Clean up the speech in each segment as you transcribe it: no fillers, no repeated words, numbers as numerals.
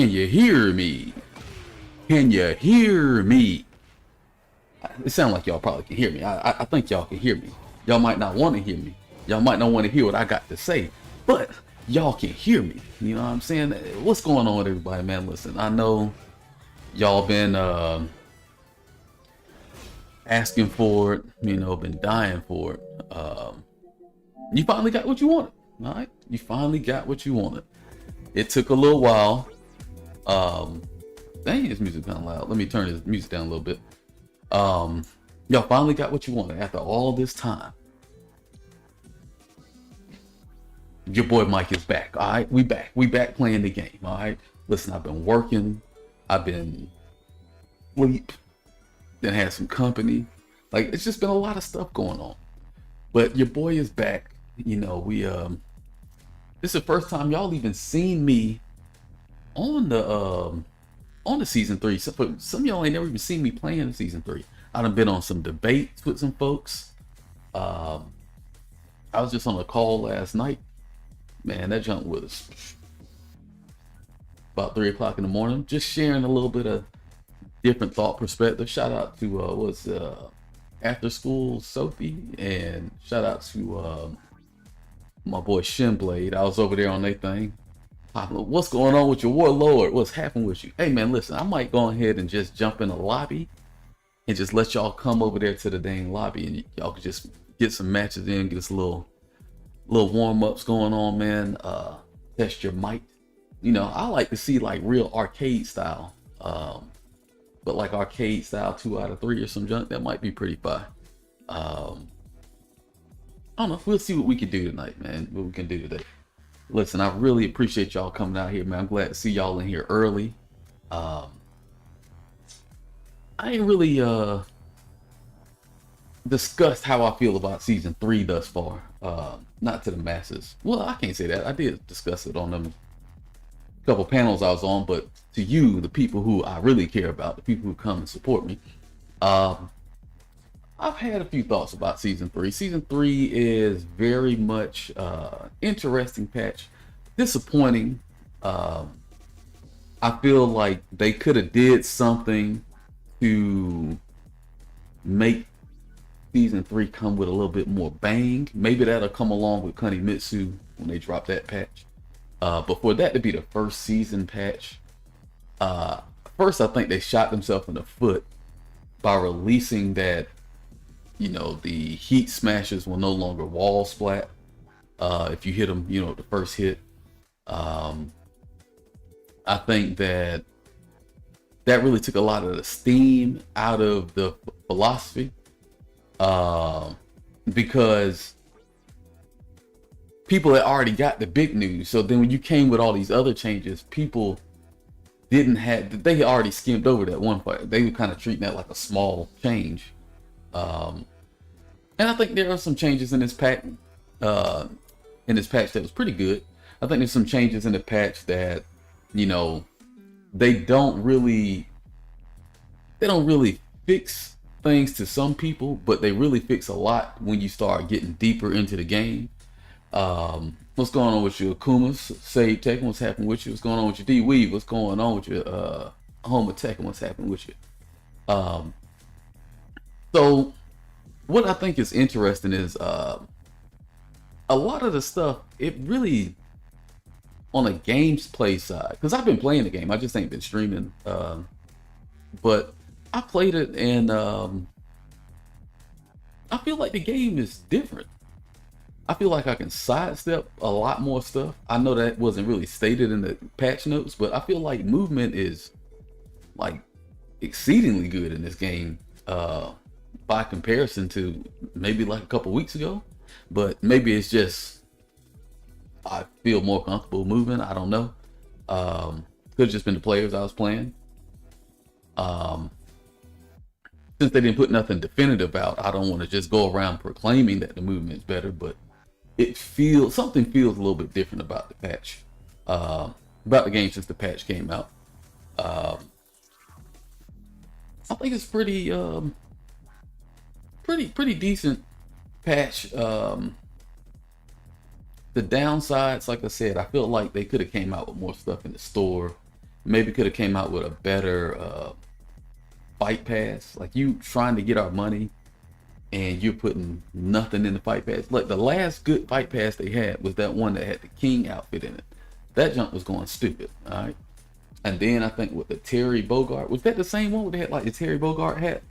Can you hear me? Can you hear me? It sounds like y'all probably can hear me. I think y'all can hear me. Y'all might not want to hear me. Y'all might not want to hear what I got to say, but y'all can hear me. You know what I'm saying? What's going on with everybody, man? Listen, I know y'all been asking for it, you know, been dying for it. You finally got what you wanted. All right, you finally got what you wanted. It took a little while. Dang, this music kind of loud. Let me turn this music down a little bit. Y'all finally got what you wanted after all this time. Your boy Mike is back. All right, we back playing the game. All right, listen, I've been working. I've been sleep. Then had some company. Like, it's just been a lot of stuff going on. But your boy is back. You know, we this is the first time y'all even seen me on the season 3. Some of y'all ain't never even seen me playing the season 3. I done been on some debates with some folks. I was just on a call last night. Man, that junk was about 3 o'clock in the morning. Just sharing a little bit of different thought perspective. Shout out to After School Sophie, and shout out to my boy Shinblade. I was over there on their thing. What's going on with your warlord? What's happening with you? Hey man, listen, I might go ahead and just jump in the lobby and just let y'all come over there to the dang lobby, and y'all could just get some matches in, get us a little warm-ups going on, man. Test your might. You know, I like to see like real arcade style. But like arcade style 2 out of 3 or some junk, that might be pretty fun. I don't know. We'll see what we can do tonight, man. What we can do today. Listen, I really appreciate y'all coming out here, man. I'm glad to see y'all in here early. I ain't really discussed how I feel about season 3 thus far. Not to the masses. Well, I can't say that. I did discuss it on them couple panels I was on, but to you, the people who I really care about, the people who come and support me, I've had a few thoughts about season 3. Season 3 is very much interesting patch, disappointing. I feel like they could have did something to make season 3 come with a little bit more bang. Maybe that'll come along with Kunimitsu when they drop that patch. But for that to be the first season patch, first I think they shot themselves in the foot by releasing that, you know, the heat smashes will no longer wall splat if you hit them, you know, the first hit. I think that really took a lot of the steam out of the philosophy, because people had already got the big news. So then when you came with all these other changes, people they had already skimmed over that one part. They were kind of treating that like a small change. And I think there are some changes in this patch that was pretty good. I think there's some changes in the patch that, you know, they don't really fix things to some people, but they really fix a lot when you start getting deeper into the game. What's going on with your Akumas, Save Tech? What's happening with you? What's going on with your D-Weave? What's going on with your Home Attack? And what's happening with you? So what I think is interesting is a lot of the stuff, it really, on a gameplay side, because I've been playing the game, I just ain't been streaming, but I played it, and I feel like the game is different. I feel like I can sidestep a lot more stuff. I know that wasn't really stated in the patch notes, but I feel like movement is like exceedingly good in this game by comparison to maybe like a couple weeks ago. But maybe it's just I feel more comfortable moving. I don't know. Could have just been the players I was playing. Since they didn't put nothing definitive out, I don't want to just go around proclaiming that the movement's better, but something feels a little bit different about the patch, about the game since the patch came out. I think it's pretty decent patch. The downsides, like I said, I feel like they could have came out with more stuff in the store. maybe could have came out with a better fight pass. Like, you trying to get our money and you're putting nothing in the fight pass. Like, the last good fight pass they had was that one that had the King outfit in it. That junk was going stupid. All right. And then I think with the Terry Bogard, was that the same one where they had like the Terry Bogard hat?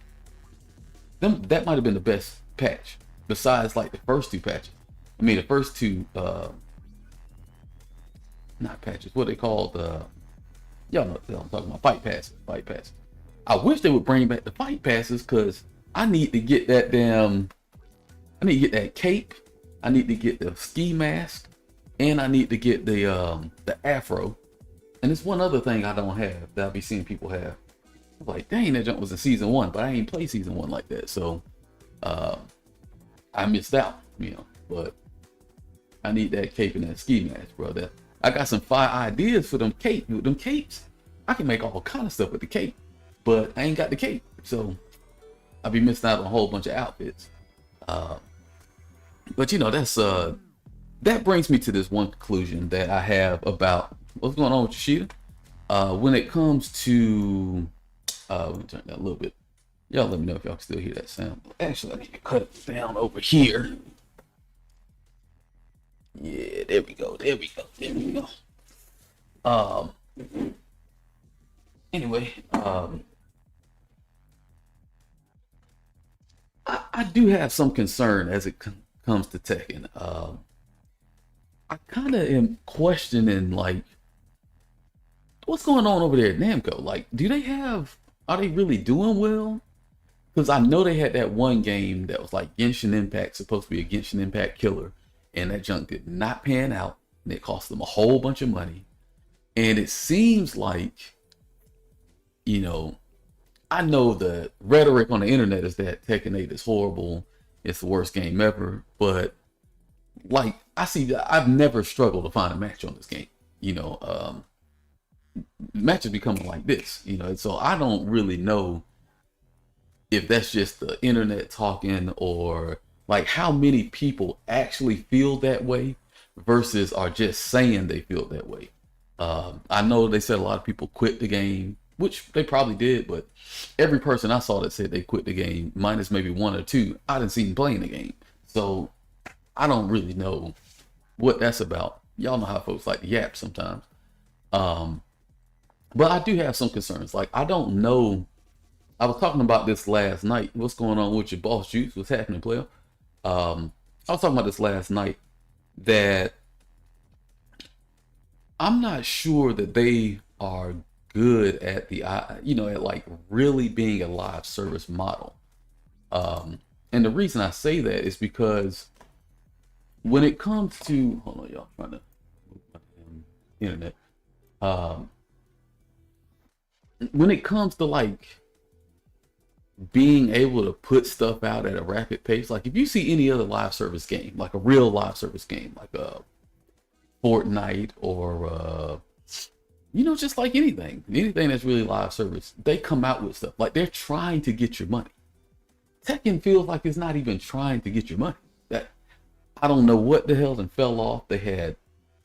That might have been the best patch besides like the first two patches. I mean, the first two, not patches, what they called, y'all know what I'm talking about, fight passes, fight passes. I wish they would bring back the fight passes, because I need to get that damn, I need to get that cape, I need to get the ski mask, and I need to get the afro. And there's one other thing I don't have that I'll be seeing people have. I'm like, dang, that jump was in season 1, but I ain't play season 1 like that, so I missed out, you know. But I need that cape and that ski mask, bro. I got some fire ideas for them capes. I can make all kind of stuff with the cape, but I ain't got the cape, so I'll be missing out on a whole bunch of outfits. But you know, that brings me to this one conclusion that I have about what's going on with Yoshida. When it comes to, let me turn that a little bit. Y'all let me know if y'all can still hear that sound. Actually, I need to cut it down over here. Yeah, there we go. Anyway, I do have some concern as it comes to Tekken. I kind of am questioning, like, what's going on over there at Namco? Like, are they really doing well? Because I know they had that one game that was like Genshin Impact, supposed to be a Genshin Impact killer, and that junk did not pan out, and it cost them a whole bunch of money. And it seems like, you know, I know the rhetoric on the internet is that Tekken 8 is horrible, it's the worst game ever, but like, I've never struggled to find a match on this game. You know, matches becoming like this, you know, and so I don't really know if that's just the internet talking, or like how many people actually feel that way versus are just saying they feel that way. I know they said a lot of people quit the game, which they probably did, but every person I saw that said they quit the game, minus maybe one or two, I didn't see them playing the game. So I don't really know what that's about. Y'all know how folks like to yap sometimes. But I do have some concerns. Like, I don't know. I was talking about this last night. What's going on with your boss juice? What's happening, player? I was talking about this last night, that I'm not sure that they are good at at like really being a live service model. And the reason I say that is because when it comes to, hold on, y'all, trying to move my internet. When it comes to like being able to put stuff out at a rapid pace, like if you see any other live service game, like a real live service game, like a Fortnite or just like anything that's really live service, they come out with stuff like they're trying to get your money. Tekken feels like it's not even trying to get your money. That I don't know what the hell and fell off. They had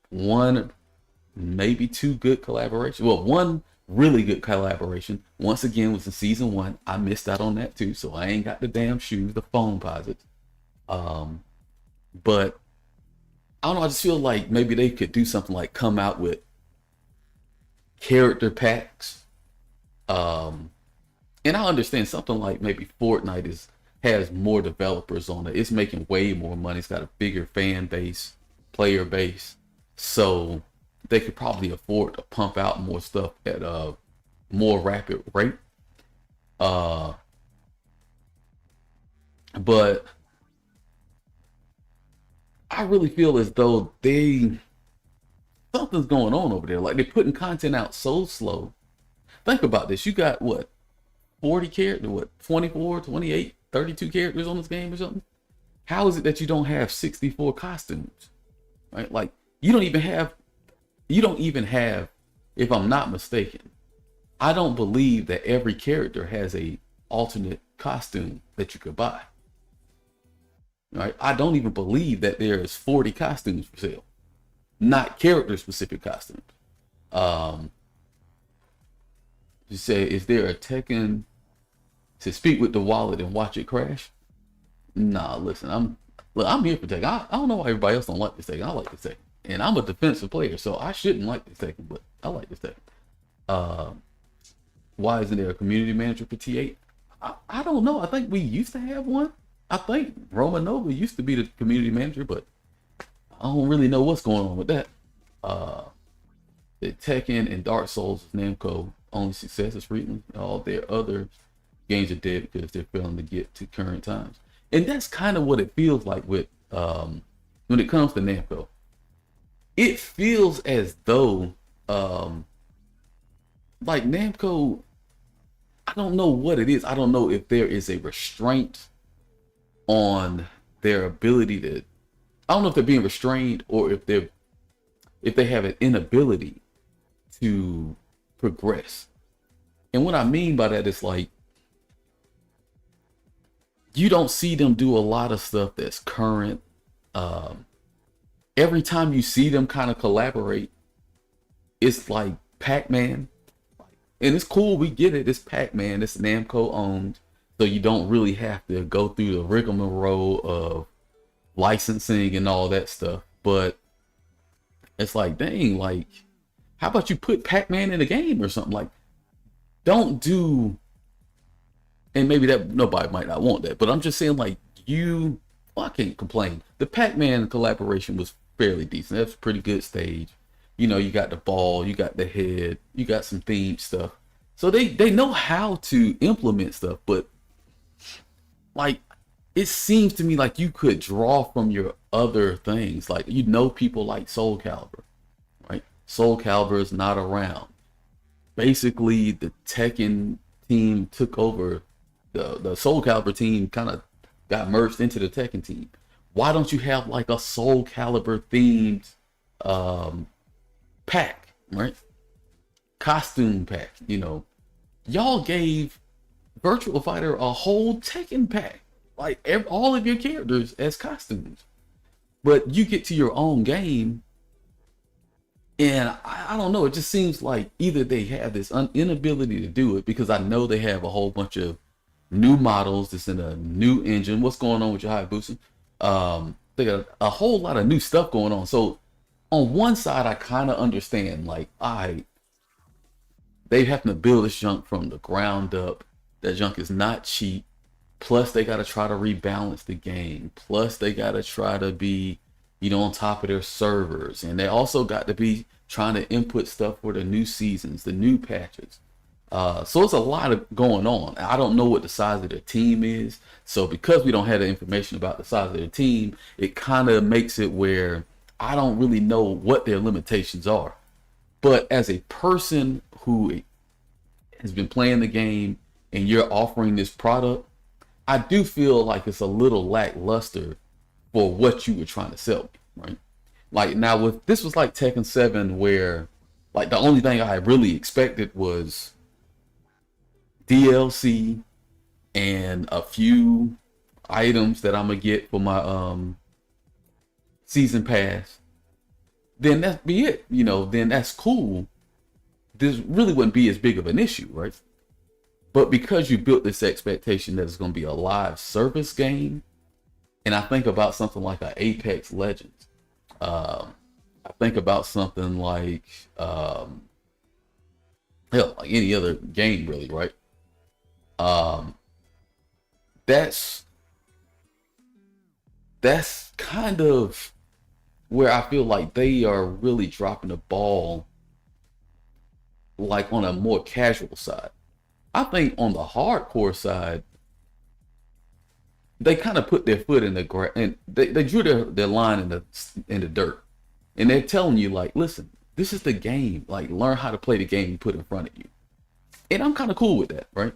one, maybe two good collaborations. Well, one really good collaboration, once again, was in season 1. I missed out on that too, so I ain't got the damn shoes, the phone posits. But I don't know, I just feel like maybe they could do something like come out with character packs. And I understand something like maybe Fortnite has more developers on it. It's making way more money. It's got a bigger fan base, player base. So they could probably afford to pump out more stuff at a more rapid rate. But I really feel as though something's going on over there. Like, they're putting content out so slow. Think about this. You got what? 40 characters, what, 24, 28, 32 characters on this game or something? How is it that you don't have 64 costumes? Right? Like, you don't even have, if I'm not mistaken, I don't believe that every character has a alternate costume that you could buy. Right? I don't even believe that there's 40 costumes for sale. Not character specific costumes. You say, is there a Tekken to speak with the wallet and watch it crash? Nah, listen, I'm here for Tekken. I don't know why everybody else don't like this Tekken. I like this Tekken, and I'm a defensive player, so I shouldn't like this Tekken, but I like this Tekken. Uh, why isn't there a community manager for T8? I don't know. I think we used to have one. I think Romanova used to be the community manager, but I don't really know what's going on with that. Uh, the Tekken and Dark Souls is Namco only successes frequently. All their other games are dead because they're failing to get to current times. And that's kind of what it feels like with when it comes to Namco. It feels as though like Namco, I don't know what it is. I don't know if there is a restraint on their ability to. I don't know if they're being restrained or if they have an inability to progress. And what I mean by that is like you don't see them do a lot of stuff that's current. Every time you see them kind of collaborate, it's like Pac-Man. And it's cool, we get it. It's Pac-Man, it's Namco owned. So you don't really have to go through the rigmarole of licensing and all that stuff. But it's like, dang, like, how about you put Pac-Man in a game or something? Like, don't do, and maybe that nobody might not want that, but I'm just saying, like, well, I can't complain. The Pac-Man collaboration was fairly decent. That's a pretty good stage. You know, you got the ball, you got the head, you got some themed stuff. So they know how to implement stuff, but like it seems to me like you could draw from your other things. Like, you know, people like Soul Calibur, right? Soul Calibur is not around. Basically, the Tekken team took over. The Soul Calibur team kind of got merged into the Tekken team. Why don't you have like a Soul Calibur themed pack, right? Costume pack, you know. Y'all gave Virtual Fighter a whole Tekken pack, like all of your characters as costumes. But you get to your own game, and I don't know. It just seems like either they have this inability to do it, because I know they have a whole bunch of new models that's in a new engine. What's going on with your Hayabusa? They got a whole lot of new stuff going on. So on one side, I kind of understand, like, they have to build this junk from the ground up. That junk is not cheap. Plus, they got to try to rebalance the game. Plus, they got to try to be, you know, on top of their servers. And they also got to be trying to input stuff for the new seasons, the new patches. So it's a lot of going on. I don't know what the size of their team is. So because we don't have the information about the size of their team, it kind of makes it where I don't really know what their limitations are. But as a person who has been playing the game and you're offering this product, I do feel like it's a little lackluster for what you were trying to sell me, right? Like, now with this was like Tekken 7, where like the only thing I really expected was DLC and a few items that I'm gonna get for my season pass. Then that'd be it, you know. Then that's cool. This really wouldn't be as big of an issue, right? But because you built this expectation that it's going to be a live service game, and I think about something like an Apex Legends, I think about something like hell, like any other game, really, right? That's kind of where I feel like they are really dropping the ball, like on a more casual side. I think on the hardcore side, they kind of put their foot in the ground, and they drew their line in the dirt, and they're telling you, like, listen, this is the game. Like, learn how to play the game you put in front of you. And I'm kind of cool with that, right?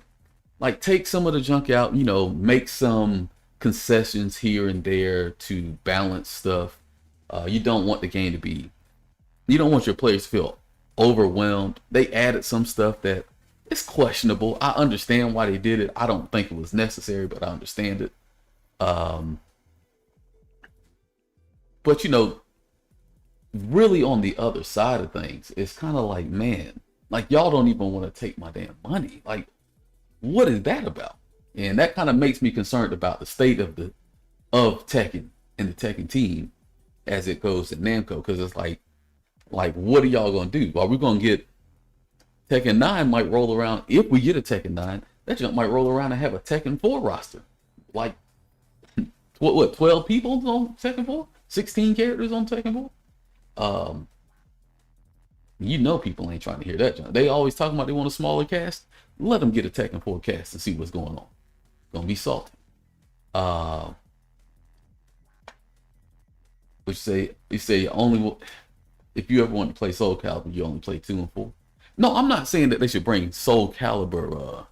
Like, take some of the junk out, you know, make some concessions here and there to balance stuff. You don't want the game to be, you don't want your players to feel overwhelmed. They added some stuff that it's questionable. I understand why they did it. I don't think it was necessary, but I understand it. But you know, really on the other side of things, it's kind of like, man, Like y'all don't even want to take my damn money. Like, what is that about? And that kind of makes me concerned about the state of Tekken and the Tekken team as it goes to Namco, because it's like what are y'all gonna do? Are we gonna get Tekken 9 might roll around, if we get a Tekken 9, that jump might roll around and have a Tekken 4 roster. Like what 12 people on Tekken 4? 16 characters on Tekken 4? You know people ain't trying to hear that jump. They always talking about they want a smaller cast. Let them get a Tekken 4 cast and see what's going on. Gonna be salty. Which you say only if you ever want to play Soul Calibur, you only play 2 and 4. No, I'm not saying that they should bring Soul Calibur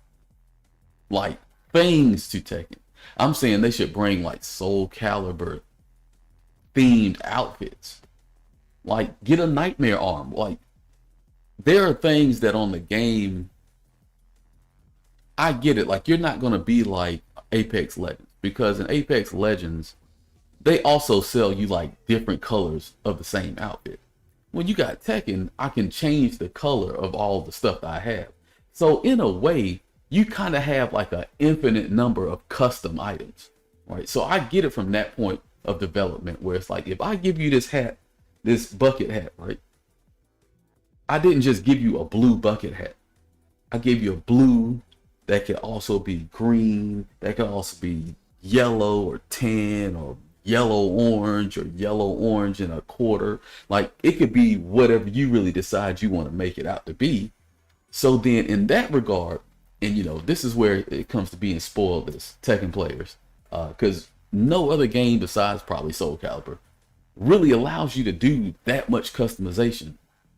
like things to Tekken. I'm saying they should bring like Soul Calibur themed outfits. Like get a nightmare arm. Like there are things that on the game, I get it. Like you're not gonna be like Apex Legends, because in Apex Legends, they also sell you like different colors of the same outfit. When you got Tekken, I can change the color of all the stuff that I have. So in a way, you kind of have like an infinite number of custom items, right? So I get it from that point of development, where it's like, if I give you this hat, this bucket hat, right? I didn't just give you a blue bucket hat. I gave you a blue that could also be green, that could also be yellow or tan or yellow orange or yellow orange and a quarter. Like it could be whatever you really decide you want to make it out to be. So then in that regard, and you know, this is where it comes to being spoiled as Tekken players, because no other game besides probably Soul Calibur really allows you to do that much customization,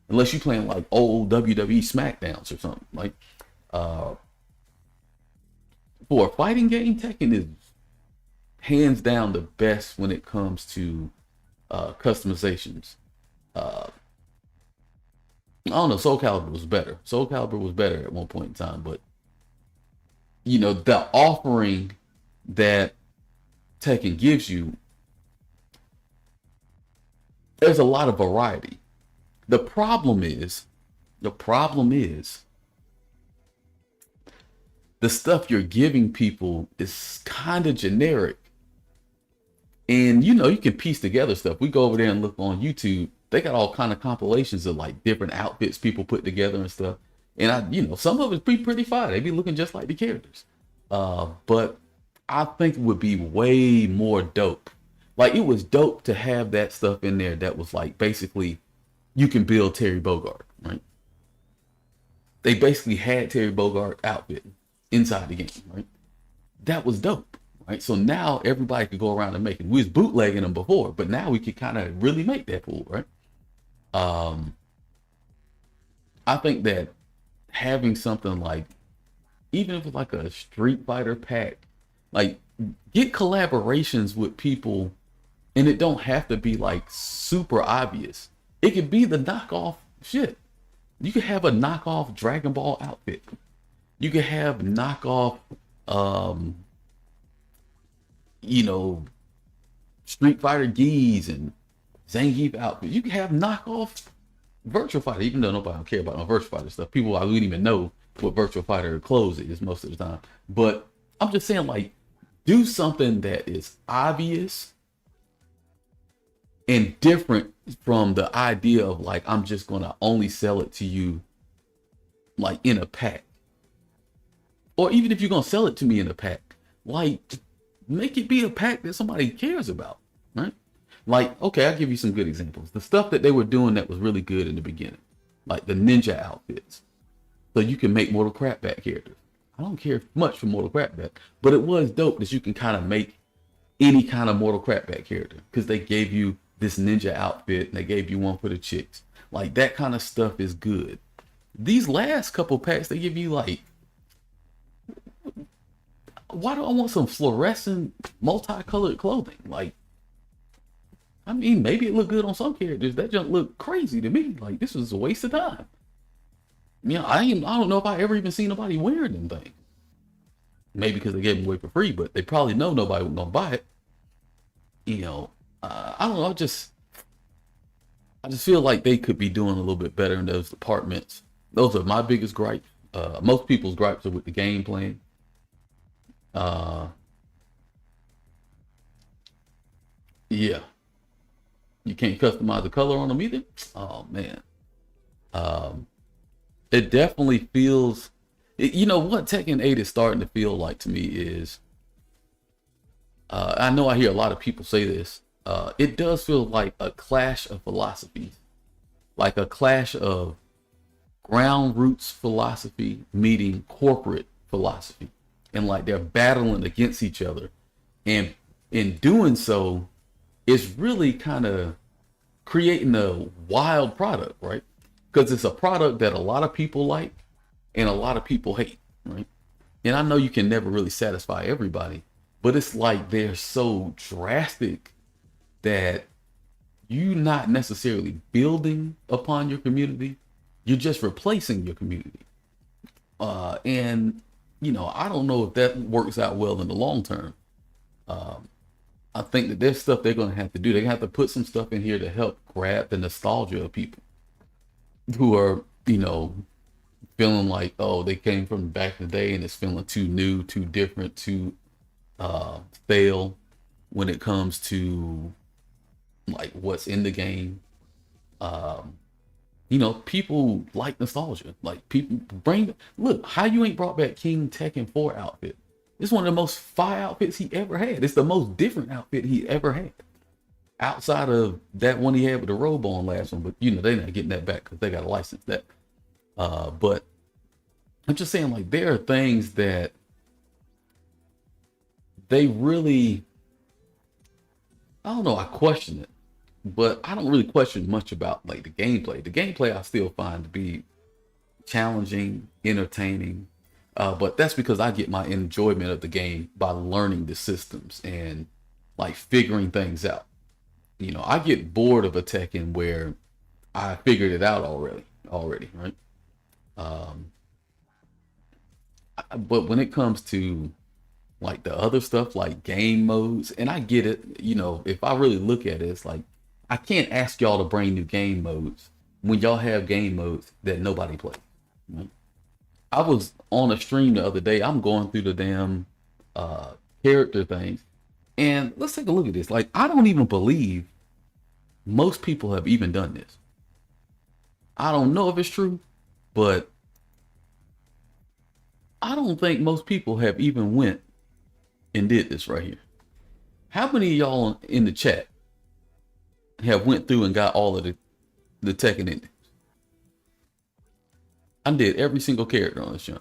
unless you're playing like old WWE SmackDowns or something. Like for a fighting game, Tekken is hands down the best when it comes to customizations. I don't know, Soul Calibur was better. Soul Calibur was better at one point in time, but you know, the offering that Tekken gives you, there's a lot of variety. The problem is the stuff you're giving people is kind of generic. And you know, you can piece together stuff. We go over there and look on YouTube. They got all kind of compilations of like different outfits people put together and stuff. And you know, some of it's pretty fire. They be looking just like the characters. But I think it would be way more dope. Like it was dope to have that stuff in there that was like basically you can build Terry Bogard, right? They basically had Terry Bogard outfit inside the game, right? That was dope, right? So now everybody could go around and make it. We was bootlegging them before, but now we could kind of really make that cool, right? I think that having something like, even if it's like a Street Fighter pack, like get collaborations with people, and it don't have to be like super obvious. It could be the knockoff shit. You could have a knockoff Dragon Ball outfit. You could have knockoff, you know, Street Fighter Geese and Zangief outfits. You could have knockoff Virtual Fighter, even though nobody don't care about no Virtual Fighter stuff. People, I wouldn't even know what Virtual Fighter clothes is most of the time. But I'm just saying, like, do something that is obvious and different from the idea of like, I'm just gonna only sell it to you like in a pack. Or even if you're gonna sell it to me in a pack, like make it be a pack that somebody cares about, right? Like, okay, I'll give you some good examples. The stuff that they were doing that was really good in the beginning, like the ninja outfits. So you can make Mortal Kombat characters. I don't care much for Mortal Kombat, but it was dope that you can kind of make any kind of Mortal Kombat character, because they gave you this ninja outfit and they gave you one for the chicks. Like that kind of stuff is good. These last couple packs, they give you like, why do I want some fluorescent multicolored clothing? Like, I mean, maybe it looked good on some characters. That junk looked crazy to me. Like this was a waste of time. You know, I don't know if I ever even seen nobody wearing them things. Maybe because they gave them away for free, but they probably know nobody was gonna buy it. You know, I don't know. I just feel like they could be doing a little bit better in those departments. Those are my biggest gripes. Most people's gripes are with the game plan. Uh, yeah, you can't customize the color on them either. Oh man, um, it definitely feels. You know what Tekken 8 is starting to feel like to me is. I know I hear a lot of people say this. It does feel like a clash of philosophies, like a clash of ground roots philosophy meeting corporate philosophy, and like they're battling against each other, and in doing so, it's really kind of creating a wild product, right? Because it's a product that a lot of people like and a lot of people hate, right? And I know you can never really satisfy everybody, but it's like they're so drastic that you're not necessarily building upon your community, you're just replacing your community. And you know, I don't know if that works out well in the long term. I think that there's stuff they're gonna have to do. They're gonna have to put some stuff in here to help grab the nostalgia of people who are, you know, feeling like, oh, they came from back in the day and it's feeling too new, too different, too stale when it comes to like what's in the game. Um, you know, people like nostalgia. Like people bring look, how you ain't brought back King Tekken 4 outfit. It's one of the most fire outfits he ever had. It's the most different outfit he ever had. Outside of that one he had with the robe on last one, but you know, they're not getting that back because they got to license that. But I'm just saying, like, there are things that they really, I don't know, I question it, but I don't really question much about like the gameplay. The gameplay I still find to be challenging, entertaining, but that's because I get my enjoyment of the game by learning the systems and like figuring things out. You know, I get bored of a Tekken where I figured it out already, right? Um, but when it comes to like the other stuff, like game modes, and I get it, you know, if I really look at it, it's like I can't ask y'all to bring new game modes when y'all have game modes that nobody plays. Right? I was on a stream the other day. I'm going through the damn uh, character things, and let's take a look at this. Like, I don't even believe most people have even done this. I don't know if it's true, but I don't think most people have even went and did this right here. How many of y'all in the chat have went through and got all of the Tekken endings? I did every single character on the show.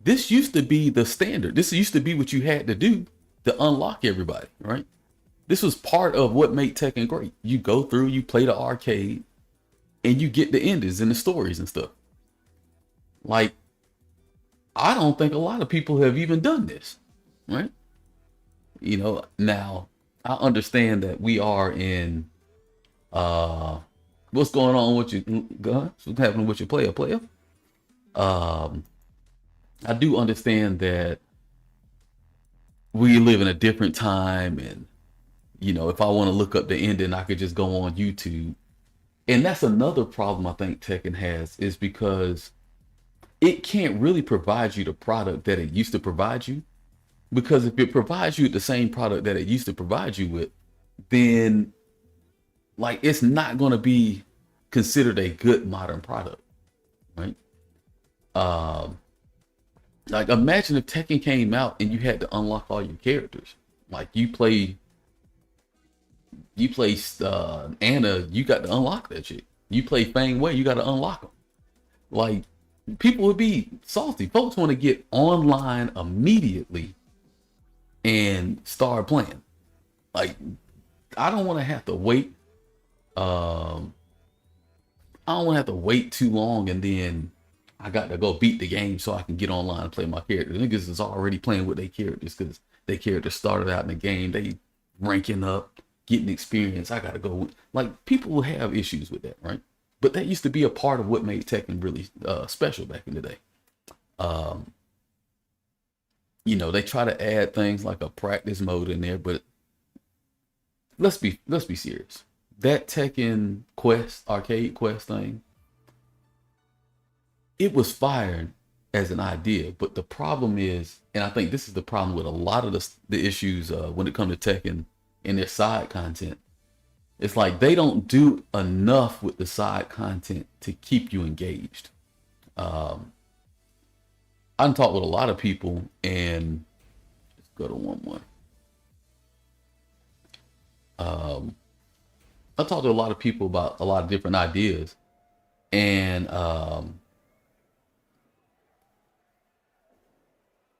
This used to be the standard. This used to be what you had to do to unlock everybody, right? This was part of what made Tekken great. You go through, you play the arcade, and you get the endings and the stories and stuff. Like, I don't think a lot of people have even done this, right? You know, now I understand that we are in what's going on with you guns, what's happening with your player. Um I do understand that we live in a different time, and you know, if I want to look up the ending, I could just go on YouTube. And that's another problem I think Tekken has, is because it can't really provide you the product that it used to provide you. Because if it provides you the same product that it used to provide you with, then like it's not going to be considered a good modern product, right? Um, like imagine if Tekken came out and you had to unlock all your characters. Like you play Anna, you got to unlock that shit. You play Fang Wei, you got to unlock them. Like people would be salty. Folks want to get online immediately and start playing. Like I don't want to have to wait. Um, I don't want to have to wait too long and then I got to go beat the game so I can get online and play my character. Niggas is already playing with their characters because their characters started out in the game. They ranking up, getting experience. I got to go. Like people will have issues with that, right? But that used to be a part of what made Tekken really special back in the day. Um, you know, they try to add things like a practice mode in there, but let's be serious. That Tekken Quest arcade quest thing, it was fired as an idea, but the problem is, and I think this is the problem with a lot of the issues when it comes to Tekken and their side content. It's like they don't do enough with the side content to keep you engaged. I've talked with a lot of people, and let's go to one more. I talked to a lot of people about a lot of different ideas, and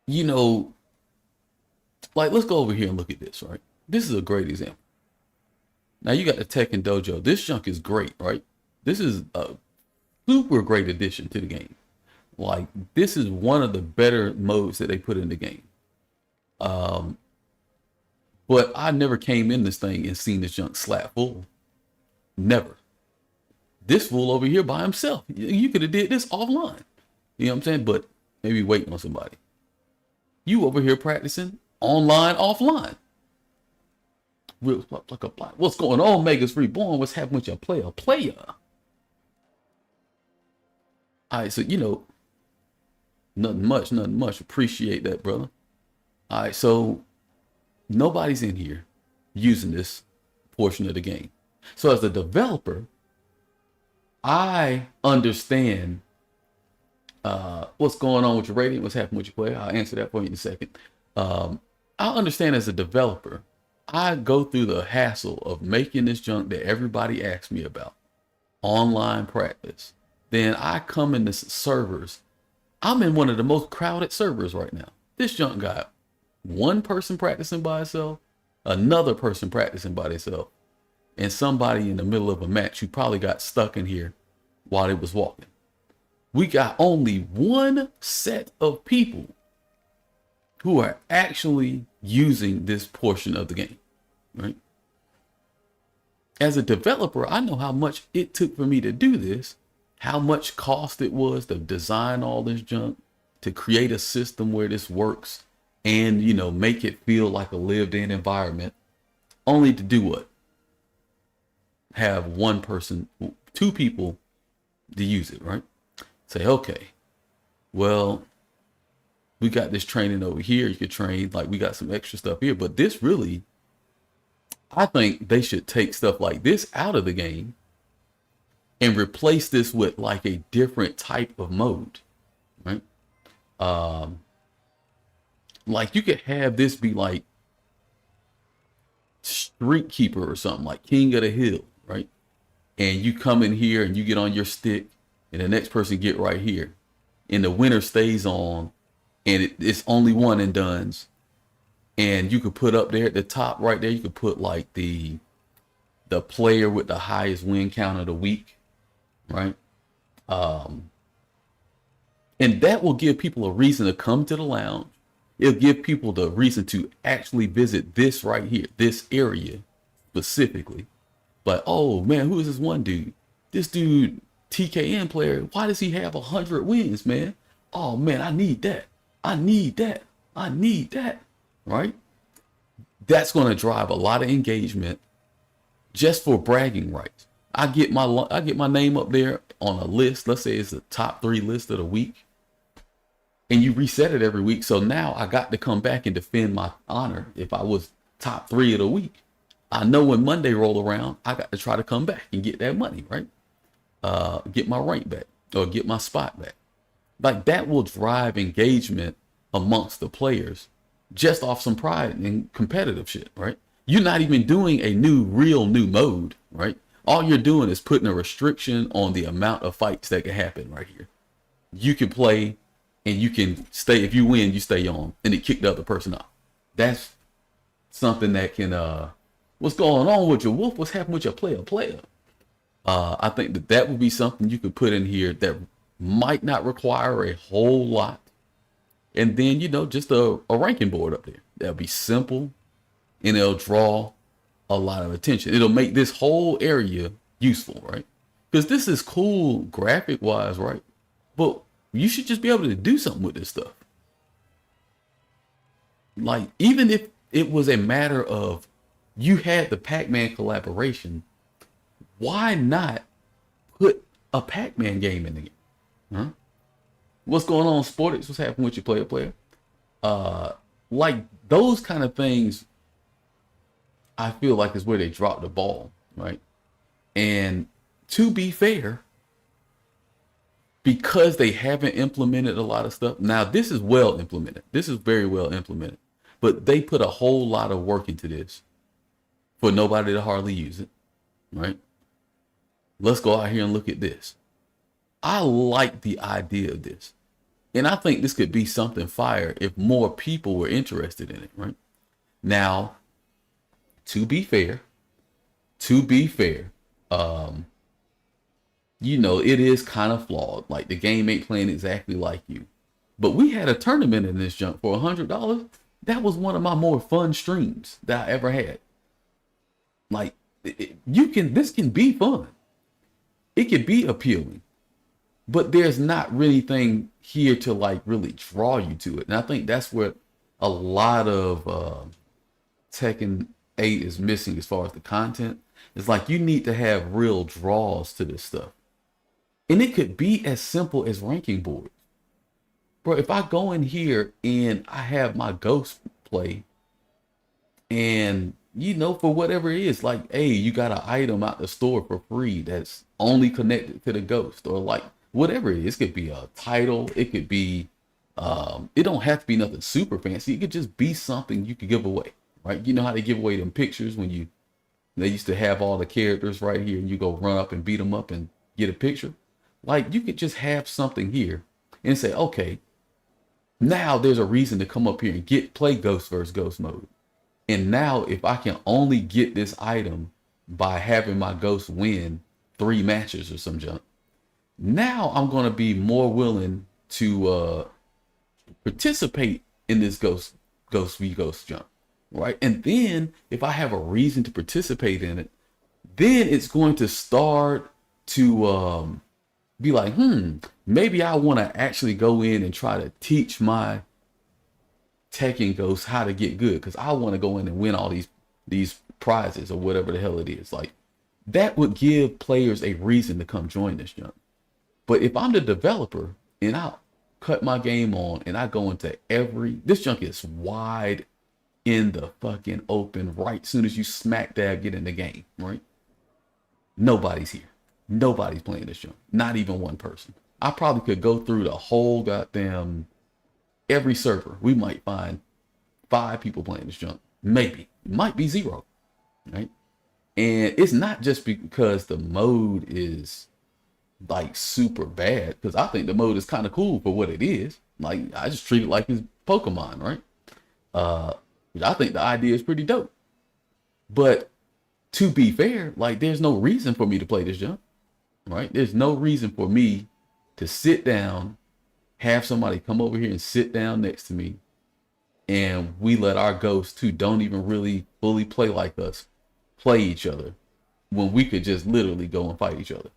you know, like let's go over here and look at this. Right, this is a great example. Now you got the Tekken Dojo. This junk is great, right? This is a super great addition to the game. Like this is one of the better modes that they put in the game. But I never came in this thing and seen this junk slap full. Never. This fool over here by himself. You could have did this offline. You know what I'm saying? But maybe waiting on somebody. You over here practicing online, offline. What's going on, Megas Reborn? What's happening with your player? All right, so nothing much. Appreciate that, brother. All right, so nobody's in here using this portion of the game. So as a developer, I understand what's going on with your rating, what's happening with your player. I'll answer that for you in a second. I understand as a developer, I go through the hassle of making this junk that everybody asks me about, online practice. Then I come into servers. I'm in one of the most crowded servers right now. This junk got one person practicing by itself, another person practicing by themselves, and somebody in the middle of a match who probably got stuck in here while they was walking. We got only one set of people who are actually using this portion of the game, right? As a developer, I know how much it took for me to do this, how much cost it was to design all this junk, to create a system where this works and, make it feel like a lived in environment, only to do what? Have one person, two people to use it, right? Say, okay, well, we got this training over here. You could train, like we got some extra stuff here, but this really, I think they should take stuff like this out of the game and replace this with like a different type of mode, right? Like you could have this be like Street Keeper or something, like King of the Hill, right? And you come in here and you get on your stick and the next person get right here and the winner stays on and it's only one and done's. And you could put up there at the top right there, you could put like the player with the highest win count of the week, right? And that will give people a reason to come to the lounge. It'll give people the reason to actually visit this right here, this area specifically. But, oh man, who is this one dude? This dude, TKN player, why does he have 100 wins, man? Oh man, I need that. I need that. I need that. Right? That's going to drive a lot of engagement just for bragging rights. I get my name up there on a list. Let's say it's the top 3 list of the week. And you reset it every week. So now I got to come back and defend my honor if I was top 3 of the week. I know when Monday roll around, I got to try to come back and get that money, right? Get my rank back or get my spot back. Like that will drive engagement amongst the players just off some pride and competitive shit, right? You're not even doing a real new mode, right? All you're doing is putting a restriction on the amount of fights that can happen right here. You can play and you can stay. If you win, you stay on and it kick the other person off. That's something that can, what's going on with your wolf? What's happening with your player? I think that would be something you could put in here that might not require a whole lot. And then, just a ranking board up there. That'll be simple and it'll draw a lot of attention. It'll make this whole area useful, right? Because this is cool graphic wise, right? But you should just be able to do something with this stuff. Like, even if it was a matter of you had the Pac-Man collaboration, why not put a Pac-Man game in the game? Huh? What's going on, Sportix? What's happening with your player? Uh, like those kind of things, I feel like is where they drop the ball, right? And to be fair, because they haven't implemented a lot of stuff. Now, this is well implemented. This is very well implemented. But they put a whole lot of work into this for nobody to hardly use it, right? Let's go out here and look at this. I like the idea of this. And I think this could be something fire if more people were interested in it, right? Now, to be fair, to be fair, you know, it is kind of flawed. Like the game ain't playing exactly like you. But we had a tournament in this junk for $100. That was one of my more fun streams that I ever had. Like this can be fun. It can be appealing, but there's not really anything here to like really draw you to it. And I think that's where a lot of Tekken 8 is missing as far as the content. It's like you need to have real draws to this stuff. And it could be as simple as ranking boards. Bro, if I go in here and I have my ghost play, and you know, for whatever it is, like, hey, you got an item out the store for free that's only connected to the ghost, or like whatever it is. It could be a title, it could be it don't have to be nothing super fancy. It could just be something you could give away, right? You know how they give away them pictures when they used to have all the characters right here and you go run up and beat them up and get a picture. Like you could just have something here and say, okay, now there's a reason to come up here and play Ghost versus Ghost mode. And now if I can only get this item by having my Ghost win 3 matches or some junk, now I'm going to be more willing to participate in this Ghost v Ghost junk, right? And then if I have a reason to participate in it, then it's going to start to be like, maybe I want to actually go in and try to teach my Tekken Ghost how to get good, because I want to go in and win all these prizes or whatever the hell it is. Like that would give players a reason to come join this junk. But if I'm the developer and I cut my game on and I go into this junk is wide in the fucking open right soon as you smack dab get in the game, right? Nobody's here. Nobody's playing this junk. Not even one person. I probably could go through the whole goddamn every server. We might find 5 people playing this junk. Maybe. It might be 0. Right? And it's not just because the mode is like super bad, because I think the mode is kind of cool for what it is. Like I just treat it like it's Pokemon, right? I think the idea is pretty dope. But to be fair, like there's no reason for me to play this junk. Right? There's no reason for me to sit down, have somebody come over here and sit down next to me, and we let our ghosts who don't even really fully play like us play each other when we could just literally go and fight each other.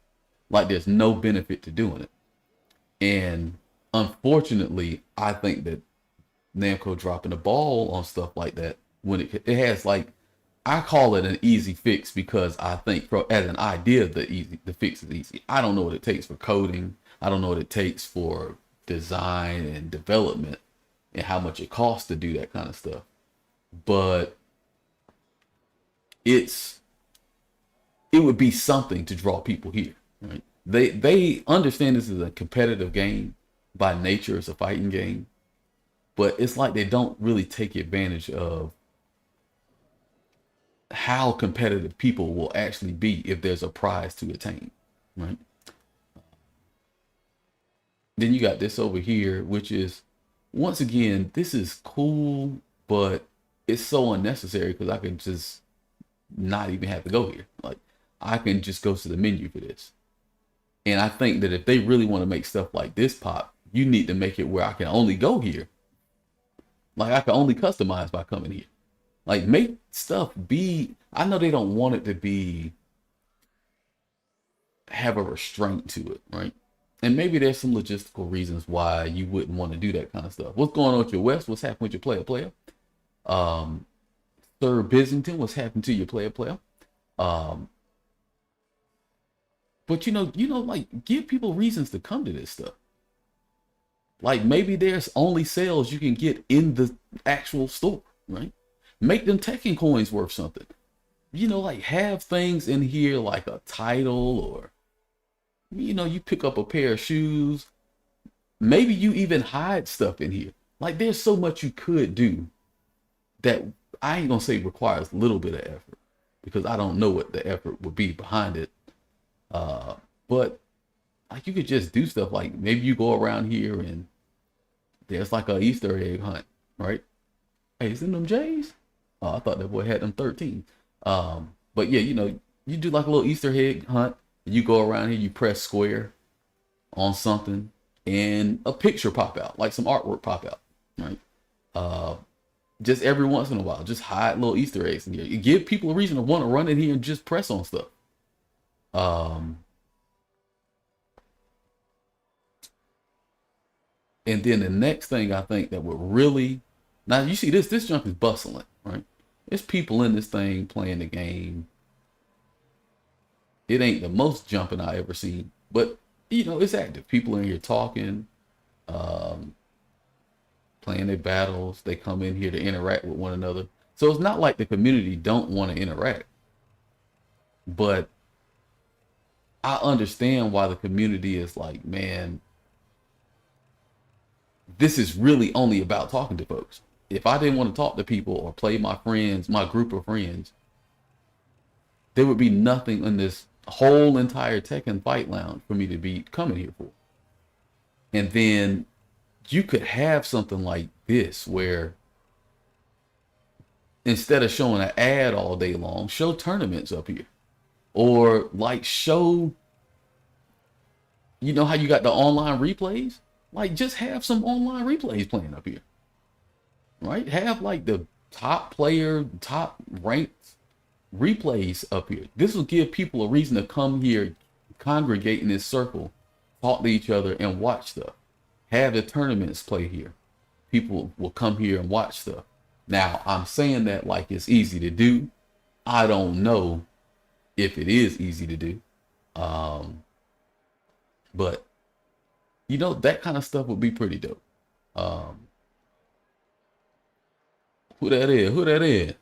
Like there's no benefit to doing it. And unfortunately, I think that Namco dropping the ball on stuff like that when it has like, I call it an easy fix because I think as an idea, the fix is easy. I don't know what it takes for coding. I don't know what it takes for design and development and how much it costs to do that kind of stuff. But it would be something to draw people here, right? They understand this is a competitive game by nature. It's a fighting game, but it's like they don't really take advantage of how competitive people will actually be if there's a prize to attain, right? Then you got this over here, which is, once again, this is cool, but it's so unnecessary because I can just not even have to go here. Like I can just go to the menu for this. And I think that if they really want to make stuff like this pop, you need to make it where I can only go here. Like I can only customize by coming here. Like make stuff be, I know they don't want it to have a restraint to it, right? And maybe there's some logistical reasons why you wouldn't want to do that kind of stuff. What's going on with your West? What's happening with your player? Sir Bissington, what's happened to your player? But you know, like give people reasons to come to this stuff. Like maybe there's only sales you can get in the actual store, right? Make them Tekken coins worth something. You know, like have things in here like a title, or you know, you pick up a pair of shoes. Maybe you even hide stuff in here. Like there's so much you could do that I ain't gonna say requires a little bit of effort, because I don't know what the effort would be behind it. But like you could just do stuff like maybe you go around here and there's like a Easter egg hunt, right? Hey, is in them J's? Oh, I thought that boy had them 13. But yeah, you know, you do like a little Easter egg hunt. You go around here, you press square on something, and a picture pop out, like some artwork pop out, right? Just every once in a while, just hide little Easter eggs in here. You give people a reason to want to run in here and just press on stuff. And then the next thing I think that would really, now you see this junk is bustling, right? There's people in this thing playing the game. It ain't the most jumping I ever seen, but you know, it's active. People in here talking, playing their battles. They come in here to interact with one another. So it's not like the community don't want to interact, but I understand why the community is like, man, this is really only about talking to folks. If I didn't want to talk to people or play my friends, my group of friends, there would be nothing in this whole entire Tekken Fight Lounge for me to be coming here for. And then you could have something like this where instead of showing an ad all day long, show tournaments up here. Or like show, you know how you got the online replays? Like just have some online replays playing up here. Right? Have like the top player, top ranked replays up here. This will give people a reason to come here, congregate in this circle, talk to each other, and watch stuff. Have the tournaments play here. People will come here and watch stuff. Now, I'm saying that like it's easy to do. I don't know if it is easy to do. But, you know, that kind of stuff would be pretty dope. Who that is? Who that is?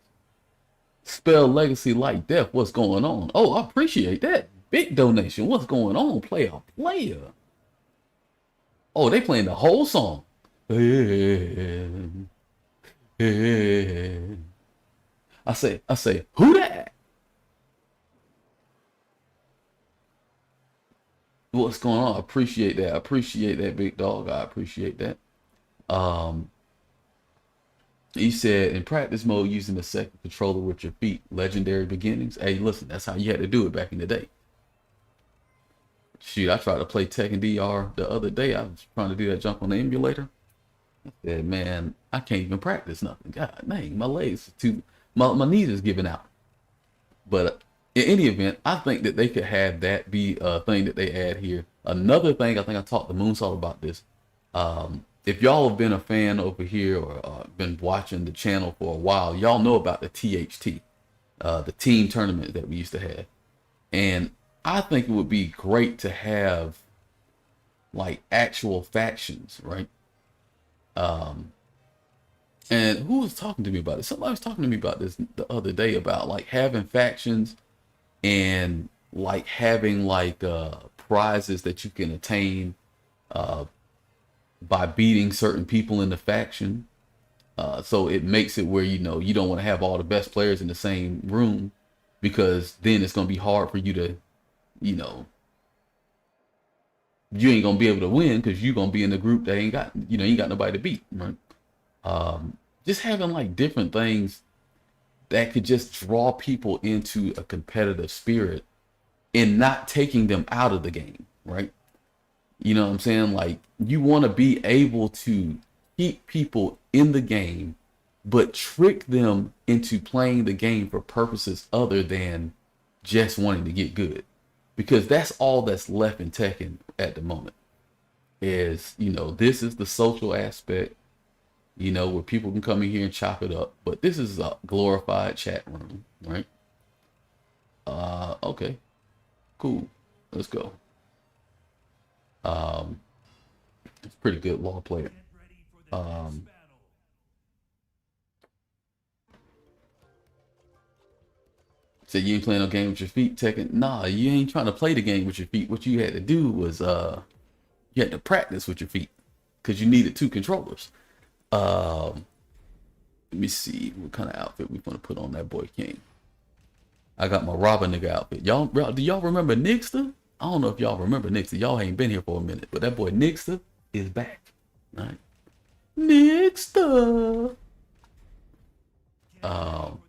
Spell legacy like death. What's going on? Oh, I appreciate that. Big donation. What's going on? Player. Oh, they playing the whole song. I say, who that? What's going on? I appreciate that. I appreciate that, big dog. I appreciate that. He said, in practice mode, using the second controller with your feet, legendary beginnings. Hey, listen, that's how you had to do it back in the day. Shoot, I tried to play Tekken DR the other day. I was trying to do that jump on the emulator. I said, man, I can't even practice nothing. God dang, my legs too, my knees is giving out. But in any event, I think that they could have that be a thing that they add here. Another thing, I think I talked to Moonsault about this. If y'all have been a fan over here or been watching the channel for a while, y'all know about the THT, the team tournament that we used to have. And I think it would be great to have like actual factions, right? And who was talking to me about it? Somebody was talking to me about this the other day about like having factions and like having like prizes that you can attain by beating certain people in the faction. So it makes it where, you know, you don't want to have all the best players in the same room, because then it's going to be hard for you to, you know, you ain't going to be able to win because you're going to be in the group that ain't got, you know, you ain't got nobody to beat, right? Just having like different things that could just draw people into a competitive spirit and not taking them out of the game, right? You know what I'm saying? Like, you want to be able to keep people in the game, but trick them into playing the game for purposes other than just wanting to get good. Because that's all that's left in Tekken at the moment. Is, you know, this is the social aspect, you know, where people can come in here and chop it up. But this is a glorified chat room, right? Okay. Cool. Let's go. It's a pretty good law player. Um, so you ain't playing no game with your feet, Tekken? Nah, you ain't trying to play the game with your feet. What you had to do was you had to practice with your feet because you needed two controllers. Um, Let me see what kind of outfit we want to put on that boy King. I got my Robin nigga outfit. Y'all, do y'all remember Nixter? I don't know if y'all remember Nixter. Y'all ain't been here for a minute, but that boy Nixter is back. All right, Nixter. Um,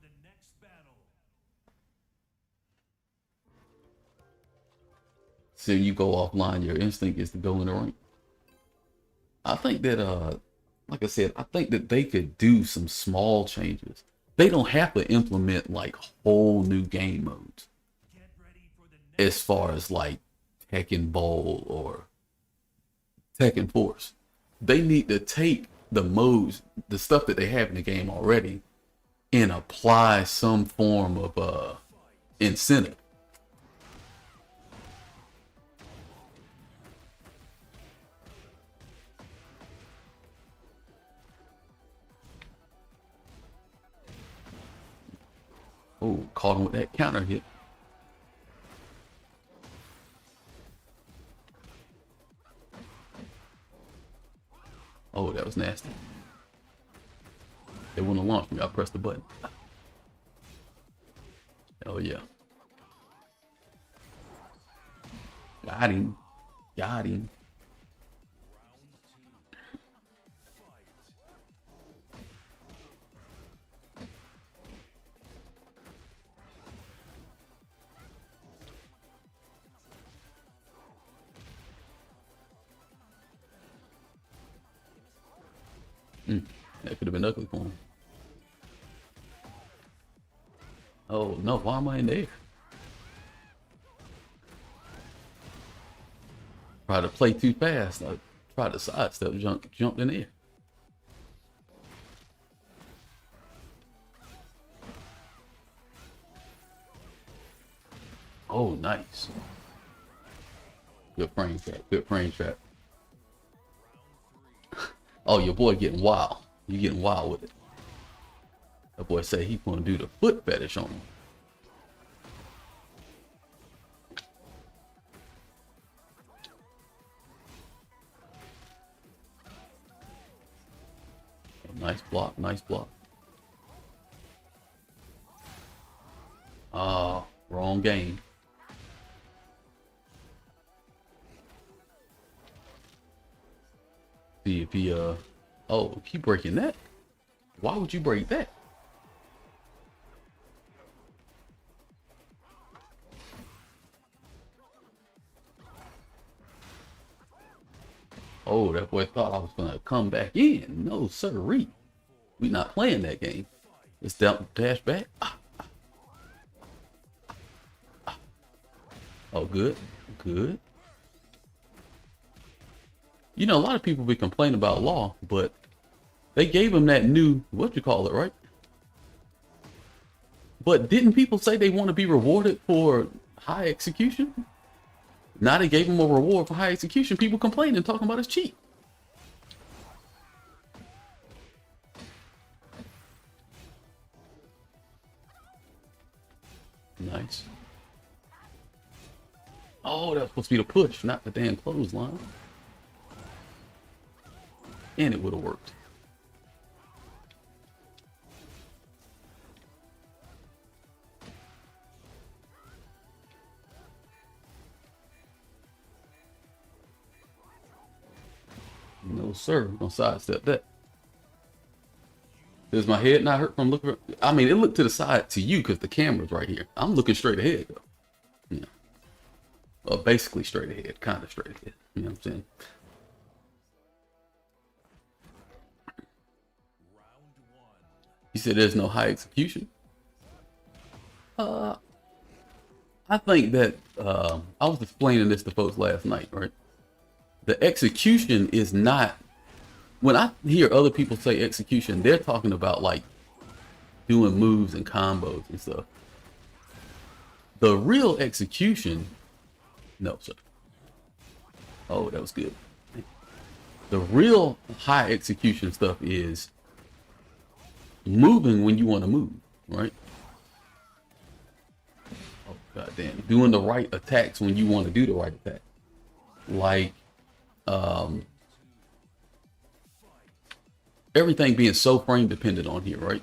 so you go offline, your instinct is to go in the ring. I think that like I said, I think that they could do some small changes. They don't have to implement like whole new game modes as far as like Tekken Bowl or Tekken Force. They need to take the modes, the stuff that they have in the game already, and apply some form of incentive. Oh, caught him with that counter hit. Oh, that was nasty. They wouldn't launch me. I pressed the button. Oh yeah. Got him. Got him. That could have been ugly for him. Oh no, why am I in there? Tried to play too fast. I tried to sidestep, jumped in there. Oh, nice. Good frame trap. Good frame trap. Oh, your boy getting wild. You getting wild with it. That boy said he's gonna do the foot fetish on him. Nice block, nice block. Ah, wrong game. See if he oh, he breaking that? Why would you break that? Oh, that boy thought I was gonna come back in. No, sirree. We not playing that game. It's down dash back. Oh, good. Good. You know, a lot of people be complaining about Law, but they gave him that new, what you call it, right? But didn't people say they want to be rewarded for high execution? Now they gave him a reward for high execution. People complaining, talking about his cheat. Nice. Oh, that was supposed to be the push, not the damn clothesline. And it would have worked. No, sir. Don't sidestep that. Does my head not hurt from looking? I mean, it looked to the side to you because the camera's right here. I'm looking straight ahead, though. Yeah. Well, basically straight ahead. Kind of straight ahead. You know what I'm saying? You said there's no high execution? I think that I was explaining this to folks last night, right? The execution is not, when I hear other people say execution, they're talking about like doing moves and combos and stuff. The real execution, no, sir. Oh, that was good. The real high execution stuff is moving when you want to move, right? Oh goddamn, doing the right attacks when you want to do the right attack, like um, everything being so frame dependent on here, right?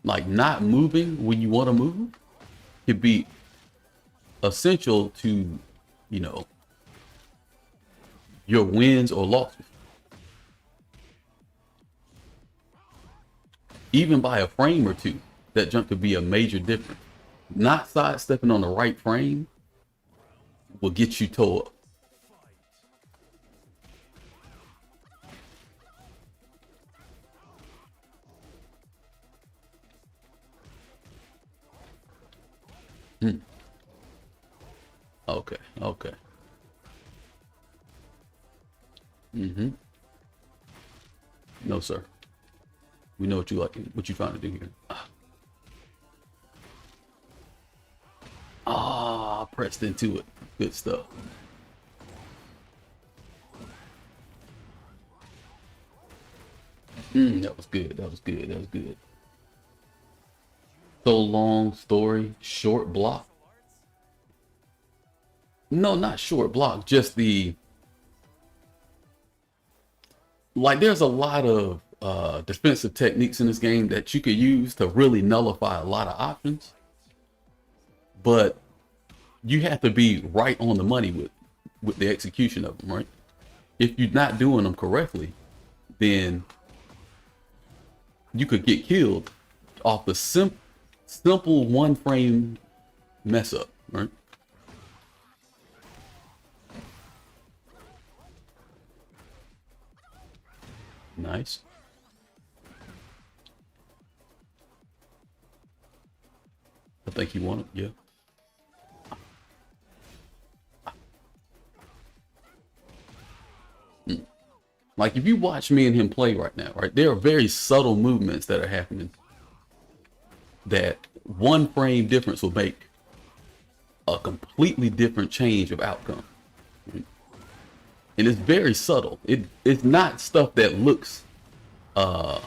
Like not moving when you want to move could be essential to, you know, your wins or losses. Even by a frame or two, that jump could be a major difference. Not sidestepping on the right frame will get you toe up. Okay, okay. Mm-hmm. No, sir. We know what you like, what you trying to do here. Ah, pressed into it. Good stuff. That was good. That was good. That was good. So long story, short block. No, not short block. Just the like. There's a lot of defensive techniques in this game that you could use to really nullify a lot of options, but you have to be right on the money with the execution of them, right? If you're not doing them correctly, then you could get killed off the simple one frame mess up, right? Nice. I think you want it, yeah. Like if you watch me and him play right now, right, there are very subtle movements that are happening that one frame difference will make a completely different change of outcome. Right? And it's very subtle. It's not stuff that looks as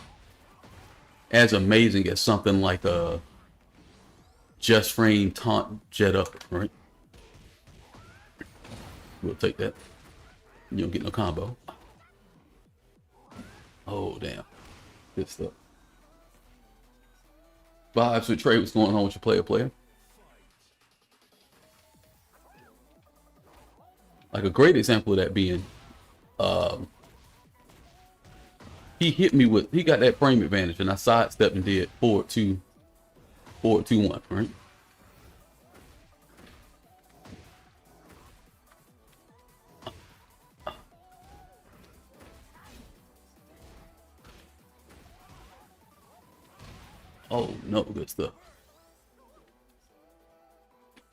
amazing as something like a just frame taunt jet up, right? We'll take that. You don't get no combo. Oh damn. Good stuff. Vibes with Trey, what's going on with your player? Like a great example of that being, he got that frame advantage and I sidestepped and did forward 2-1, right? Oh no, good stuff.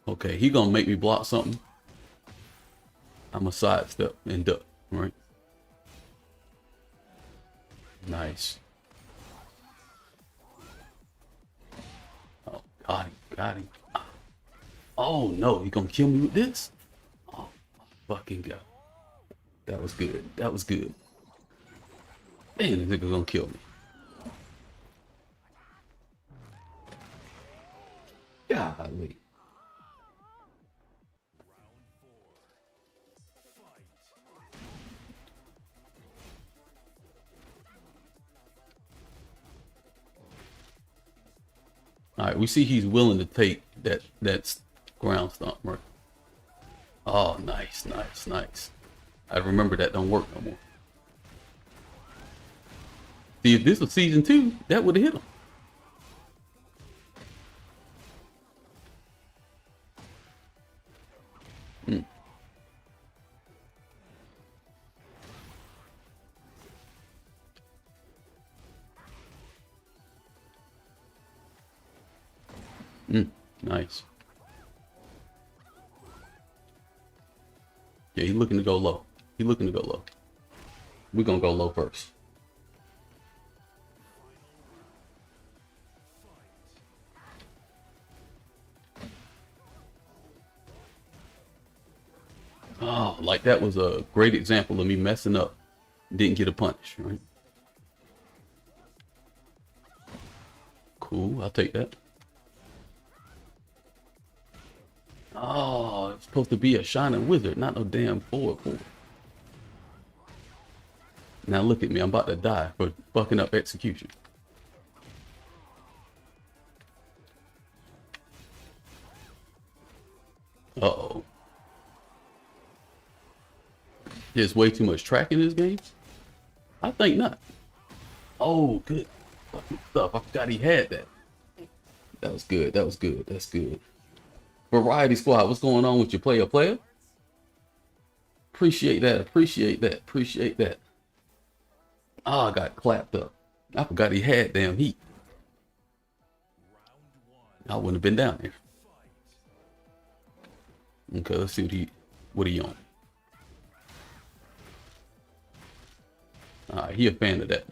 Okay, he gonna make me block something. I'm a sidestep and duck, right? Nice. Oh, got him. Oh no, he gonna kill me with this? Oh my fucking god. That was good. That was good. Man, this nigga gonna kill me. Golly. All right, we see he's willing to take that ground stomp, right? Oh, nice, nice, nice. I remember that don't work no more. See, if this was season 2, that would have hit him. Nice. Yeah, he's looking to go low. He's looking to go low. We're gonna go low first. Oh, like that was a great example of me messing up. Didn't get a punish, right? Cool, I'll take that. Oh, it's supposed to be a shining wizard, not no damn forward. Now look at me, I'm about to die for fucking up execution. Uh-oh. There's way too much track in this game? I think not. Oh, good fucking stuff. I forgot he had that. That was good. That was good. That's good. Variety Squad, what's going on with your player? Appreciate that. Appreciate that. Appreciate that. Oh, I got clapped up. I forgot he had damn heat. I wouldn't have been down there. Okay, let's see what he on. Alright, he a fan of that.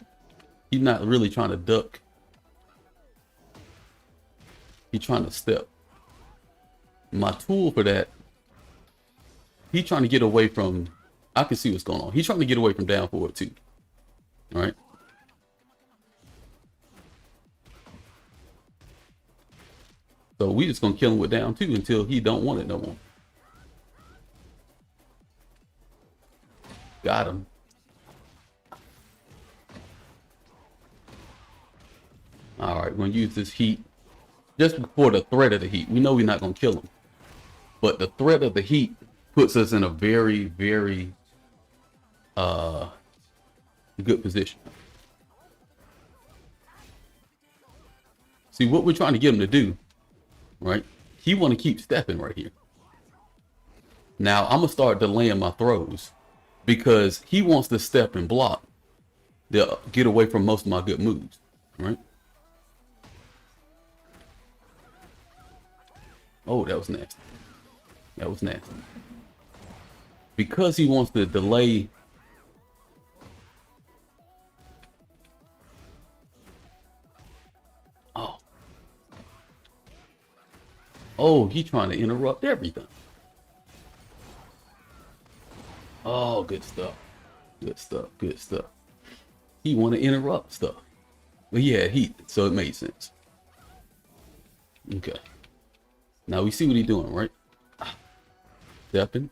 He's not really trying to duck. He's trying to step. My tool for that, he's trying to get away from, I can see what's going on. He's trying to get away from down forward too. All right. So we just gonna kill him with down two until he don't want it no more. Got him. All right, we're gonna use this heat just before the threat of the heat. We know we're not gonna kill him, but the threat of the heat puts us in a very, very good position. See what we're trying to get him to do, right? He want to keep stepping right here. Now I'm gonna start delaying my throws because he wants to step and block to get away from most of my good moves, right? Oh, that was nasty. That was nasty. Because he wants to delay. Oh. Oh, he's trying to interrupt everything. Oh, good stuff. Good stuff. Good stuff. He want to interrupt stuff. But he had heat, so it made sense. Okay. Now we see what he's doing, right? Stepping.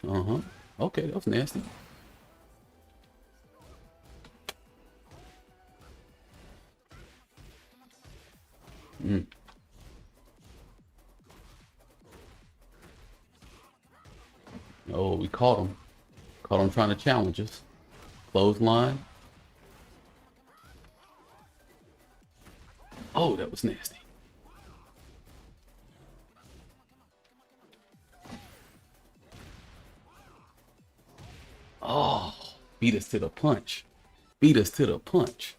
Okay, that was nasty. Oh, we caught him. Caught him trying to challenge us. Clothesline. Oh, that was nasty. Oh, beat us to the punch. Beat us to the punch.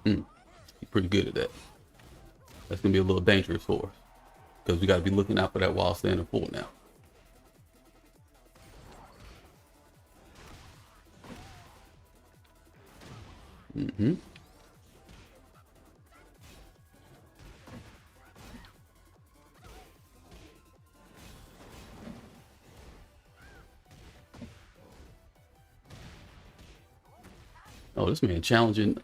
He's pretty good at that. That's going to be a little dangerous for us. Because we got to be looking out for that while standing full now. Oh, this man challenging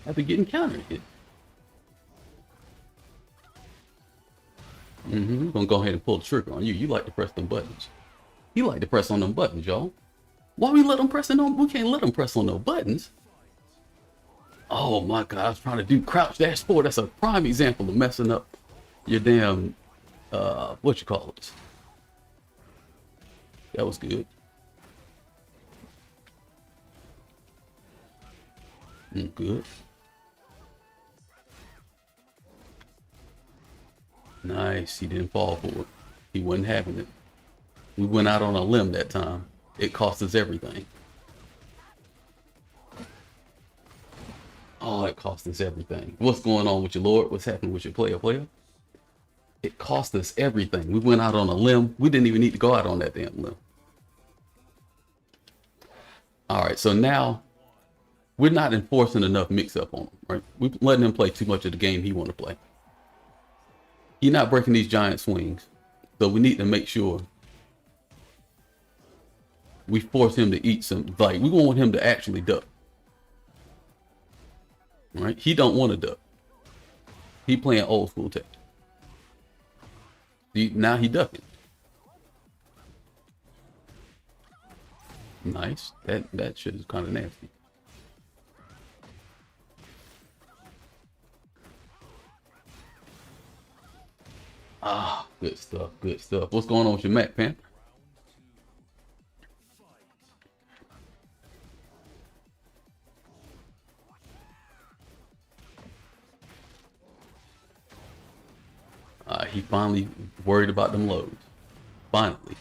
after getting countered hit. We're gonna go ahead and pull the trigger on you. You like to press them buttons. He like to press on them buttons, y'all. Why we let him press on? We can't let him press on no buttons. Oh my God, I was trying to do crouch dash forward. That's a prime example of messing up your damn, what you call it. That was good. Good. Nice. He didn't fall for it. He wasn't having it. We went out on a limb that time. It cost us everything. Oh, it cost us everything. What's going on with your Lord? What's happening with your player? It cost us everything. We went out on a limb. We didn't even need to go out on that damn limb. All right, so now we're not enforcing enough mix-up on him, right? We're letting him play too much of the game he want to play. He's not breaking these giant swings. So we need to make sure we force him to eat some, like, we want him to actually duck. Right? He don't want to duck. He playing old school tech. Now he ducking. Nice. That shit is kind of nasty. Ah, good stuff. Good stuff. What's going on with your Mac, Panther? He finally worried about them loads. Finally.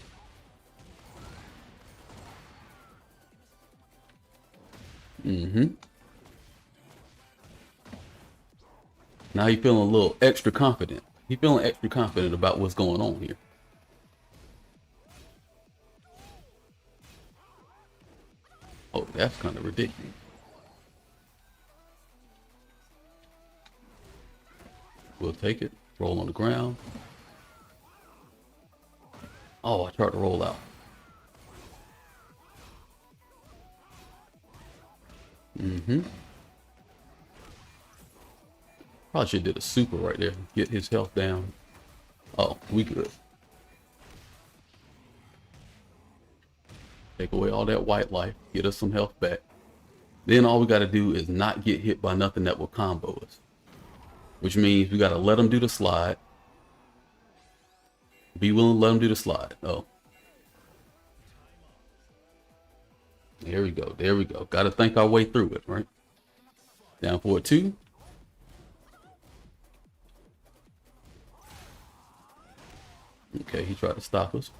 Now he feeling a little extra confident. He feeling extra confident about what's going on here. Oh, that's kind of ridiculous. We'll take it. Roll on the ground. Oh, I tried to roll out. Probably should have did a super right there. Get his health down. Oh, we good. Take away all that white life. Get us some health back. Then all we got to do is not get hit by nothing that will combo us. Which means we got to let them do the slide. Be willing to let them do the slide. Oh. There we go. There we go. Got to think our way through it, right? Down for a 2. Okay, he tried to stop us.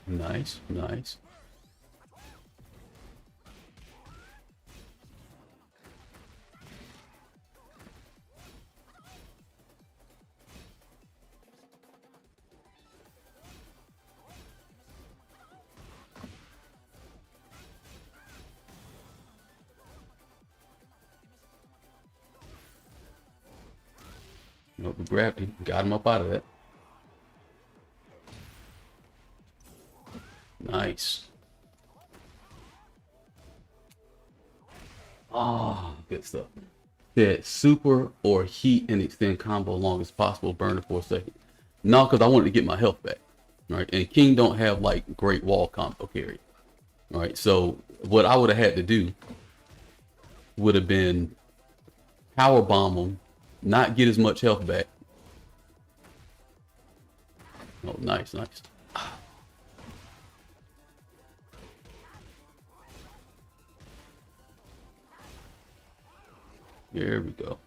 Nice, nice. Nope, we grabbed him, got him up out of that. Nice. Oh, good stuff. Said super or heat and extend combo long as possible, burn it for a second. No, because I wanted to get my health back. Right? And King don't have like great wall combo carry. Right? So what I would have had to do would have been power bomb him, not get as much health back. Oh, nice, nice. There we go.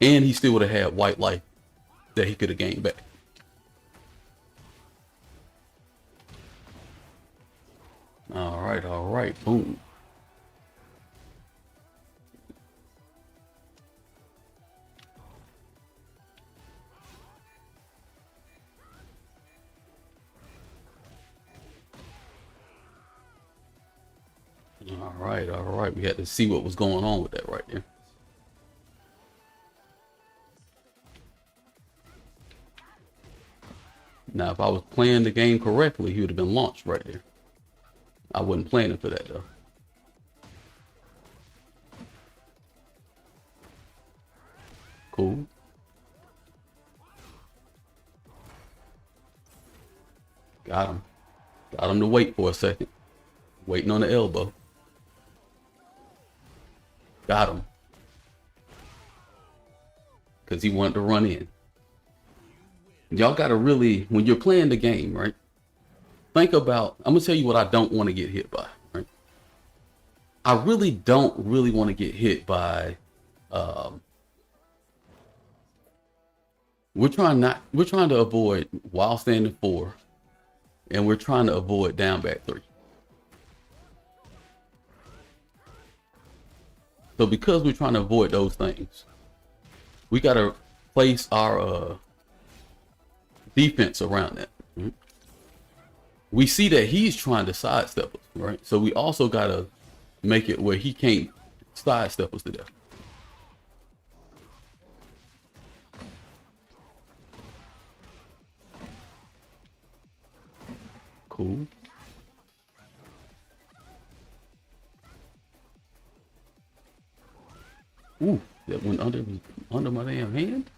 And he still would have had white life that he could have gained back. All right, boom. All right. We had to see what was going on with that right there. Now, if I was playing the game correctly, he would have been launched right there. I wasn't planning for that, though. Cool. Got him. Got him to wait for a second. Waiting on the elbow. Got him. Because he wanted to run in. Y'all got to really, when you're playing the game, right? Think about, I'm going to tell you what I don't want to get hit by, right? I really don't want to get hit by, we're trying to avoid while standing 4, and we're trying to avoid down back 3. So because we're trying to avoid those things, we got to place our defense around that. Right? We see that he's trying to sidestep us, right? So we also got to make it where he can't sidestep us to death. Cool. Ooh, that went under my damn hand.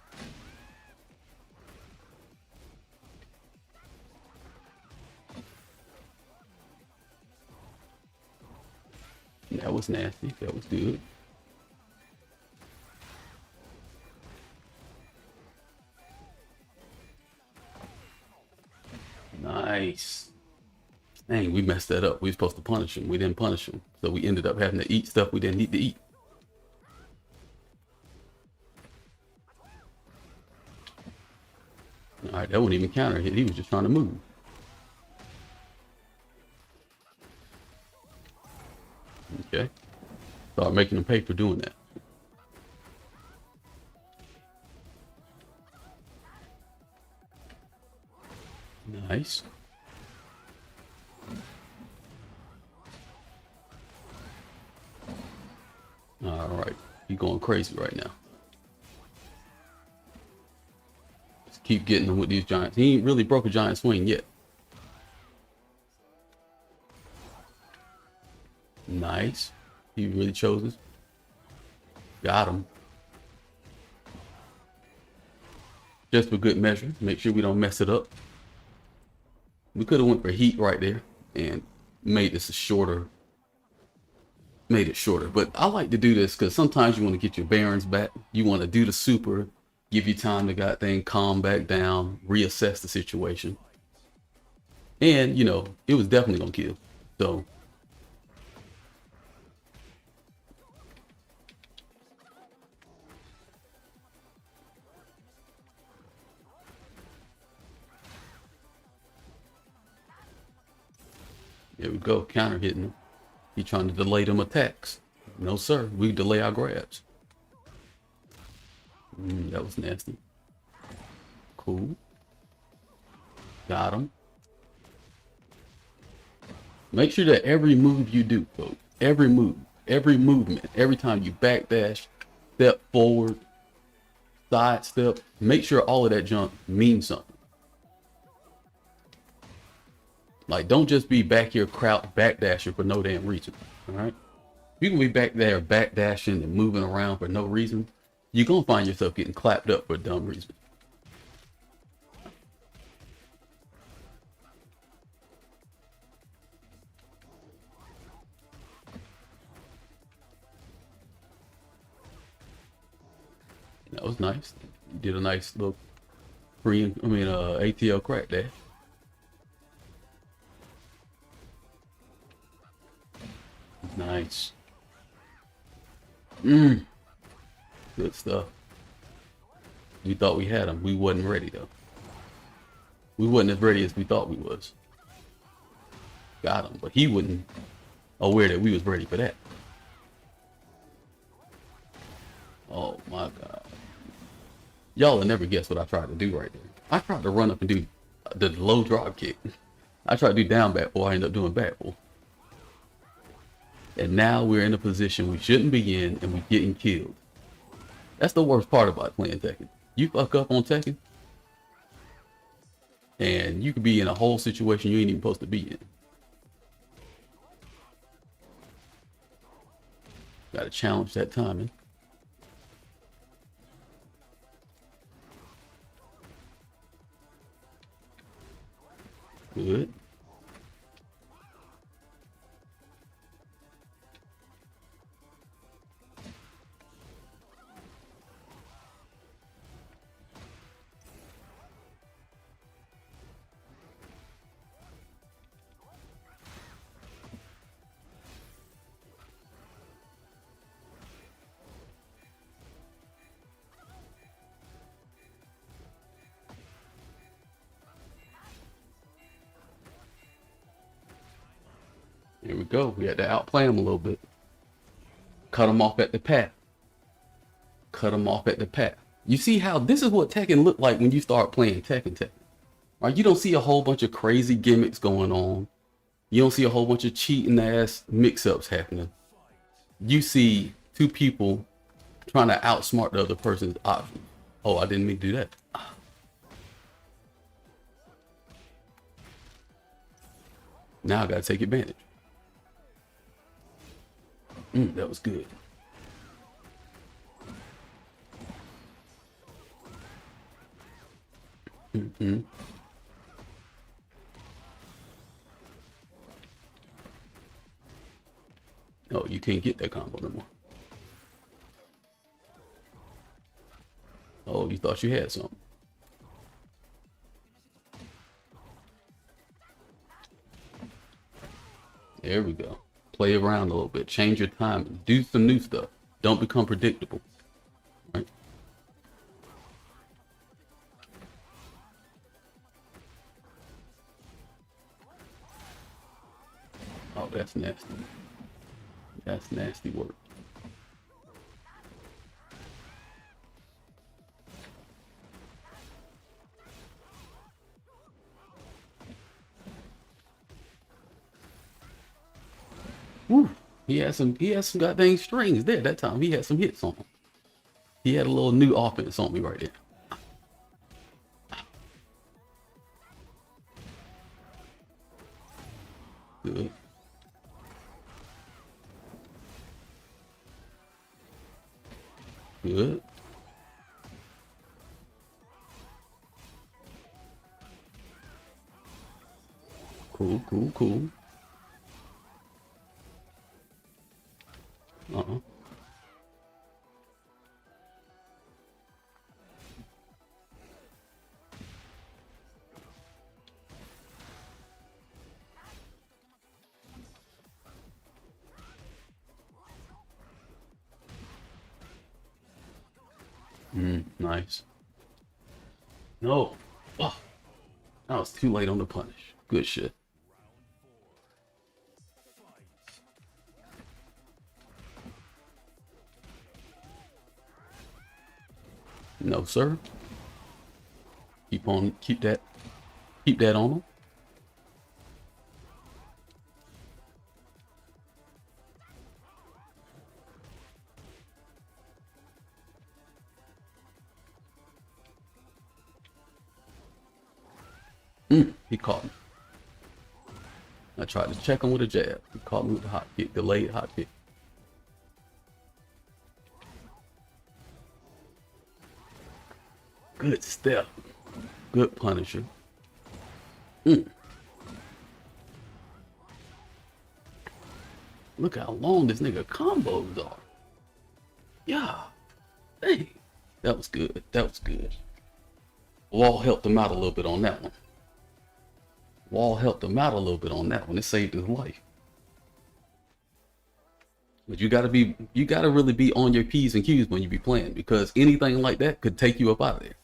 That was nasty. That was good. Nice. Dang, we messed that up. We were supposed to punish him. We didn't punish him. So we ended up having to eat stuff we didn't need to eat. All right, that wasn't even counter hit. He was just trying to move. Okay. Start making him pay for doing that. Nice. All right. He's going crazy right now. Just keep getting him with these giants. He ain't really broke a giant swing yet. Nice. He really chose us. Got him. Just for good measure. Make sure we don't mess it up. We could have went for heat right there and made this a shorter. Made it shorter. But I like to do this because sometimes you want to get your bearings back. You want to do the super. Give you time to got things calm back down. Reassess the situation. And, you know, it was definitely going to kill. So. There we go, counter hitting him. He trying to delay them attacks. No, sir, we delay our grabs. That was nasty. Cool. Got him. Make sure that every move you do, folks, every move, every movement, every time you backdash, step forward, side step, make sure all of that junk means something. Like, don't just be back here crouch backdashing for no damn reason. All right, you can be back there backdashing and moving around for no reason. You're gonna find yourself getting clapped up for a dumb reason. That was nice. You did a nice little ATL crack there. Nice. Good stuff. We thought we had him. We wasn't ready though. We wasn't as ready as we thought we was. Got him, but he wasn't aware that we was ready for that. Oh my God. Y'all will never guess what I tried to do right there. I tried to run up and do the low drop kick. I tried to do down back pull. I ended up doing back pull. And now we're in a position we shouldn't be in and we're getting killed. That's the worst part about playing Tekken. You fuck up on Tekken and you could be in a whole situation you ain't even supposed to be in. Gotta challenge that timing. Good. Here we go. We had to outplay him a little bit. Cut him off at the path. Cut him off at the path. You see how this is what Tekken look like when you start playing Tekken. Right? You don't see a whole bunch of crazy gimmicks going on. You don't see a whole bunch of cheating ass mix-ups happening. you see two people trying to outsmart the other person's options. Oh, I didn't mean to do that. Now I gotta take advantage. That was good. Oh, you can't get that combo no more. Oh, you thought you had something. There we go. Play around a little bit. Change your time. Do some new stuff. Don't become predictable. Right? Oh, that's nasty. That's nasty work. Woo. He had some goddamn strings there that time. He had some hits on him. He had a little new offense on me right there. Good. Good. Cool, cool, cool. Uh-uh. Nice. No. Oh, I was too late on the punish. Good shit. No, sir. Keep that on him. He caught me. I tried to check him with a jab. He caught me with the hot kick, delayed hot kick. Good step. Good punisher. Look how long this nigga combos are. Yeah. Dang. That was good. That was good. Wall helped him out a little bit on that one. Wall helped him out a little bit on that one. It saved his life. But you gotta really be on your P's and Q's when you be playing, because anything like that could take you up out of there.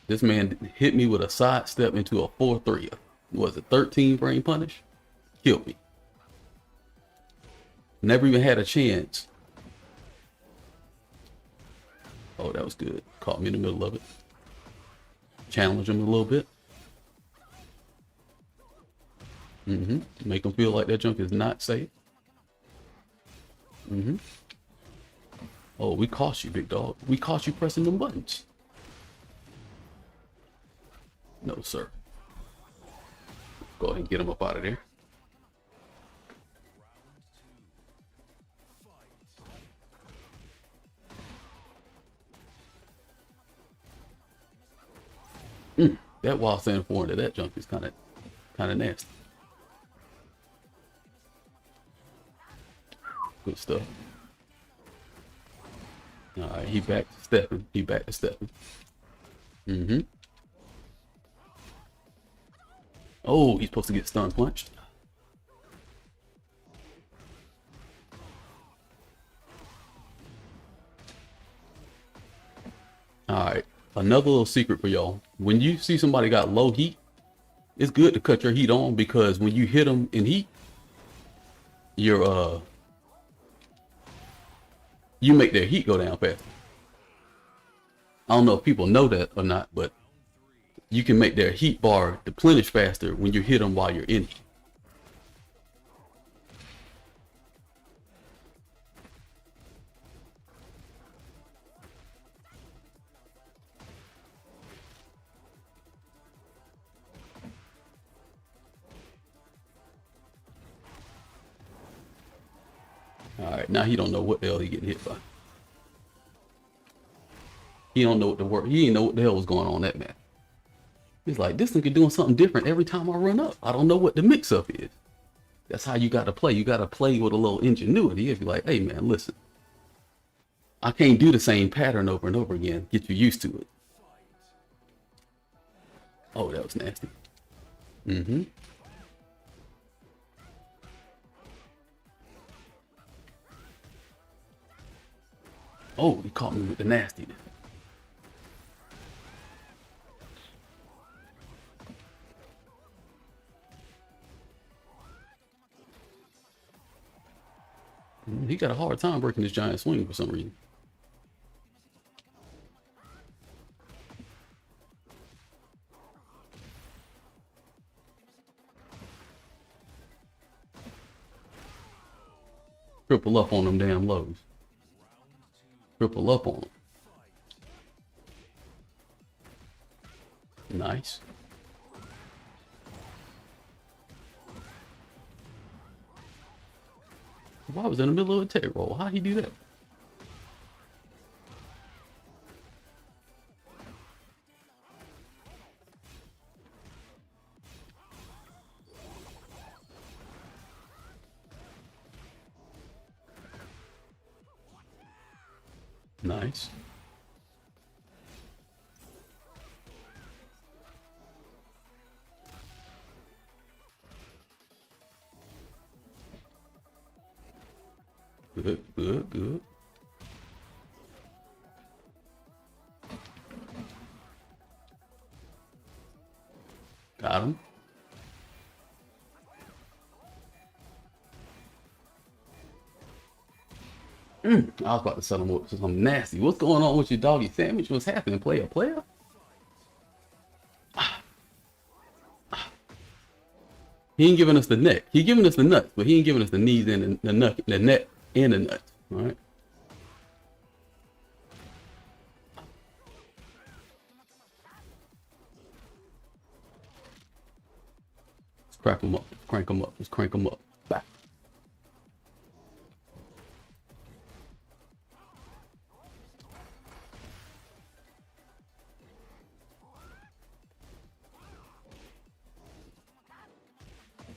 This man hit me with a sidestep into a 4-3. Was it 13 frame punish? Killed me. Never even had a chance. Oh, that was good. Caught me in the middle of it. Challenge him a little bit. Make him feel like that junk is not safe. Oh, we caught you, big dog. We caught you pressing them buttons. No, sir. Go ahead and get him up out of there. That wild stand forward to that junk is kind of nasty. Good stuff. All right, he back to stepping. Oh, he's supposed to get stun punched. All right, another little secret for y'all. When you see somebody got low heat, it's good to cut your heat on, because when you hit them in heat, you make their heat go down faster. I don't know if people know that or not, but you can make their heat bar deplenish faster when you hit them while you're in heat. right, now he don't know what the hell he getting hit by. He don't know what the work. He didn't know what the hell was going on that match. He's like, this nigga doing something different every time I run up. I don't know what the mix up is. That's how you got to play. You got to play with a little ingenuity. If you're like, hey man, listen, I can't do the same pattern over and over again. Get you used to it. Oh, that was nasty. Mm-hmm. Oh, he caught me with the nastiness. He got a hard time breaking this giant swing for some reason. Triple up on them damn lows. Triple up on them. Nice. Why was in the middle of a tech roll? How'd he do that? Nice. Good, good, good. Got him. I was about to set him up for something nasty. What's going on with your doggy sandwich? What's happening, player? He ain't giving us the neck. He giving us the nuts, but he ain't giving us the knees and the neck and the nuts. All right. Let's crack him up. Crank him up. Let's crank him up. Back.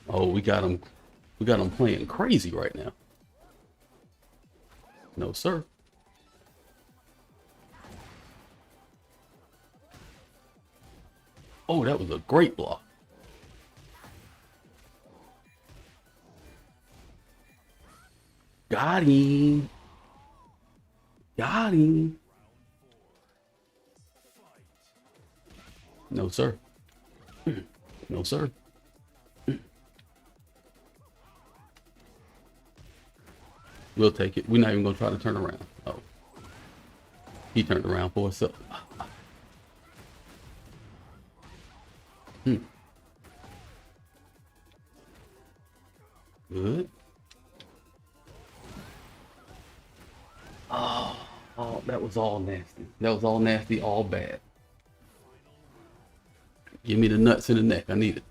Oh, we got him. We got him playing crazy right now. No, sir. Oh, that was a great block. Got him. Got him. No, sir. No, sir. We'll take it. We're not even going to try to turn around. Oh. He turned around for himself. Good. Oh, that was all nasty. That was all nasty, all bad. Give me the nuts in the neck. I need it.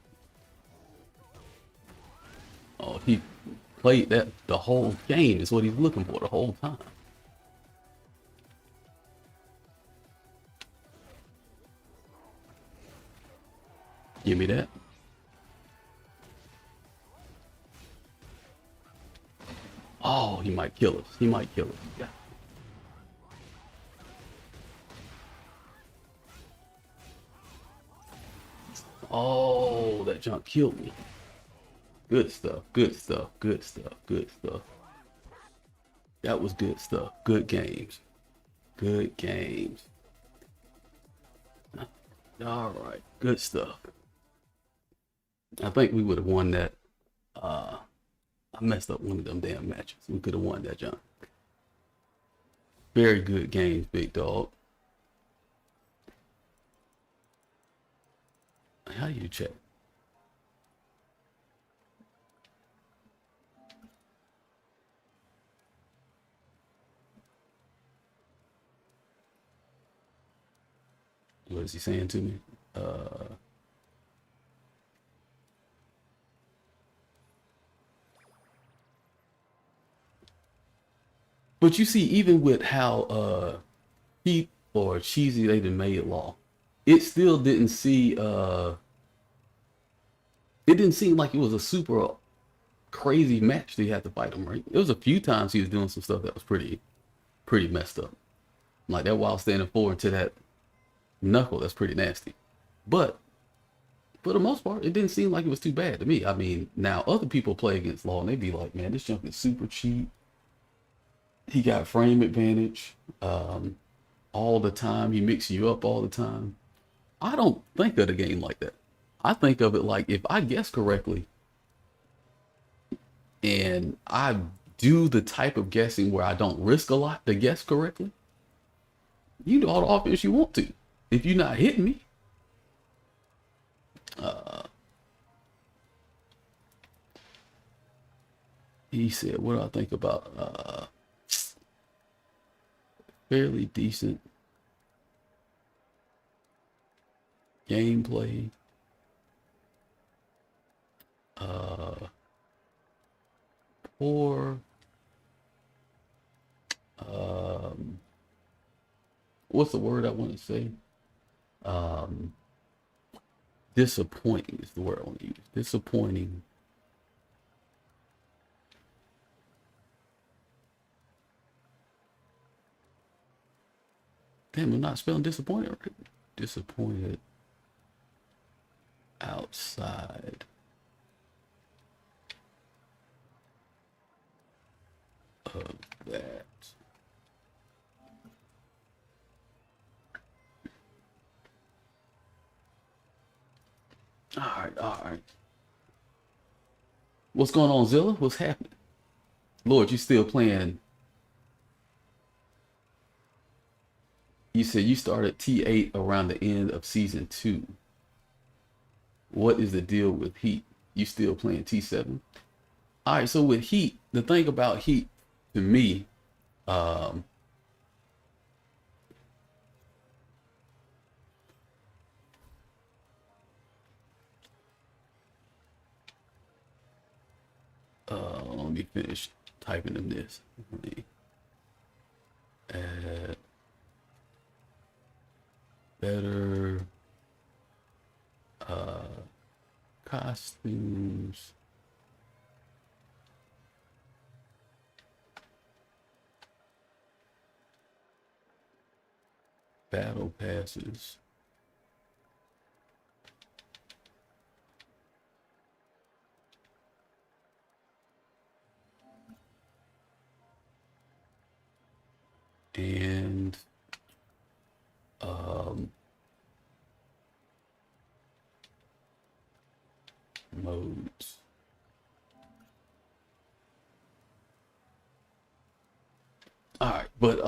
Oh, he played that the whole game is what he's looking for the whole time. Give me that. Oh, he might kill us. He might kill us. Yeah. Oh, that junk killed me. Good stuff. Good stuff. Good stuff. Good stuff. That was good stuff. Good games. Good games. All right. Good stuff. I think we would have won that. I messed up one of them damn matches. We could have won that, John. Very good games, big dog. How do you check? What is he saying to me? But you see, even with how cheap or cheesy they done made Law, it still didn't see it didn't seem like it was a super crazy match that he had to fight him, right? It was a few times he was doing some stuff that was pretty messed up. Like that while standing forward to that knuckle, that's pretty nasty. But for the most part, it didn't seem like it was too bad to me. I mean, now other people play against Law and they be like, man, this junk is super cheap. He got frame advantage all the time. He mixes you up all the time. I don't think of the game like that. I think of it like if I guess correctly and I do the type of guessing where I don't risk a lot to guess correctly, you do all the offense you want to. If you're not hitting me, he said, what do I think about fairly decent gameplay. Poor what's the word I want to say? Disappointing is the word I want to use. Disappointing. Damn, I'm not spelling disappointed right. Disappointed outside of that. All right. What's going on, Zilla? What's happening? Lord, you still playing? You said you started T8 around the end of season 2. What is the deal with Heat? You still playing T7? All right, so with Heat, the thing about Heat to me, let me finish typing in this. Let me add better costumes. Battle passes. And modes. All right, but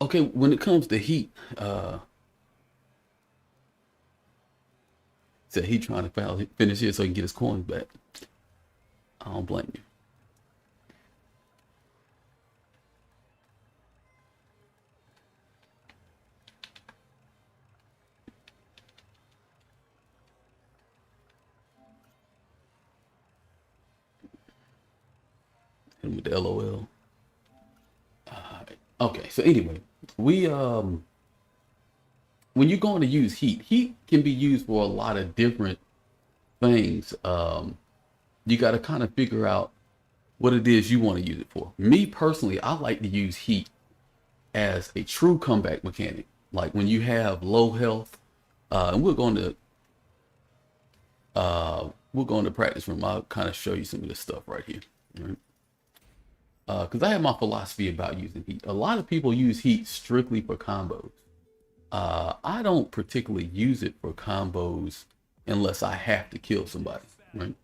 okay, when it comes to Heat, said he trying to finish here so he can get his coins back. I don't blame you. And with the LOL. Okay, so anyway, we when you're going to use Heat can be used for a lot of different things. You got to kind of figure out what it is you want to use it for. Me personally, I like to use Heat as a true comeback mechanic. Like when you have low health, and we're going to practice room. I'll kind of show you some of this stuff right here. Right? Because I have my philosophy about using Heat. A lot of people use Heat strictly for combos. I don't particularly use it for combos unless I have to kill somebody, right?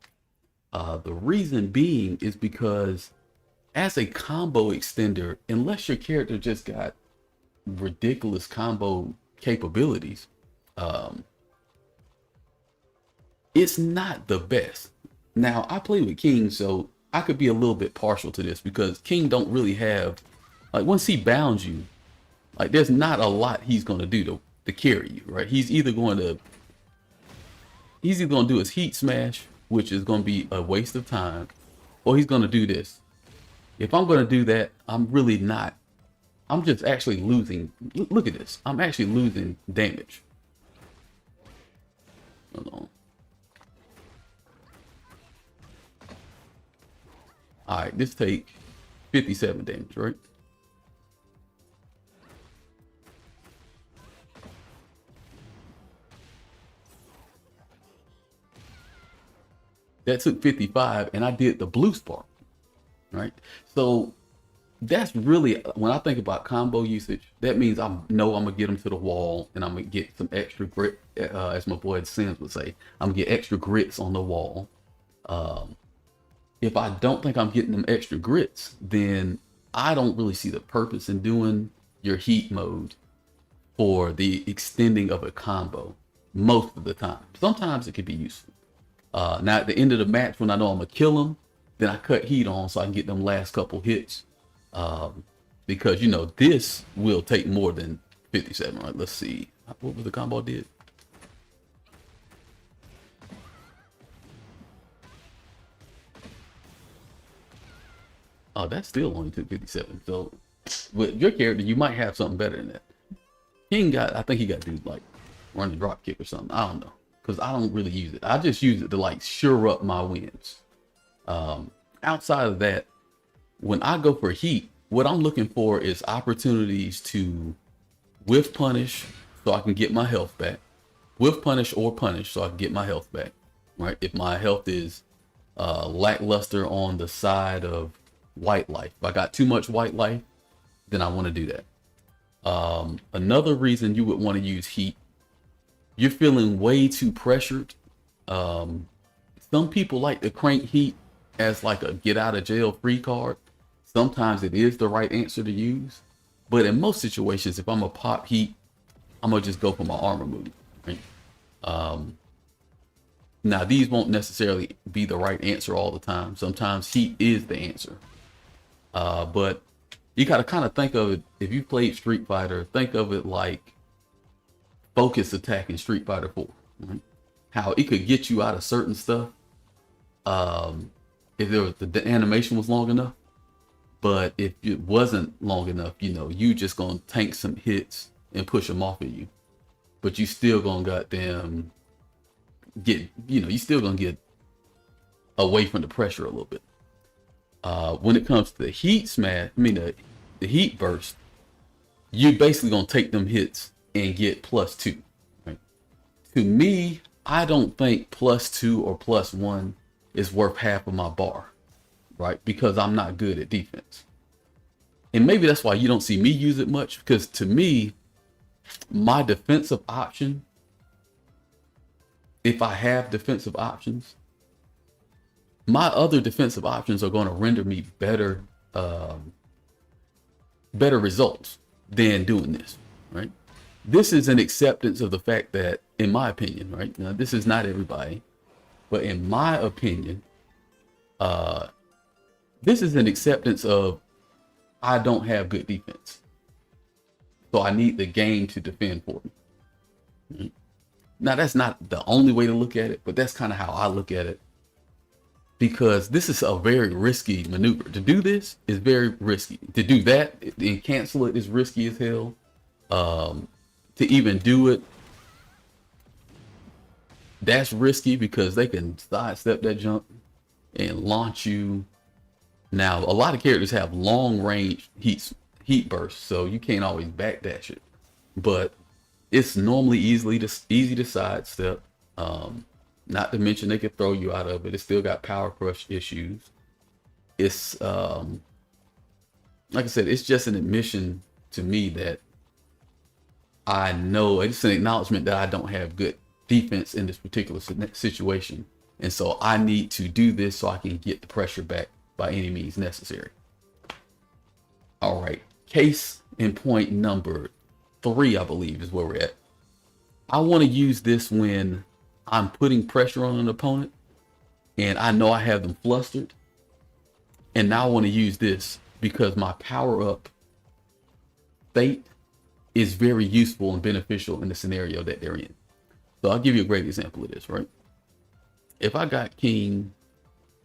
The reason being is because as a combo extender, unless your character just got ridiculous combo capabilities, it's not the best. Now, I play with King, so I could be a little bit partial to this because King don't really have, like once he bounds you, like there's not a lot he's going to do to carry you, right? He's either going to do his Heat Smash, which is going to be a waste of time, or he's going to do this, If I'm going to do that, I'm really not. I'm just actually losing. Look at this. I'm actually losing damage. Hold on. All right, this take 57 damage, right? That took 55, and I did the blue spark, right? So that's really, when I think about combo usage, that means I know I'm gonna get them to the wall, and I'm gonna get some extra grit, as my boy Sims would say. I'm gonna get extra grits on the wall. If I don't think I'm getting them extra grits, then I don't really see the purpose in doing your heat mode for the extending of a combo most of the time. Sometimes it could be useful. Now at the end of the match, when I know I'm gonna kill them, then I cut heat on so I can get them last couple hits. Because you know this will take more than 57. Right? Let's see what was the combo did. Oh, that still only took 57. So with your character, you might have something better than that. King got, I think he got to do like run the drop kick or something. I don't know, because I don't really use it. I just use it to like sure up my wins. Outside of that, when I go for heat, what I'm looking for is opportunities to whiff punish so I can get my health back. Whiff punish or punish so I can get my health back. Right? If my health is lackluster on the side of white life, if I got too much white life, then I want to do that. Another reason you would want to use heat, you're feeling way too pressured. Some people like to crank heat as like a get out of jail free card. Sometimes it is the right answer to use, but in most situations, if I'm a pop heat, I'm gonna just go for my armor move. Right? Now these won't necessarily be the right answer all the time. Sometimes heat is the answer, but you gotta kind of think of it. If you played Street Fighter, think of it like focus attack in Street Fighter 4. Right? How it could get you out of certain stuff if there was the animation was long enough. But if it wasn't long enough, you know, you just gonna tank some hits and push them off of you. But you still gonna goddamn get, you know, you still gonna get away from the pressure a little bit. When it comes to the heat smash, I mean the heat burst, you're basically gonna take them hits and get +2. Right? To me, I don't think +2 or +1 is worth half of my bar. Right? Because I'm not good at defense. And maybe that's why you don't see me use it much, because to me, my defensive option, if I have defensive options, my other defensive options are going to render me better better results than doing this, right? This is an acceptance of the fact that, in my opinion, right? Now, this is not everybody, but in my opinion, this is an acceptance of I don't have good defense. So I need the game to defend for me. Now that's not the only way to look at it, but that's kind of how I look at it. Because this is a very risky maneuver. To do this is very risky. To do that and cancel it is risky as hell. To even do it, that's risky because they can sidestep that jump and launch you. Now, a lot of characters have long range heat bursts, so you can't always backdash it. But it's normally easy to sidestep. Not to mention they could throw you out of it. It's still got power crush issues. It's like I said, it's just an admission to me that I know it's an acknowledgement that I don't have good defense in this particular situation, and so I need to do this so I can get the pressure back by any means necessary. All right, case in point number 3, I believe, is where we're at. I want to use this when I'm putting pressure on an opponent and I know I have them flustered, and now I want to use this because my power up Fate is very useful and beneficial in the scenario that they're in. So I'll give you a great example of this, right? If I got King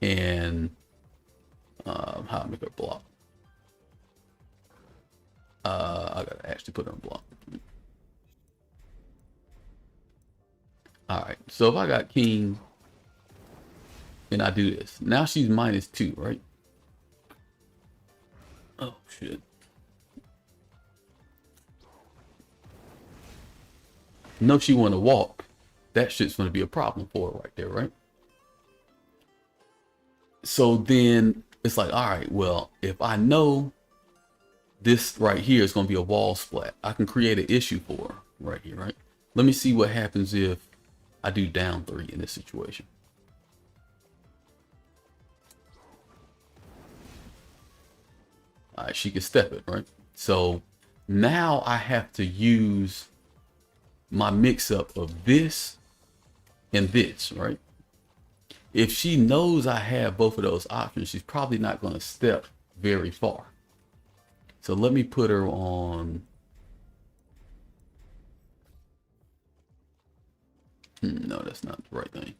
and How I make her block. I gotta actually put her on block. All right, so if I got king and I do this, now she's -2, right? Oh shit. No, she want to walk. That shit's going to be a problem for her right there, right? So then it's like, all right, well, if I know this right here is going to be a wall splat, I can create an issue for her right here, right? Let me see what happens if I do down 3 in this situation. All right, she can step it, right? So now I have to use my mix up of this and this, right? If she knows I have both of those options, she's probably not going to step very far. So let me put her on. No, that's not the right thing.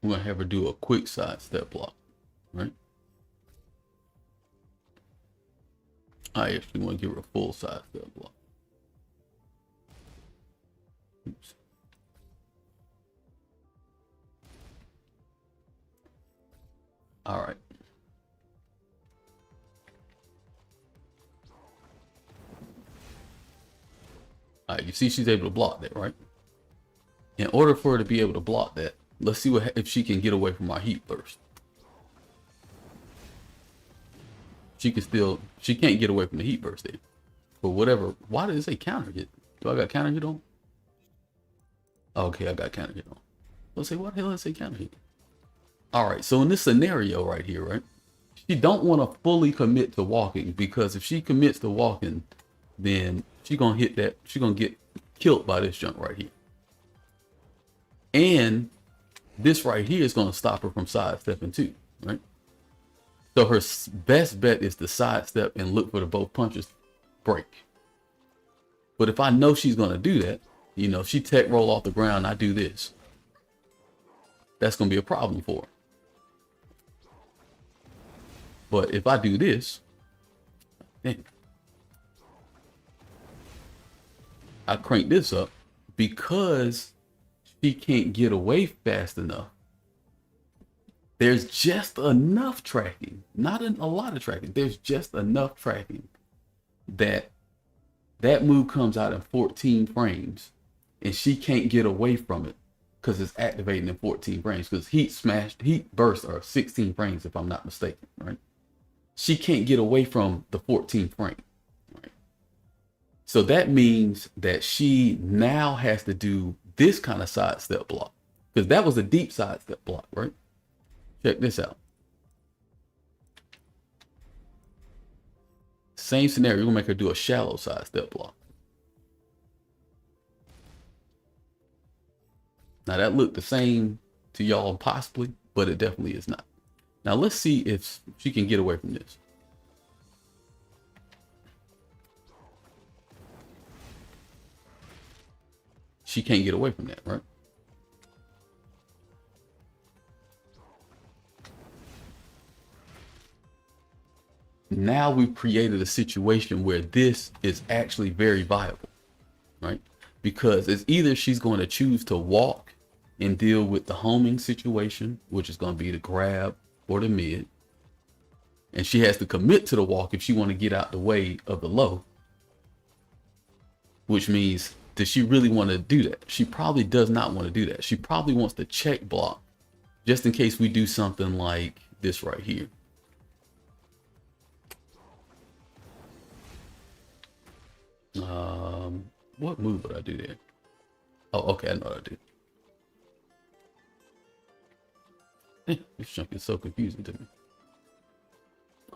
I'm going to have her do a quick side step block, right? I actually want to give her a full side step block. Oops. All right. All right, you see she's able to block that, right? In order for her to be able to block that, let's see if she can get away from our heat burst. She can't get away from the heat burst there. But whatever, why did it say counter hit? Do I got counter hit on? Okay, I got counter hit on. Let's say, what the hell did it say counter hit? All right, so in this scenario right here, right? She don't want to fully commit to walking, because if she commits to walking, then she's going to hit that. She's going to get killed by this junk right here. And this right here is going to stop her from sidestepping too, right? So her best bet is to sidestep and look for the both punches break. But if I know she's going to do that, you know, if she tech roll off the ground, I do this. That's going to be a problem for her. But if I do this, I crank this up, because she can't get away fast enough. There's just enough tracking, not a lot of tracking. There's just enough tracking that that move comes out in 14 frames and she can't get away from it because it's activating in 14 frames, because heat bursts are 16 frames if I'm not mistaken, right? She can't get away from the 14th frame, right? So that means that she now has to do this kind of sidestep block, because that was a deep sidestep block, right? Check this out. Same scenario, we're gonna make her do a shallow sidestep block. Now that looked the same to y'all possibly, but it definitely is not. Now let's see if she can get away from this. She can't get away from that, right? Now we've created a situation where this is actually very viable, right? Because it's either she's going to choose to walk and deal with the homing situation, which is going to be the grab or the mid. And she has to commit to the walk if she want to get out the way of the low. Which means, does she really want to do that? She probably does not want to do that. She probably wants to check block just in case we do something like this right here. What move would I do there? Oh, okay, I know what I do. This chunk is so confusing to me.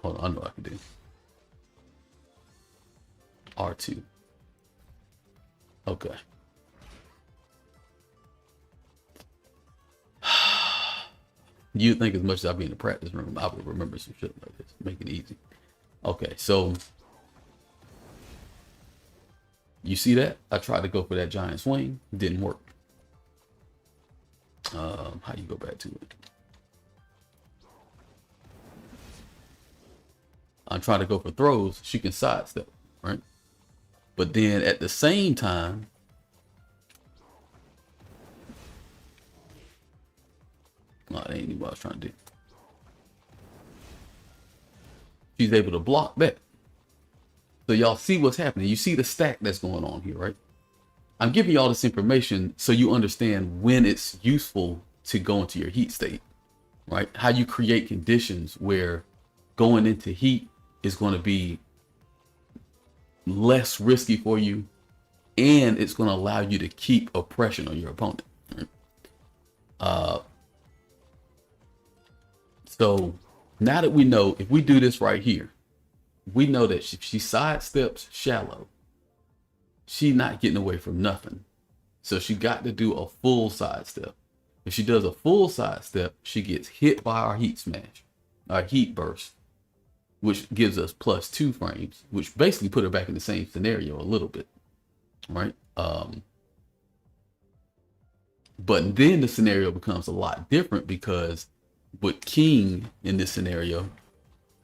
Hold on, I know what I can do. R2. Okay. You'd think as much as I'd be in the practice room, I would remember some shit like this. Make it easy. Okay, so You see that? I tried to go for that giant swing. Didn't work. How you go back to it? I'm trying to go for throws. She can sidestep, right? But then at the same time, no, that ain't what I was trying to do. She's able to block that. So y'all see what's happening. You see the stack that's going on here, right? I'm giving you all this information so you understand when it's useful to go into your heat state, right? How you create conditions where going into heat is going to be less risky for you, and it's going to allow you to keep oppression on your opponent. Right? So now that we know, if we do this right here, we know that if she sidesteps shallow, she's not getting away from nothing. So she got to do a full sidestep. If she does a full sidestep, she gets hit by our heat smash, our heat burst, which gives us +2 frames, which basically put her back in the same scenario a little bit, right? But then the scenario becomes a lot different, because with king in this scenario,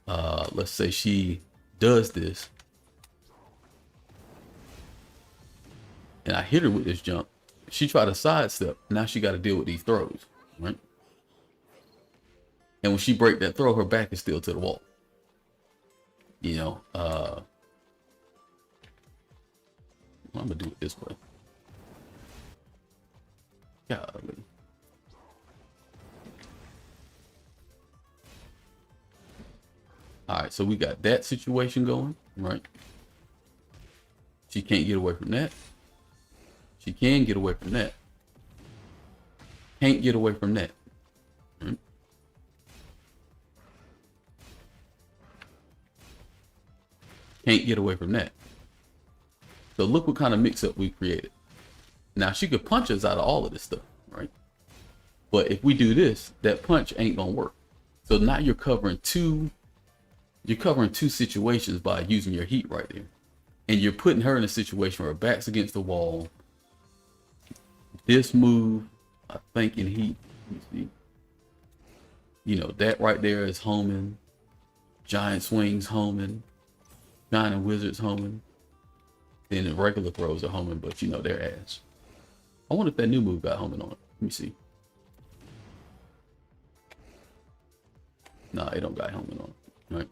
let's say she does this, and I hit her with this jump. She tried to sidestep. Now she got to deal with these throws, right? And when she break that throw, her back is still to the wall. You know, I'm gonna do it this way. Golly. All right, so we got that situation going, right? She can't get away from that. She can get away from that. Can't get away from that. Right? Can't get away from that. So look what kind of mix-up we created. Now she could punch us out of all of this stuff, right? But if we do this, that punch ain't gonna work. So now you're covering two situations by using your heat right there. And you're putting her in a situation where her back's against the wall. This move, I think in heat, let me see. You know, that right there is homing. Giant swings homing. Giant wizards homing. Then the regular throws are homing, but you know, they're ass. I wonder if that new move got homing on it. Let me see. Nah, it don't got homing on it. Right.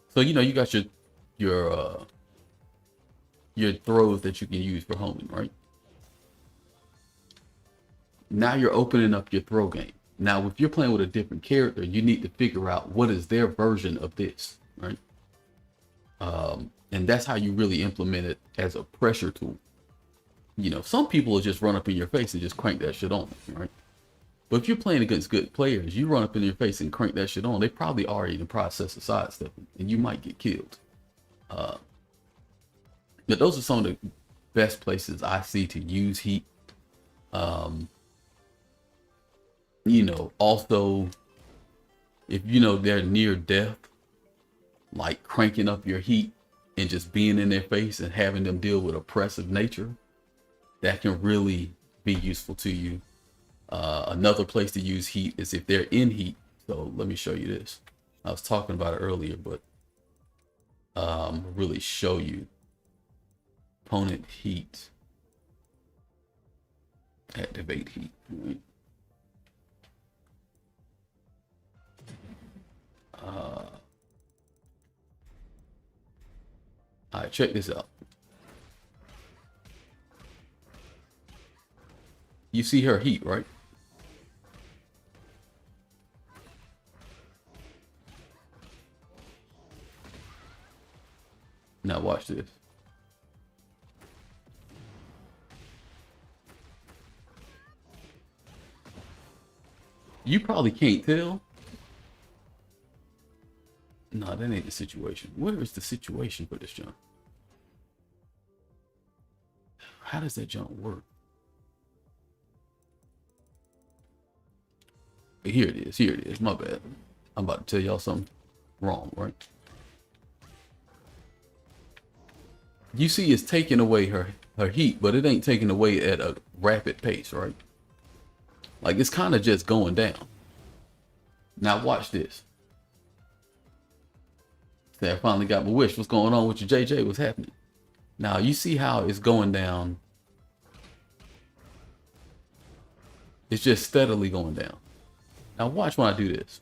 So you know, you got your throws that you can use for homing, right? Now you're opening up your throw game. Now, if you're playing with a different character, you need to figure out what is their version of this, right? And that's how you really implement it as a pressure tool. You know, some people will just run up in your face and just crank that shit on, right? But if you're playing against good players, you run up in their face and crank that shit on, they probably already in the process of sidestepping, and you might get killed. But those are some of the best places I see to use heat. You know, also, if you know they're near death, like cranking up your heat and just being in their face and having them deal with oppressive nature, that can really be useful to you. Another place to use heat is if they're in heat. So let me show you this. I was talking about it earlier, but really show you opponent heat, activate heat. Right? All right, check this out. You see her heat, right? Now watch this. You probably can't tell. No, that ain't the situation. Where is the situation for this jump? How does that jump work? Here it is. Here it is. My bad. I'm about to tell y'all something wrong, right? You see it's taking away her her heat, but it ain't taking away at a rapid pace, right? Like it's kind of just going down. Now watch this. Say I finally got my wish. What's going on with your JJ? What's happening? Now you see how it's going down. It's just steadily going down. Now watch when I do this.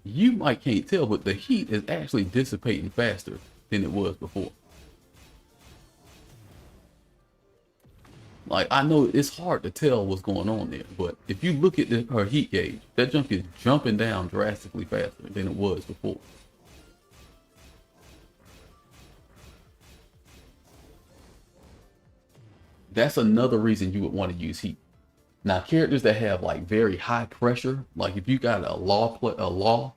You might can't tell, but the heat is actually dissipating faster than it was before. Like, I know it's hard to tell what's going on there, but if you look at her heat gauge, that junk is jumping down drastically faster than it was before. That's another reason you would want to use heat. Now, characters that have like very high pressure, like if you got a law,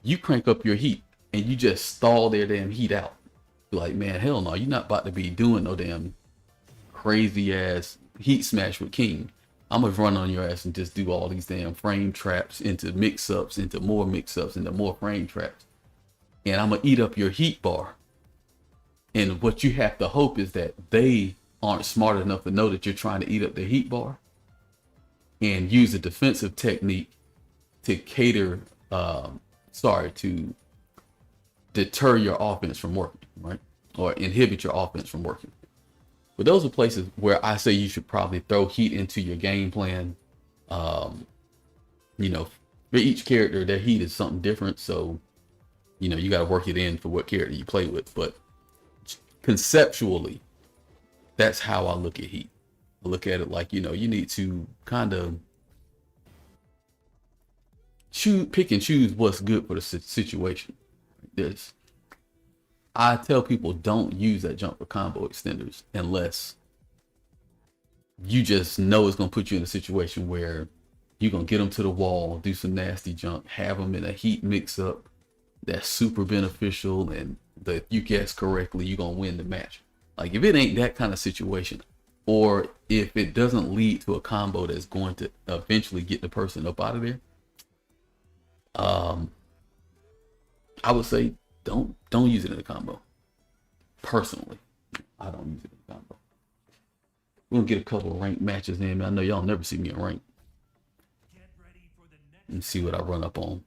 you crank up your heat and you just stall their damn heat out. You're like, man, hell no, you're not about to be doing no damn crazy ass heat smash with King. I'm gonna run on your ass and just do all these damn frame traps into mix-ups, into more mix-ups, into more frame traps. And I'm gonna eat up your heat bar. And what you have to hope is that they aren't smart enough to know that you're trying to eat up their heat bar and use a defensive technique to to deter your offense from working, right? Or inhibit your offense from working. But those are places where I say you should probably throw heat into your game plan. You know, for each character, their heat is something different. So, you know, you got to work it in for what character you play with. But conceptually, that's how I look at heat. I look at it like, you know, you need to kind of pick and choose what's good for the situation. I tell people don't use that jump for combo extenders unless you just know it's going to put you in a situation where you're going to get them to the wall, do some nasty jump, have them in a heat mix up that's super beneficial, and that you guess correctly, you're going to win the match. Like if it ain't that kind of situation, or if it doesn't lead to a combo that's going to eventually get the person up out of there, I would say don't use it in a combo. Personally, I don't use it in a combo. We're gonna get a couple of ranked matches in. I know y'all never see me in rank. Let me see what I run up on.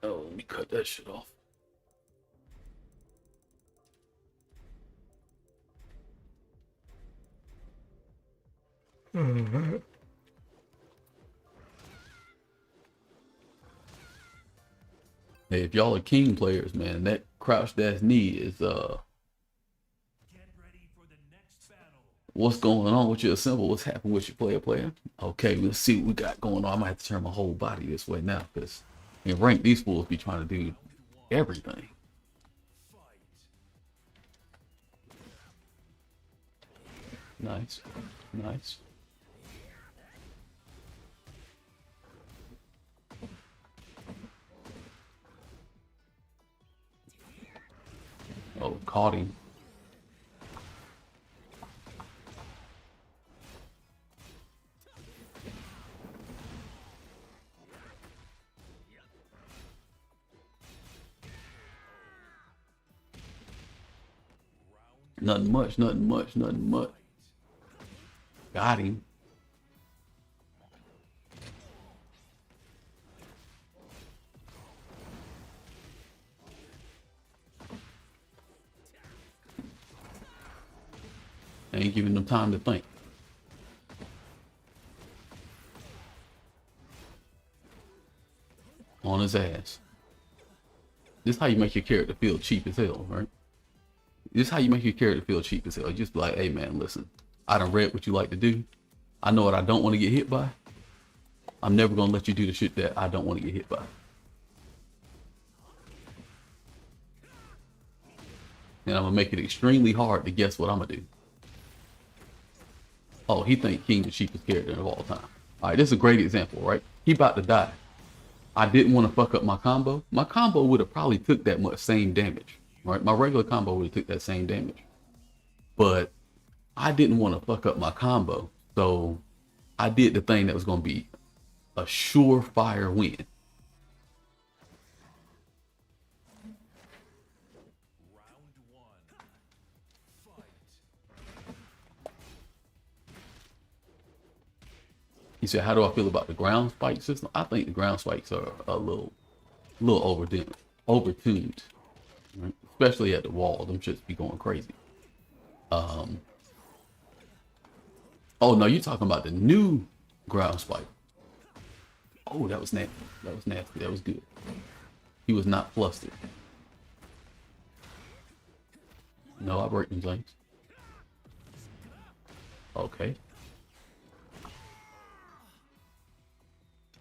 Oh, let me cut that shit off. Hey, if y'all are King players, man, that crouch dash knee is what's going on with your symbol? What's happening with your player? Okay, let's see what we got going on. I might have to turn my whole body this way now, because in rank these fools be trying to do everything. Nice. Nice. Oh, caught him. Nothing much, nothing much, nothing much. Got him. I ain't giving them time to think. On his ass. This is how you make your character feel cheap as hell, right? This is how you make your character feel cheap as hell. You just be like, hey man, listen, I done read what you like to do. I know what I don't want to get hit by. I'm never gonna let you do the shit that I don't want to get hit by. And I'm gonna make it extremely hard to guess what I'm gonna do. Oh, he think King the cheapest character of all time. All right, this is a great example, right? He about to die. I didn't want to fuck up my combo. My combo would have probably took that much same damage, right? My regular combo would have took that same damage. But I didn't want to fuck up my combo. So I did the thing that was going to be a surefire win. He said, "How do I feel about the ground spike system?" I think the ground spikes are a little overtuned, right? Especially at the wall. Them shits be going crazy. Oh no, you're talking about the new ground spike. Oh, that was nasty. That was nasty. That was good. He was not flustered. No, I break them things. Okay.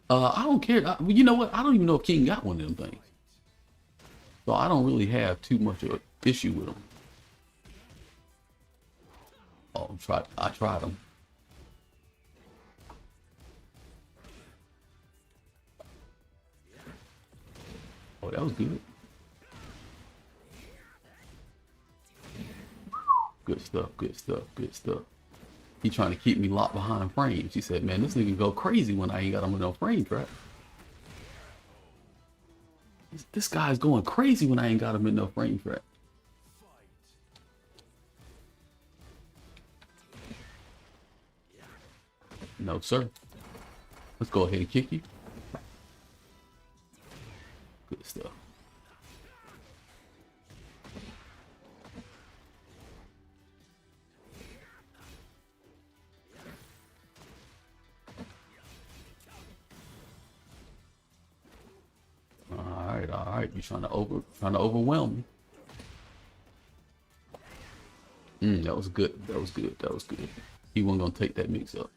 I don't care. You know what? I don't even know if King got one of them things. So I don't really have too much of an issue with him. Oh, I tried them. Oh, that was good. Good stuff, good stuff, good stuff. He trying to keep me locked behind frames. He said, man, this nigga go crazy when I ain't got him with no frame trap. This guy's going crazy when I ain't got him in no frame trap. No, sir. Let's go ahead and kick you. Good stuff. All right. You trying to overwhelm me. That was good. That was good. That was good. He wasn't gonna take that mix up.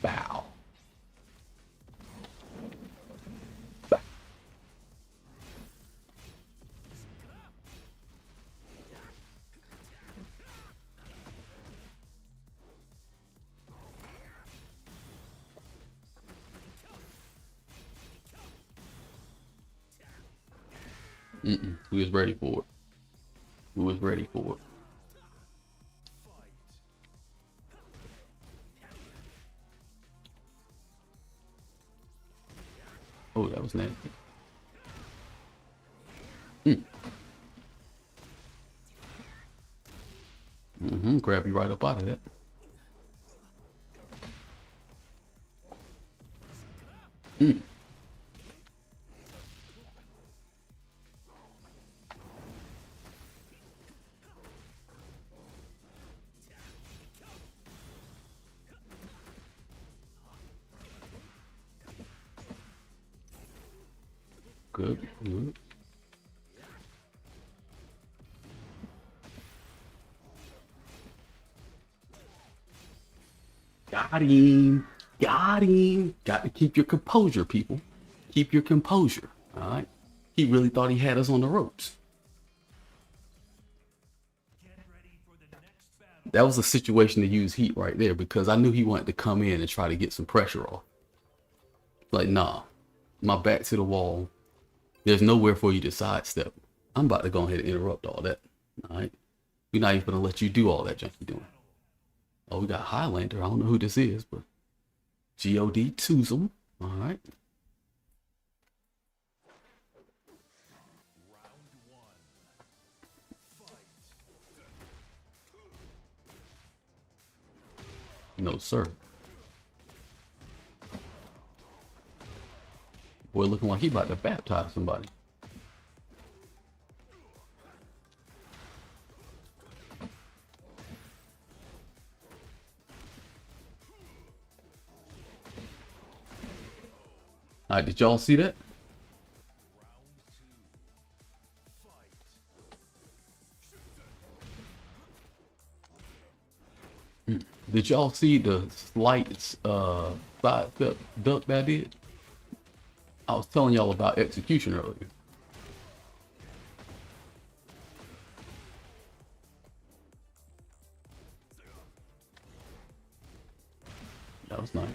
Bow. Bow. We was ready for it. We was ready for it. Oh, that was nasty. Grab you right up out of that. Good, good. Got him. Got him. Got to keep your composure, people. Keep your composure. All right. He really thought he had us on the ropes. That was a situation to use heat right there because I knew he wanted to come in and try to get some pressure off. Like, nah, my back to the wall. There's nowhere for you to sidestep. I'm about to go ahead and interrupt all that. All right. We're not even going to let you do all that junk you're doing. Oh, we got Highlander. I don't know who this is, but God twos him. All right. No, sir. Boy, looking like he about to baptize somebody. All right, did y'all see that? Did y'all see the slight side step duck that I did? I was telling y'all about execution earlier. That was nice.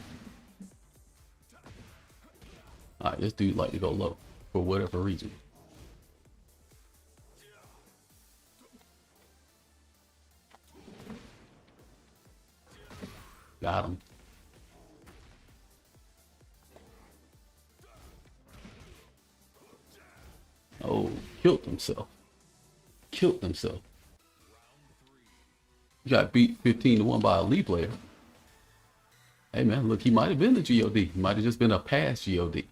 All right, this dude like to go low for whatever reason. Got him. Oh, killed himself. Killed himself. He got beat 15-1 by a League player. Hey man, look, he might have been the God. He might have just been a past God.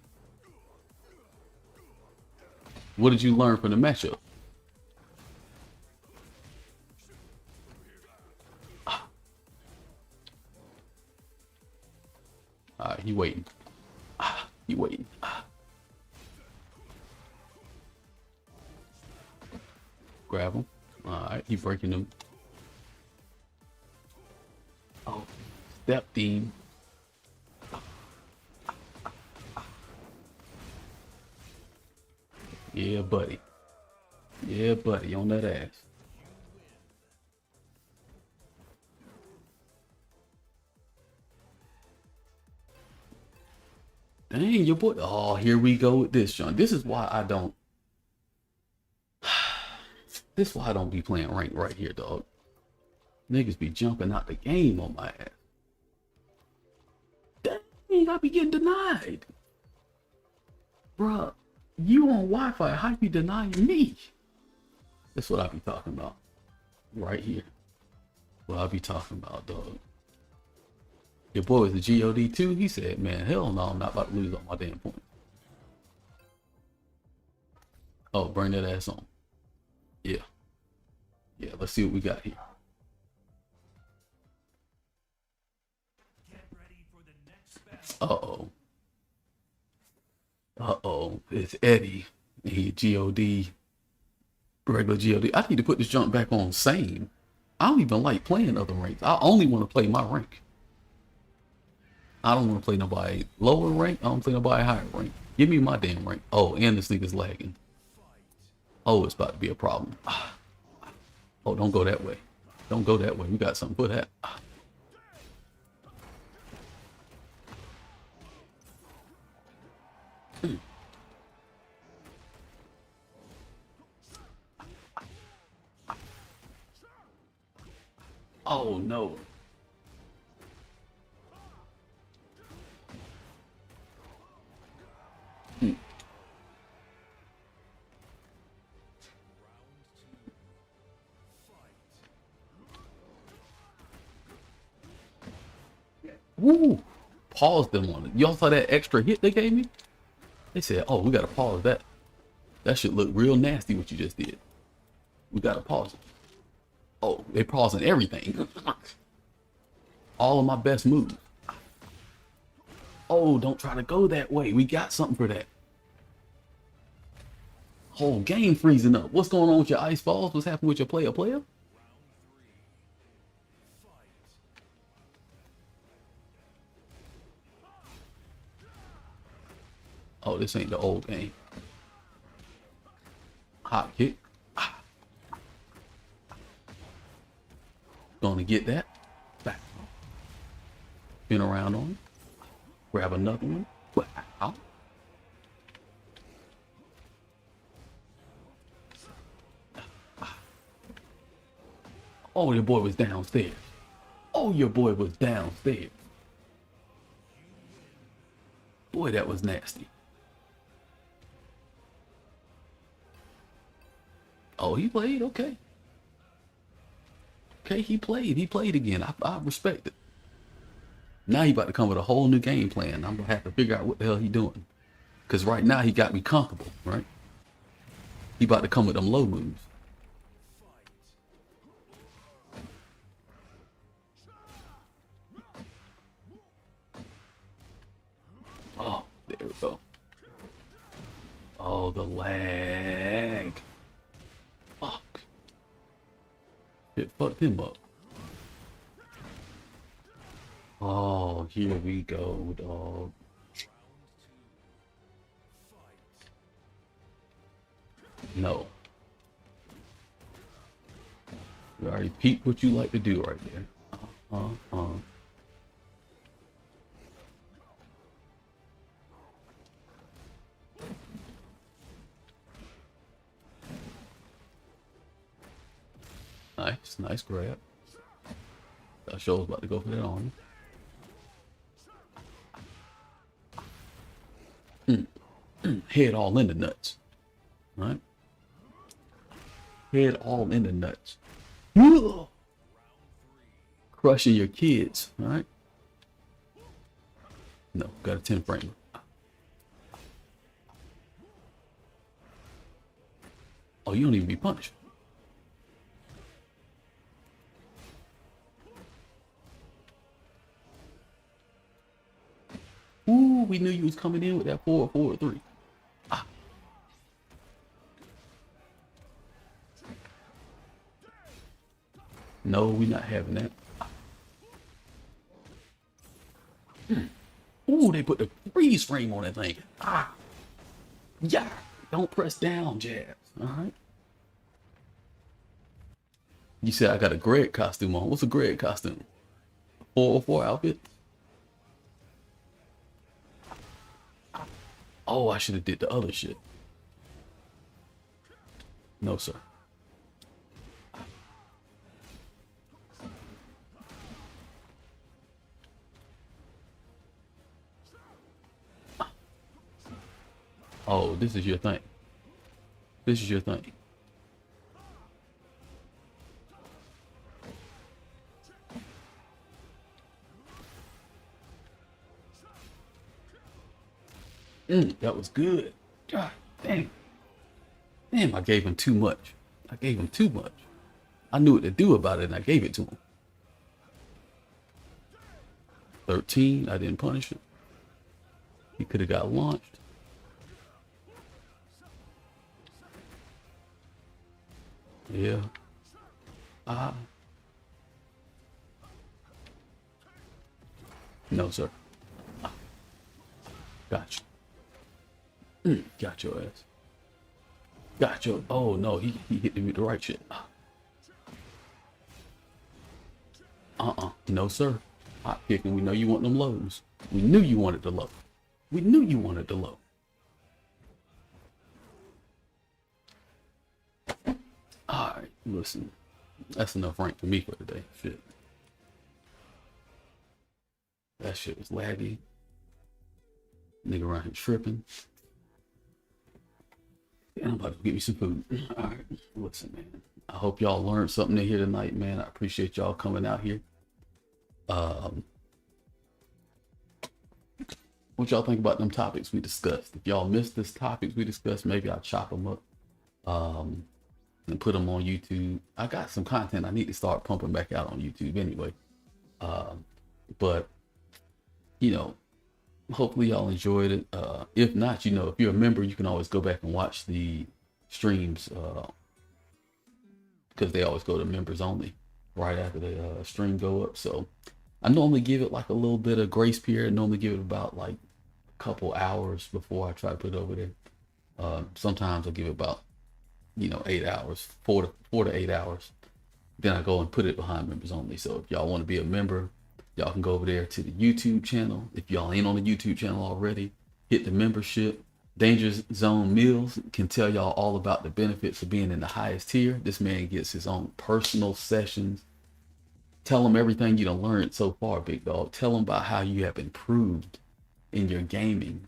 What did you learn from the matchup? Alright, he waiting. He waiting. Grab him. Alright, he breaking him. Oh, step team. Yeah, buddy. Yeah, buddy, on that ass. Dang, your boy. Oh, here we go with this, John. This is why I don't. This is why I don't be playing rank right here, dog. Niggas be jumping out the game on my ass. Dang, I be getting denied. Bruh, you on Wi-Fi, how you denying me? That's what I be talking about. Right here. What I be talking about, dog. Your boy was the God too. He said, man, hell no, I'm not about to lose all my damn points. Oh, bring that ass on. Yeah. Yeah, let's see what we got here. Uh-oh. Uh-oh. It's Eddie. He God. Regular God. I need to put this jump back on same. I don't even like playing other ranks. I only want to play my rank. I don't want to play nobody lower rank. I don't play nobody higher rank. Give me my damn rank. Oh, and this nigga's lagging. Oh, it's about to be a problem. Oh, don't go that way. Don't go that way. We got something for that. Oh, no. Woo! Pause them on it. Y'all saw that extra hit they gave me? They said, oh, we gotta pause that. That should look real nasty what you just did. We gotta pause it. Oh, they pausing everything. All of my best moves. Oh, don't try to go that way. We got something for that. Whole game freezing up. What's going on with your ice balls? What's happening with your player? Oh, this ain't the old game. Hot kick. Gonna get that. Back. Spin around on him. Grab another one. Wow. Oh, your boy was downstairs. Oh, your boy was downstairs. Boy, that was nasty. Oh, he played? Okay. Okay, he played. He played again. I respect it. Now he about to come with a whole new game plan. I'm going to have to figure out what the hell he doing. Because right now he got me comfortable, right? He about to come with them low moves. Oh, there we go. Oh, the lag. Fuck. It fucked him up. Oh, here we go, dog. No. You already peeped what you like to do right there. Nice grab. That show's about to go for that on you. Head all in the nuts. All right? Head all in the nuts. Ugh. Crushing your kids. All right? No, got a 10 frame. Oh, you don't even be punished. Ooh, we knew you was coming in with that 4-4-3. Ah. No, we not having that. Ooh, they put the freeze frame on that thing. Ah. Yeah. Don't press down, jabs. All right. You said I got a Greg costume on. What's a Greg costume? 404 outfit? Oh, I should have did the other shit. No, sir. Oh, this is your thing. This is your thing. That was good. God damn. Damn, I gave him too much. I gave him too much. I knew what to do about it and I gave it to him. 13, I didn't punish him. He could have got launched. Yeah. No, sir. Gotcha. Got your ass. Got your. Oh no, he hit me with the right shit. No, sir. Hot kicking. We know you want them lows. We knew you wanted the low. We knew you wanted the low. All right, listen. That's enough rank for me for today. Shit. That shit was laggy. Nigga around here tripping. And I'm about to get me some food. All right, listen, man. I hope y'all learned something in here tonight, man. I appreciate y'all coming out here. What y'all think about them topics we discussed? If y'all missed this topics we discussed, maybe I'll chop them up and put them on YouTube. I got some content I need to start pumping back out on YouTube anyway. But you know, hopefully y'all enjoyed it. If not, you know, if you're a member, you can always go back and watch the streams because they always go to members only right after the stream go up. So I normally give it like a little bit of grace period. I normally give it about like a couple hours before I try to put it over there. Sometimes I'll give it about, you know, 8 hours, 4 to 8 hours. Then I go and put it behind members only. So if y'all want to be a member, y'all can go over there to the YouTube channel. If y'all ain't on the YouTube channel already, hit the membership. Danger Zone Meals can tell y'all all about the benefits of being in the highest tier. This man gets his own personal sessions. Tell him everything you done learned so far, big dog. Tell him about how you have improved in your gaming.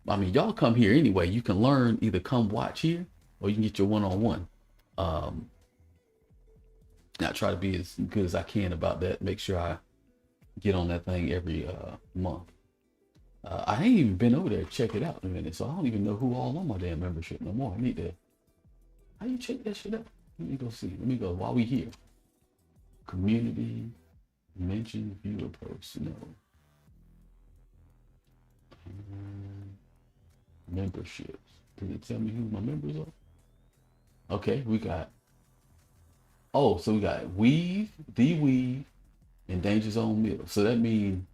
I mean, y'all come here anyway. You can learn, either come watch here or you can get your one-on-one. I try to be as good as I can about that. Make sure I get on that thing every month. I ain't even been over there to check it out in a minute, so I don't even know who all on my damn membership no more. I need to. How you check that shit out? Let me go see. Let me go while we here. Community, mention viewer posts. No. Memberships. Does it tell me who my members are? Okay, we got. Oh, so we got Weave, D Weave, and Danger Zone Middle. So that means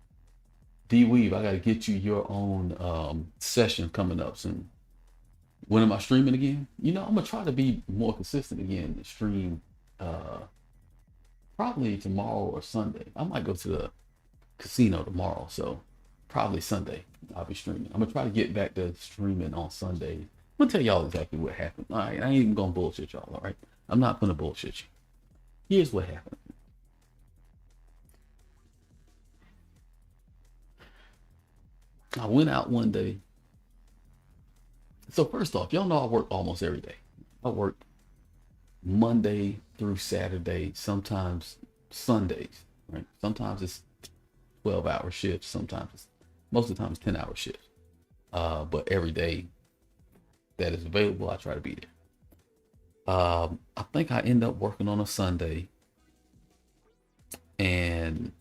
D Weave, I got to get you your own session coming up soon. When am I streaming again? You know, I'm gonna try to be more consistent again and stream probably tomorrow or Sunday. I might go to the casino tomorrow, so probably Sunday I'll be streaming. I'm gonna try to get back to streaming on Sunday. I'm gonna tell y'all exactly what happened. All right, I ain't even gonna bullshit y'all. All right, I'm not gonna bullshit you. Here's what happened. I went out one day So first off, y'all know I work almost every day. I work Monday through Saturday, sometimes Sundays, right? Sometimes it's 12-hour shifts, sometimes it's, most of the time it's 10-hour shifts. But every day that is available, I try to be there. I think I end up working on a Sunday and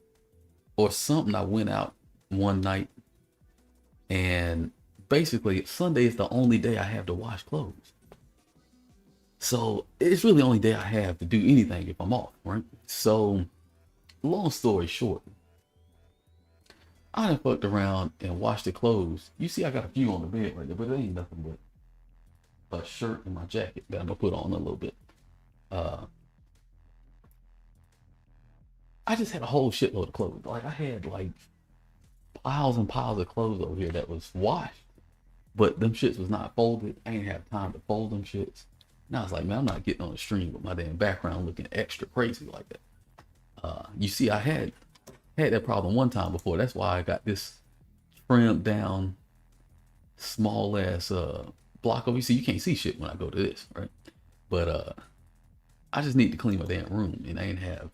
or something. I went out one night and basically Sunday is the only day I have to wash clothes. So it's really the only day I have to do anything if I'm off, right? So long story short, I done fucked around and washed the clothes. You see I got a few on the bed right there, but it ain't nothing but a shirt and my jacket that I'm gonna put on a little bit. Uh, I just had a whole shitload of clothes. Like I had like piles and piles of clothes over here that was washed, but them shits was not folded. I ain't have time to fold them shits. And I was like, man, I'm not getting on the stream with my damn background looking extra crazy like that. You see, I had that problem one time before. That's why I got this trimmed down, small ass block over. You see, you can't see shit when I go to this, right? But I just need to clean my damn room, and I ain't have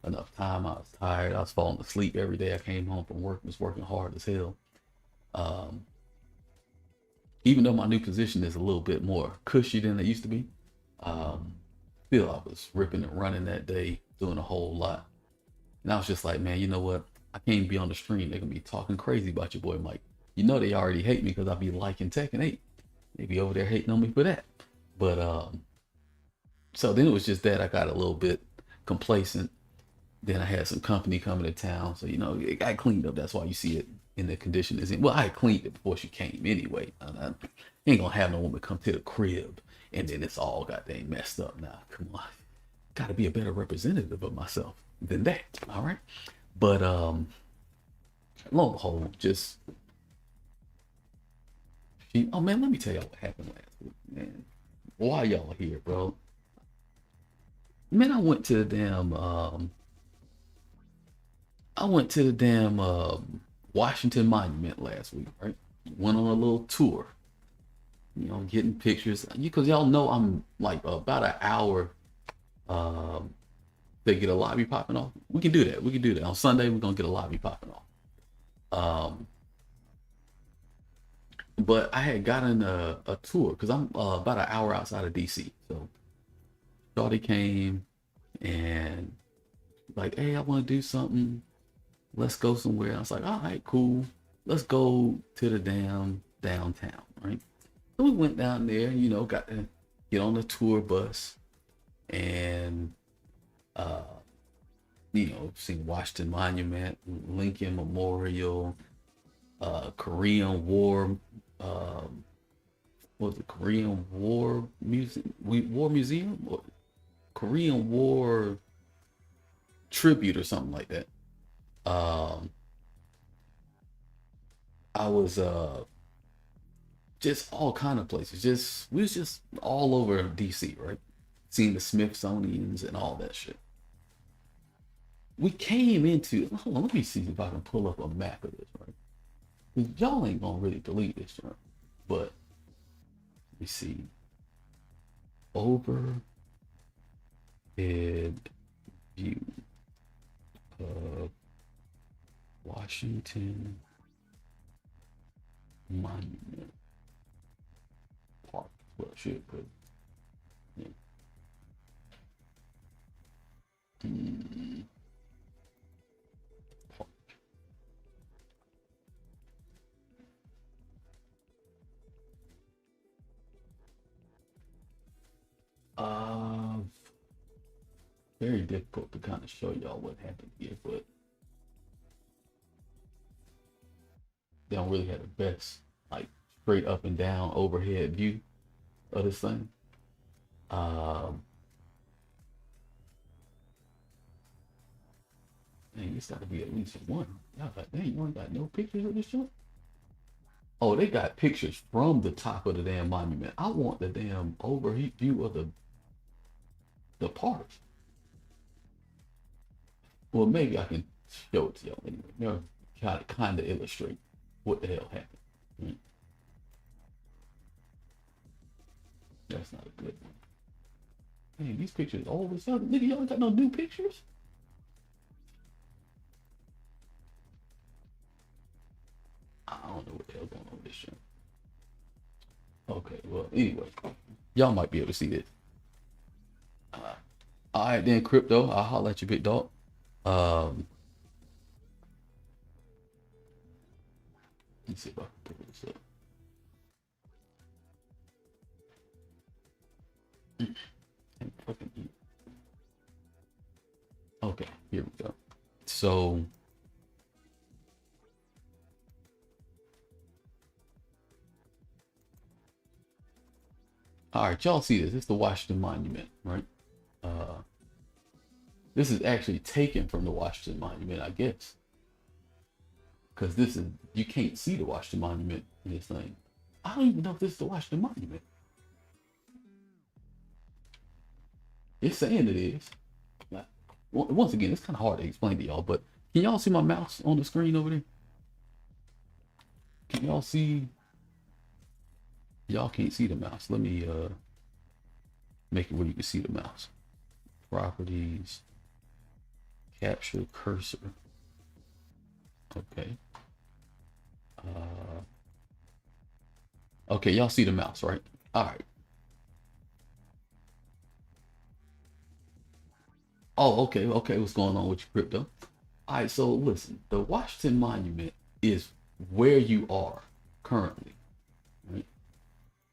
enough time. I was tired. I was falling asleep every day. I came home from work, was working hard as hell. Even though my new position is a little bit more cushy than it used to be, still I was ripping and running that day, doing a whole lot. And I was just like, man, you know what? I can't be on the stream. They're gonna be talking crazy about your boy Mike. You know they already hate me because I be liking Tekken 8. They be over there hating on me for that. But so then it was just that I got a little bit complacent. Then I had some company coming to town, so you know it got cleaned up. That's why you see it in the condition it's in. Well, I had cleaned it before she came anyway. I ain't gonna have no woman come to the crib and then it's all goddamn messed up. Now, come on, gotta be a better representative of myself than that. All right, but lo and behold, just she. Oh man, let me tell y'all what happened last week, man. Why y'all here, bro? Man, I went to the damn Washington Monument last week, right? Went on a little tour, you know, getting pictures. Because y'all know I'm like about an hour to get a lobby popping off. We can do that. We can do that. On Sunday, we're going to get a lobby popping off. But I had gotten a tour because I'm about an hour outside of DC. So Shawty came and like, hey, I want to do something. Let's go somewhere. I was like, all right, cool. Let's go to the damn downtown, right? So we went down there, you know, got to get on the tour bus and, you know, seen Washington Monument, Lincoln Memorial, Korean War, what was it, Korean War Museum, or Korean War Tribute or something like that. I was just all kind of places. We was just all over DC, right? Seeing the Smithsonian's and all that shit. We came into, hold on, let me see if I can pull up a map of this, right? Because y'all ain't gonna really believe this, right? But let me see. Overhead view of Washington Monument Park. Well, shit, but yeah. Park. Very difficult to kind of show y'all what happened here, but they don't really have the best like straight up and down overhead view of this thing. Man, it's got to be at least one. Y'all like, dang, you ain't got no pictures of this joint? Oh, they got pictures from the top of the damn monument. I want the damn overhead view of the park. Well, maybe I can show it to y'all anyway. You know, kind of illustrate what the hell happened. Right? That's not a good one. Man, these pictures all of a sudden, nigga, y'all got no new pictures? I don't know what the hell going on with this shit. Okay, well, anyway, y'all might be able to see this. All right, then, crypto. I'll holler at you, big dog. Um, let's see if I can pull this up. And fucking eat. Okay, here we go. So, all right, y'all see this? It's the Washington Monument, right? This is actually taken from the Washington Monument, I guess, because this is, you can't see the Washington Monument in this thing. I don't even know if this is the Washington Monument. It's saying it is. Once again, it's kind of hard to explain to y'all, but can y'all see my mouse on the screen over there? Can y'all see? Y'all can't see the mouse. Let me make it where you can see the mouse. Properties, capture cursor. Okay. Okay, y'all see the mouse, right? All right. Oh, okay, okay. What's going on with your crypto? All right, so listen, the Washington Monument is where you are currently, right?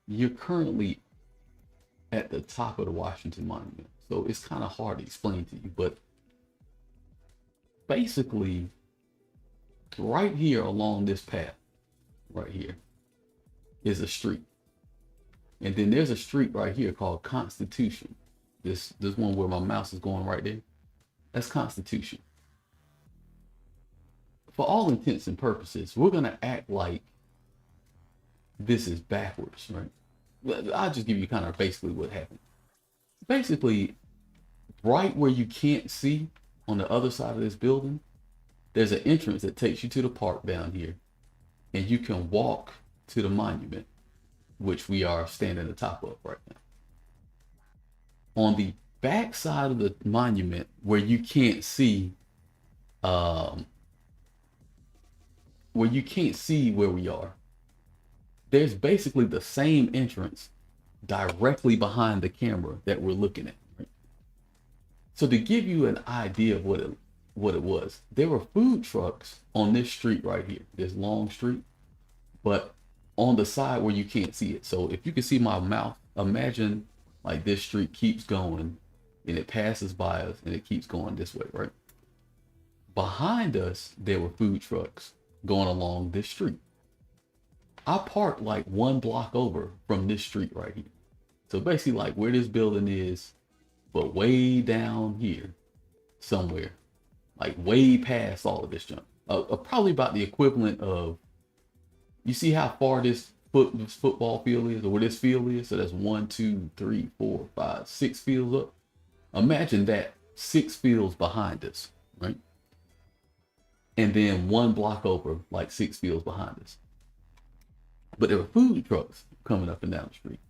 You're currently at the top of the Washington Monument. So it's kind of hard to explain to you, but basically right here along this path, right here, is a street. And then there's a street right here called Constitution. This one where my mouse is going right there. That's Constitution. For all intents and purposes, we're gonna act like this is backwards, right? I'll just give you kind of basically what happened. Basically, right where you can't see on the other side of this building, there's an entrance that takes you to the park down here, and you can walk to the monument, which we are standing at the top of right now. On the back side of the monument, where you can't see, where we are, there's basically the same entrance directly behind the camera that we're looking at. Right? So to give you an idea of what it was, there were food trucks on this street right here, this long street, but on the side where you can't see it. So if you can see my mouth, imagine like this street keeps going and it passes by us and it keeps going this way, right? Behind us, there were food trucks going along this street. I parked like one block over from this street right here. So basically like where this building is, but way down here somewhere, like way past all of this junk. Probably about the equivalent of, you see how far this football field is, or where this field is? So that's 1, 2, 3, 4, 5, 6 fields up. Imagine that 6 fields behind us, right? And then one block over, like 6 fields behind us. But there were food trucks coming up and down the street.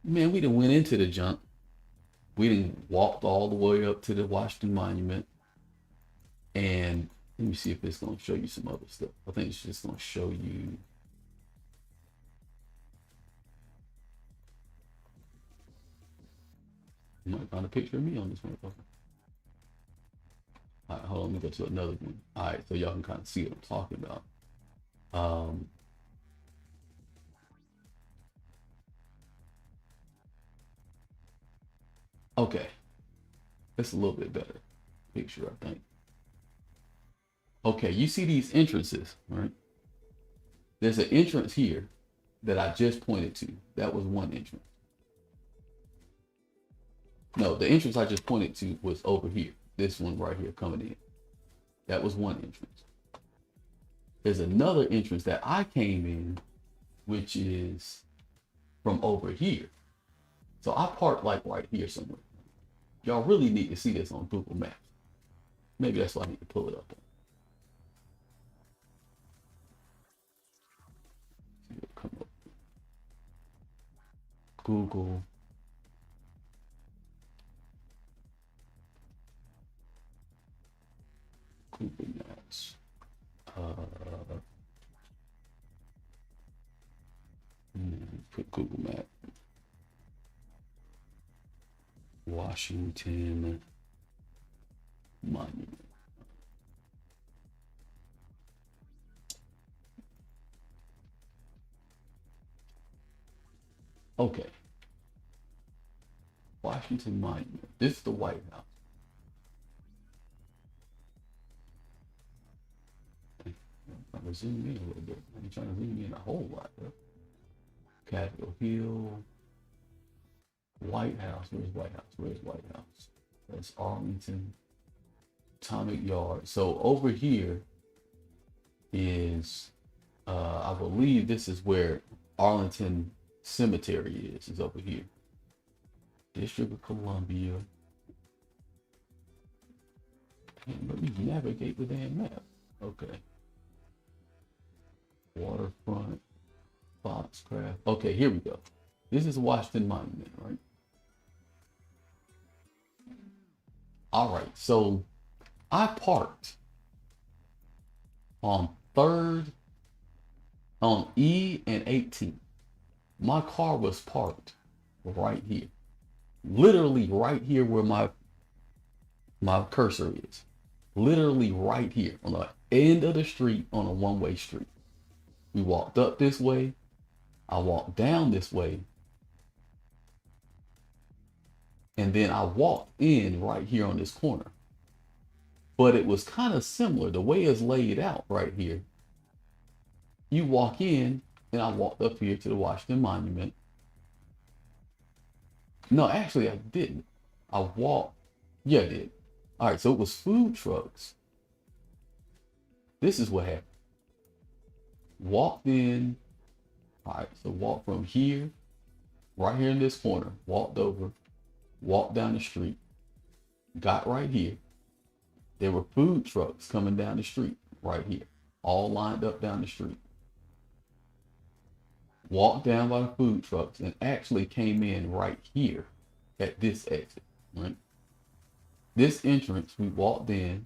Man, we done went into the junk. We done walked all the way up to the Washington Monument. And let me see if it's going to show you some other stuff. I think it's just going to show you. You might find a picture of me on this motherfucker. All right, hold on. Let me go to another one. All right, so y'all can kind of see what I'm talking about. Okay, that's a little bit better picture, I think. Okay, you see these entrances, right? There's an entrance here that I just pointed to. That was one entrance. No, the entrance I just pointed to was over here. This one right here coming in. That was one entrance. There's another entrance that I came in, which is from over here. So I parked like right here somewhere. Y'all really need to see this on Google Maps. Maybe that's why I need to pull it up. Come up. Google Maps. Put Google Map. Washington Monument. Okay. Washington Monument. This is the White House. I'm trying to zoom in a little bit. I'm trying to zoom in a whole lot. Capitol Hill. White House. Where's White House? Where's White House? That's Arlington. Atomic Yard. So over here is, I believe this is where Arlington Cemetery is over here. District of Columbia. Let me navigate the damn map. Okay. Waterfront. Foxcraft. Okay, here we go. This is Washington Monument, right? All right, so I parked on 3rd, on E and 18. My car was parked right here. Literally right here where my cursor is. Literally right here on the end of the street on a one-way street. We walked up this way. I walked down this way. And then I walked in right here on this corner. But it was kind of similar. The way it's laid out right here. You walk in, and I walked up here to the Washington Monument. No, actually, I didn't. I walked. Yeah, I did. All right, so it was food trucks. This is what happened. Walked in. All right, so walked from here, right here in this corner. Walked over. Walked down the street. Got right here. There were food trucks coming down the street right here. All lined up down the street. Walked down by the food trucks and actually came in right here at this exit, right? This entrance, we walked in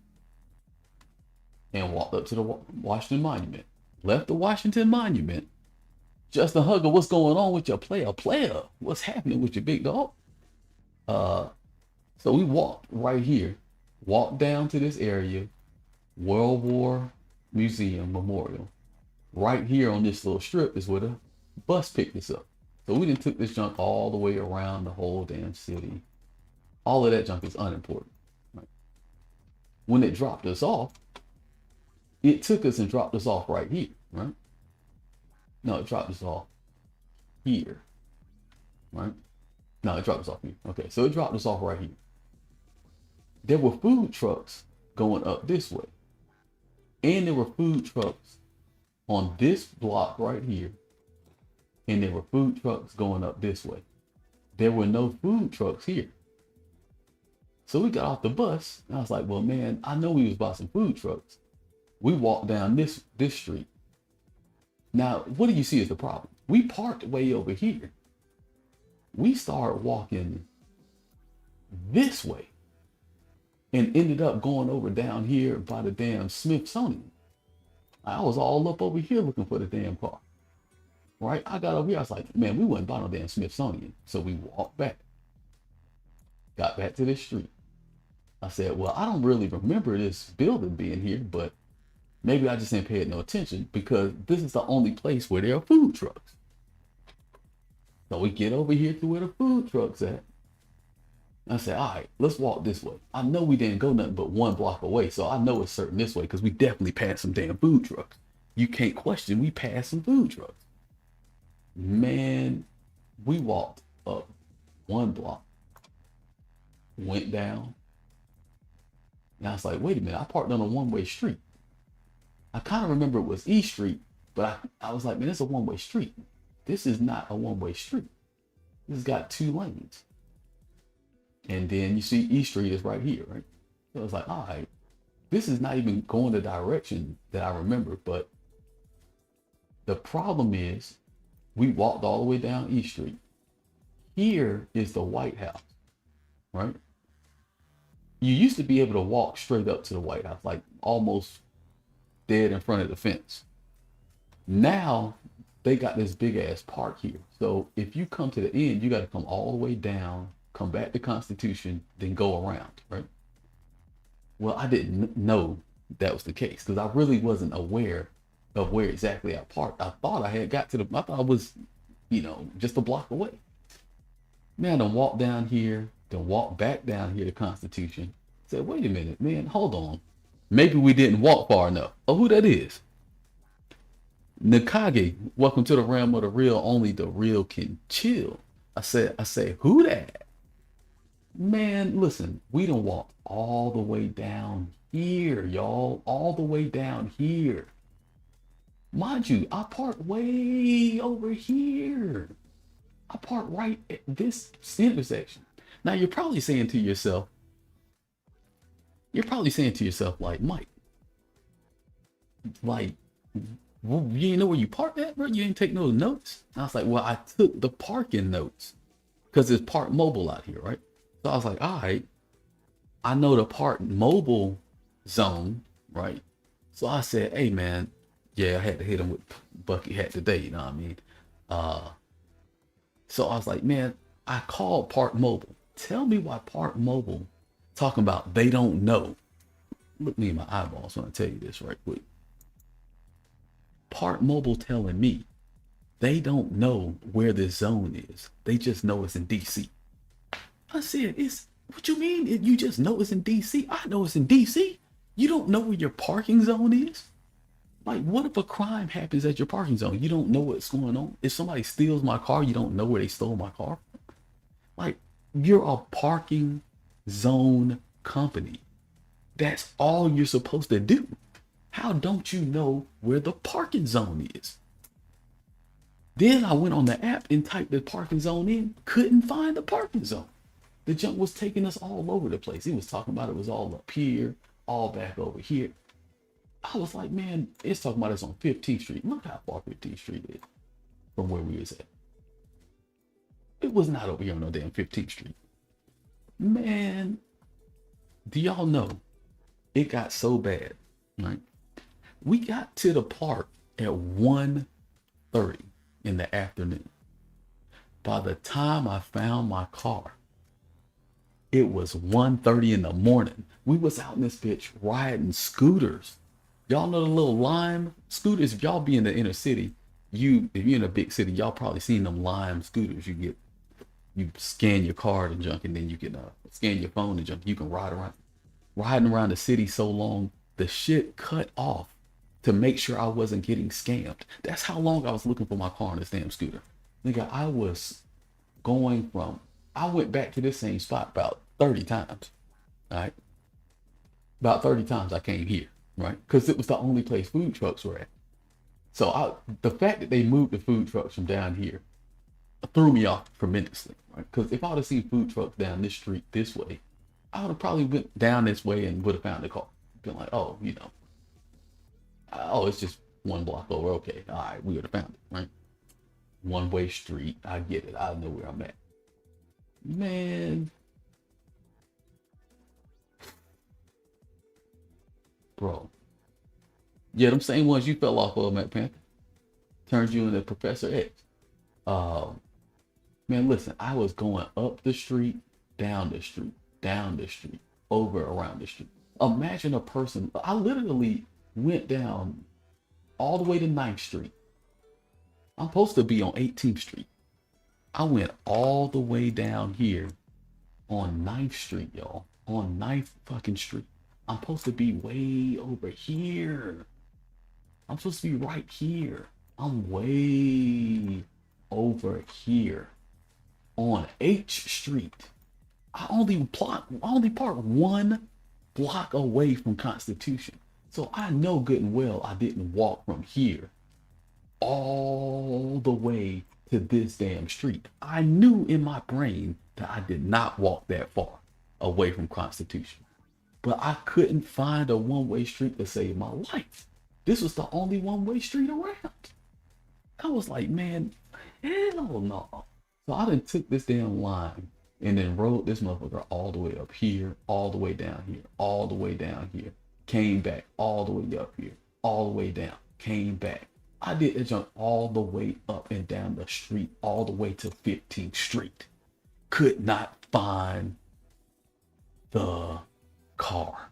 and walked up to the Washington Monument. Left the Washington Monument. Justin Hugger, what's going on with your player? Player, what's happening with your big dog? So we walked right here, walked down to this area, World War Museum Memorial. Right here on this little strip is where the bus picked us up. So we didn't took this junk all the way around the whole damn city. All of that junk is unimportant. Right? When it dropped us off, it took us and dropped us off right here, right? No, it dropped us off here, right? No, it dropped us off here. Okay, so it dropped us off right here. There were food trucks going up this way. And there were food trucks on this block right here. And there were food trucks going up this way. There were no food trucks here. So we got off the bus, and I was like, well, man, I know we was by some food trucks. We walked down this street. Now, what do you see as the problem? We parked way over here. We started walking this way and ended up going over down here by the damn Smithsonian. I was all up over here looking for the damn car. Right? I got over here. I was like, man, we wasn't by no damn Smithsonian. So we walked back. Got back to this street. I said, well, I don't really remember this building being here, but maybe I just ain't paid no attention because this is the only place where there are food trucks. So we get over here to where the food truck's at. I said, all right, let's walk this way. I know we didn't go nothing but 1 block away, so I know it's certain this way because we definitely passed some damn food trucks. You can't question we passed some food trucks. Man, we walked up 1 block, went down, and I was like, wait a minute, I parked on a one-way street. I kind of remember it was E Street, but I was like, man, it's a one-way street. This is not a one-way street. This has got 2 lanes. And then you see E Street is right here, right? So I was like, all right, this is not even going the direction that I remember, but the problem is we walked all the way down E Street. Here is the White House, right? You used to be able to walk straight up to the White House, like almost dead in front of the fence. Now they got this big ass park here. So if you come to the end, you got to come all the way down, come back to Constitution, then go around, right? Well, I didn't know that was the case because I really wasn't aware of where exactly I parked. I thought I had got to the, I thought I was, just a block away. Man, I done walk down here, then walk back down here to Constitution. Said, wait a minute, man, hold on. Maybe we didn't walk far enough. Oh, who that is? Nakage, welcome to the realm of the real. Only the real can chill. I say, who that? Man, listen, we done walked all the way down here, y'all. All the way down here. Mind you, I parked way over here. I parked right at this intersection. Now you're probably saying to yourself, like, Mike, like, well, you didn't know where you parked at, bro? You didn't take no notes? And I was like, well, I took the parking notes because it's Park Mobile out here, right? So I was like, all right, I know the Park Mobile zone, right? So I said, hey, man, yeah, I had to hit him with bucket hat today, you know what I mean? So I was like, man, I called Park Mobile. Tell me why Park Mobile talking about they don't know. Look me in my eyeballs when I tell you this right quick. Park Mobile telling me they don't know where this zone is. They just know it's in DC. I said, what you mean? You just know it's in DC? I know it's in DC. You don't know where your parking zone is? Like, what if a crime happens at your parking zone? You don't know what's going on? If somebody steals my car, you don't know where they stole my car? Like, you're a parking zone company. That's all you're supposed to do. How don't you know where the parking zone is? Then I went on the app and typed the parking zone in. Couldn't find the parking zone. The junk was taking us all over the place. He was talking about it was all up here, all back over here. I was like, man, it's talking about us on 15th Street. Look how far 15th Street is from where we was at. It was not over here on no damn 15th Street. Man, do y'all know it got so bad, right? We got to the park at 1:30 in the afternoon. By the time I found my car, it was 1:30 in the morning. We was out in this bitch riding scooters. Y'all know the little Lime scooters? If y'all be in the inner city, if you're in a big city, y'all probably seen them Lime scooters. You scan your card and junk, and then you can scan your phone and junk. You can ride around. Riding around the city so long, the shit cut off to make sure I wasn't getting scammed. That's how long I was looking for my car on this damn scooter. Nigga, I went back to this same spot about 30 times. All right. About 30 times I came here, right? Because it was the only place food trucks were at. So the fact that they moved the food trucks from down here threw me off tremendously, right? Because if I would have seen food trucks down this street this way, I would have probably went down this way and would have found the car. Been like, oh, it's just one block over. Okay, all right, we would have found it, right? One-way street. I get it. I know where I'm at. Man. Bro. Yeah, them same ones you fell off of, Matt Panther. Turned you into Professor X. Man, listen, I was going up the street, down the street, over around the street. Imagine a person, I literally went down all the way to 9th Street. I'm supposed to be on 18th Street. I went all the way down here on 9th Street, y'all. On 9th fucking Street. I'm supposed to be way over here. I'm supposed to be right here. I'm way over here on H Street. I only park 1 block away from Constitution. So I know good and well I didn't walk from here all the way to this damn street. I knew in my brain that I did not walk that far away from Constitution. But I couldn't find a one-way street to save my life. This was the only one-way street around. I was like, man, hell no. So I done took this damn line and then rode this motherfucker all the way up here, all the way down here, all the way down here, came back all the way up here, all the way down, came back. I did that jump all the way up and down the street, all the way to 15th Street. Could not find the car.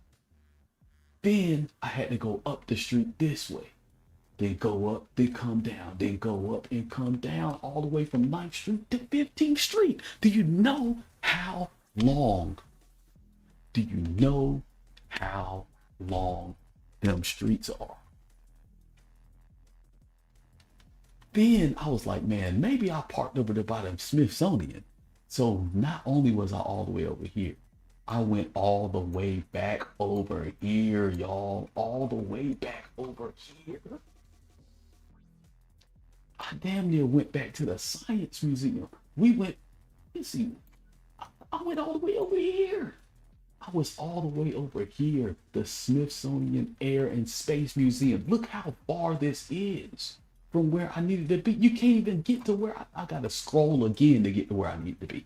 Then I had to go up the street this way. Then go up, then come down, then go up and come down all the way from 9th Street to 15th Street. Do you know how long? Do you know how long them streets are? Then I was like, man, maybe I parked over there by the Smithsonian. So not only was I all the way over here, I went all the way back over here, y'all. All the way back over here. I damn near went back to the Science Museum. We went, let's see, I went all the way over here. I was all the way over here, the Smithsonian Air and Space Museum. Look how far this is from where I needed to be. You can't even get to where I gotta scroll again to get to where I need to be.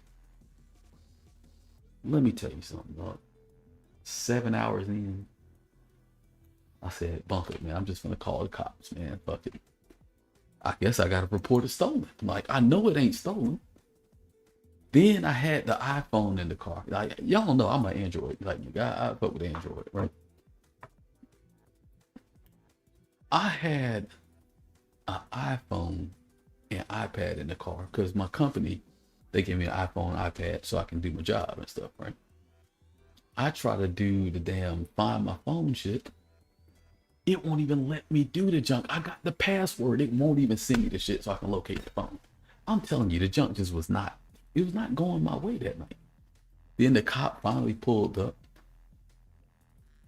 Let me tell you something, dog. 7 hours in, I said, bunk it, man. I'm just gonna call the cops, man. Fuck it. I guess I got to report it stolen. Like, I know it ain't stolen. Then I had the iPhone in the car. Like, y'all know I'm an Android. Like, I fuck with Android, right? I had an iPhone and iPad in the car because my company, they gave me an iPhone, iPad so I can do my job and stuff, right? I try to do the damn find my phone shit. It won't even let me do the junk. I got the password. It won't even send me the shit so I can locate the phone. I'm telling you, the junk just was not, it was not going my way that night. Then the cop finally pulled up.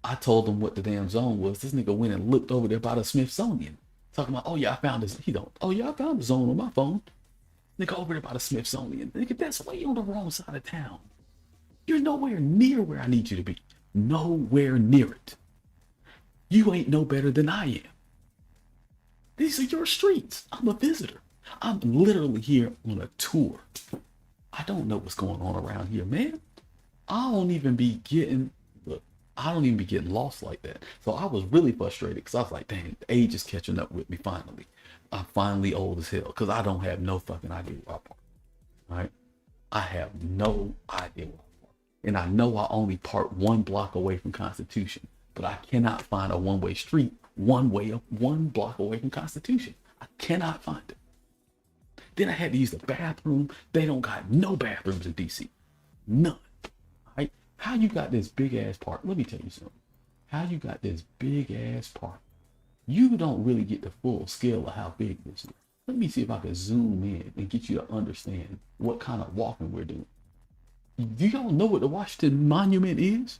I told him what the damn zone was. This nigga went and looked over there by the Smithsonian. Talking about, oh yeah, I found this. He don't, oh yeah, I found the zone on my phone. Nigga over there by the Smithsonian. Nigga, that's way on the wrong side of town. You're nowhere near where I need you to be. Nowhere near it. You ain't no better than I am. These are your streets. I'm a visitor. I'm literally here on a tour. I don't know what's going on around here, man. I don't even be getting lost like that. So I was really frustrated because I was like, dang, the age is catching up with me finally. I'm finally old as hell because I don't have no fucking idea where I park. All right? I have no idea where I park. And I know I only park 1 block away from Constitution. But I cannot find a one-way street one block away from Constitution. I cannot find it. Then I had to use the bathroom. They don't got no bathrooms in DC. None. Right? How you got this big ass park? Let me tell you something. How you got this big ass park? You don't really get the full scale of how big this is. Let me see if I can zoom in and get you to understand what kind of walking we're doing. Do y'all know what the Washington Monument is?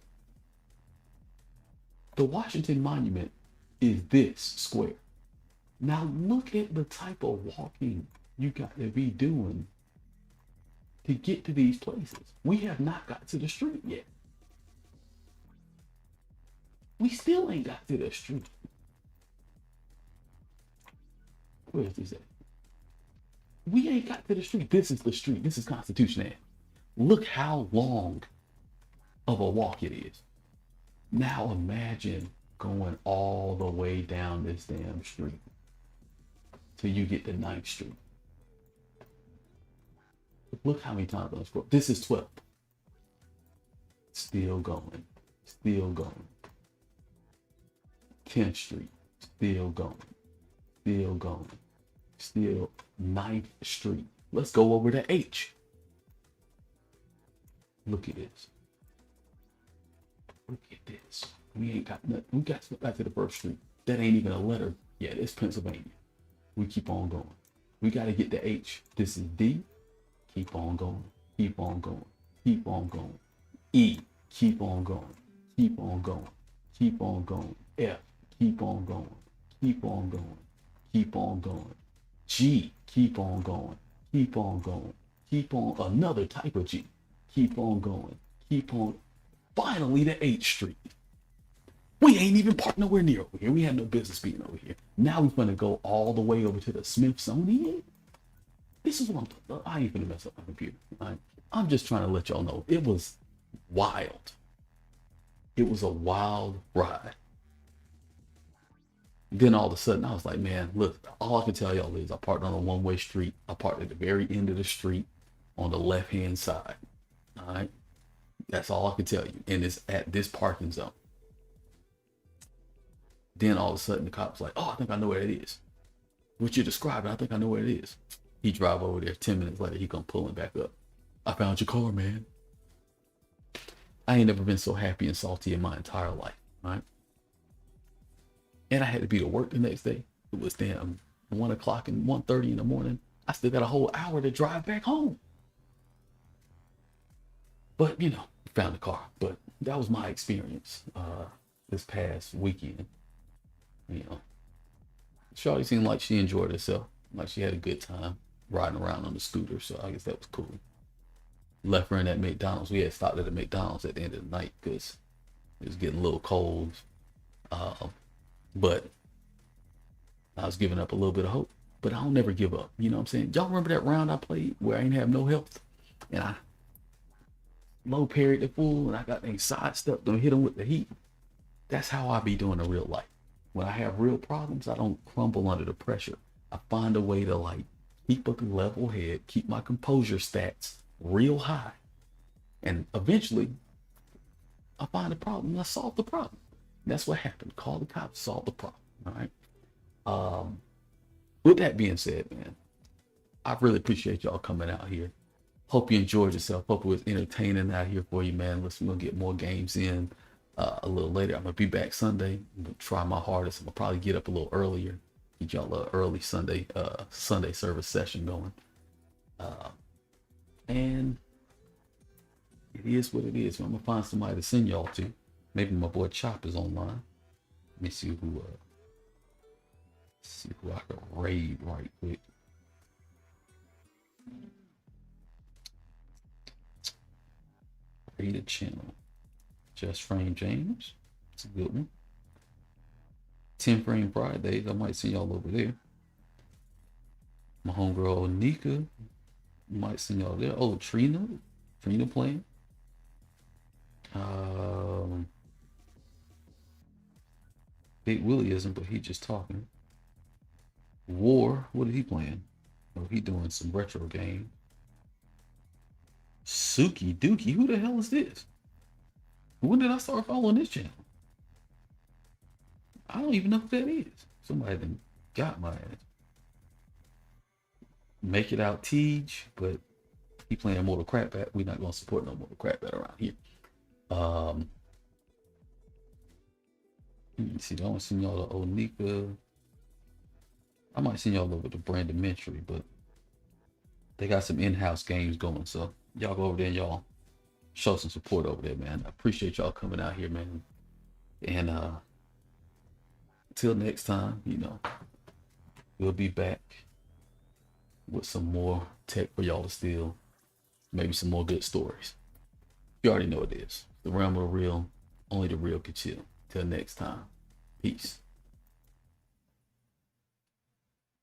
The Washington Monument is this square. Now look at the type of walking you got to be doing to get to these places. We have not got to the street yet. We still ain't got to the street. Where is this at? We ain't got to the street. This is the street. This is Constitution Ave. Look how long of a walk it is. Now imagine going all the way down this damn street till you get to 9th Street. Look how many times I'm scrolling. This is 12th. Still going. Still going. 10th Street. Still going. Still going. Still 9th Street. Let's go over to H. Look at this. Look at this. We ain't got nothing. We got to get back to the 1st Street. That ain't even a letter yet. It's Pennsylvania. We keep on going. We got to get to H. This is D. Keep on going. Keep on going. Keep on going. E. Keep on going. Keep on going. Keep on going. F. Keep on going. Keep on going. Keep on going. G. Keep on going. Keep on going. Keep on. Another type of G. Keep on going. Keep on. Finally to 8th Street. We ain't even parked nowhere near over here. We had no business being over here. Now we're gonna go all the way over to the Smithsonian. This is what I ain't gonna mess up my computer. I'm just trying to let y'all know it was wild. It was a wild ride. Then all of a sudden, I was like, man, look, all I can tell y'all is I parked on a one-way street. I parked at the very end of the street on the left-hand side. All right. That's all I can tell you. And it's at this parking zone. Then all of a sudden, the cop's like, oh, I think I know where it is. What you're describing, I think I know where it is. He drive over there. 10 minutes later, he come pulling back up. I found your car, man. I ain't never been so happy and salty in my entire life. Right. And I had to be to work the next day. It was damn 1 o'clock and 1:30 in the morning. I still got a whole hour to drive back home. But you know, found the car. But that was my experience this past weekend. You know, Shawty seemed like she enjoyed herself, like she had a good time riding around on the scooter. So I guess that was cool. Left her in at McDonald's. We had stopped at the McDonald's at the end of the night because it was getting a little cold. But I was giving up a little bit of hope. But I don't never give up. You know what I'm saying? Y'all remember that round I played where I ain't have no health? And I low parried the fool and I got them sidestepped and hit him with the heat. That's how I be doing in real life. When I have real problems, I don't crumble under the pressure. I find a way to like keep a level head, keep my composure stats real high. And eventually I find a problem and I solve the problem. And that's what happened. Call the cops, solve the problem. All right. With that being said, man, I really appreciate y'all coming out here. Hope you enjoyed yourself. Hope it was entertaining out here for you, man. Listen, we're gonna get more games in a little later. I'm gonna be back Sunday. I'm gonna try my hardest. I'm gonna probably get up a little earlier. Get y'all a early Sunday service session going. And it is what it is. I'm gonna find somebody to send y'all to. Maybe my boy Chop is online. Let me see who I can raid right quick. Raid a channel. Just Frame James. It's a good one. 10 Frame Fridays. I might send y'all over there. My homegirl Nika. Might send y'all there. Oh, Trina playing. Big Willie isn't, but he just talking. War, what is he playing? Oh, he doing some retro game. Suki Dookie, who the hell is this? When did I start following this channel? I don't even know who that is. Somebody done got my ass. Make it out Tej, but he playing Mortal Kombat. We're not gonna support no Mortal Kombat around here. Let me see. I want to send y'all to Onika. I might send y'all over to Brandon Mentry, but they got some in-house games going. So y'all go over there and y'all show some support over there, man. I appreciate y'all coming out here, man. And until next time, you know, we'll be back with some more tech for y'all to steal. Maybe some more good stories. You already know what it is. The realm of the real, only the real can chill. Till next time. Peace.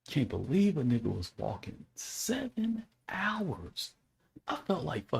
Can't believe a nigga was walking 7 hours. I felt like fucking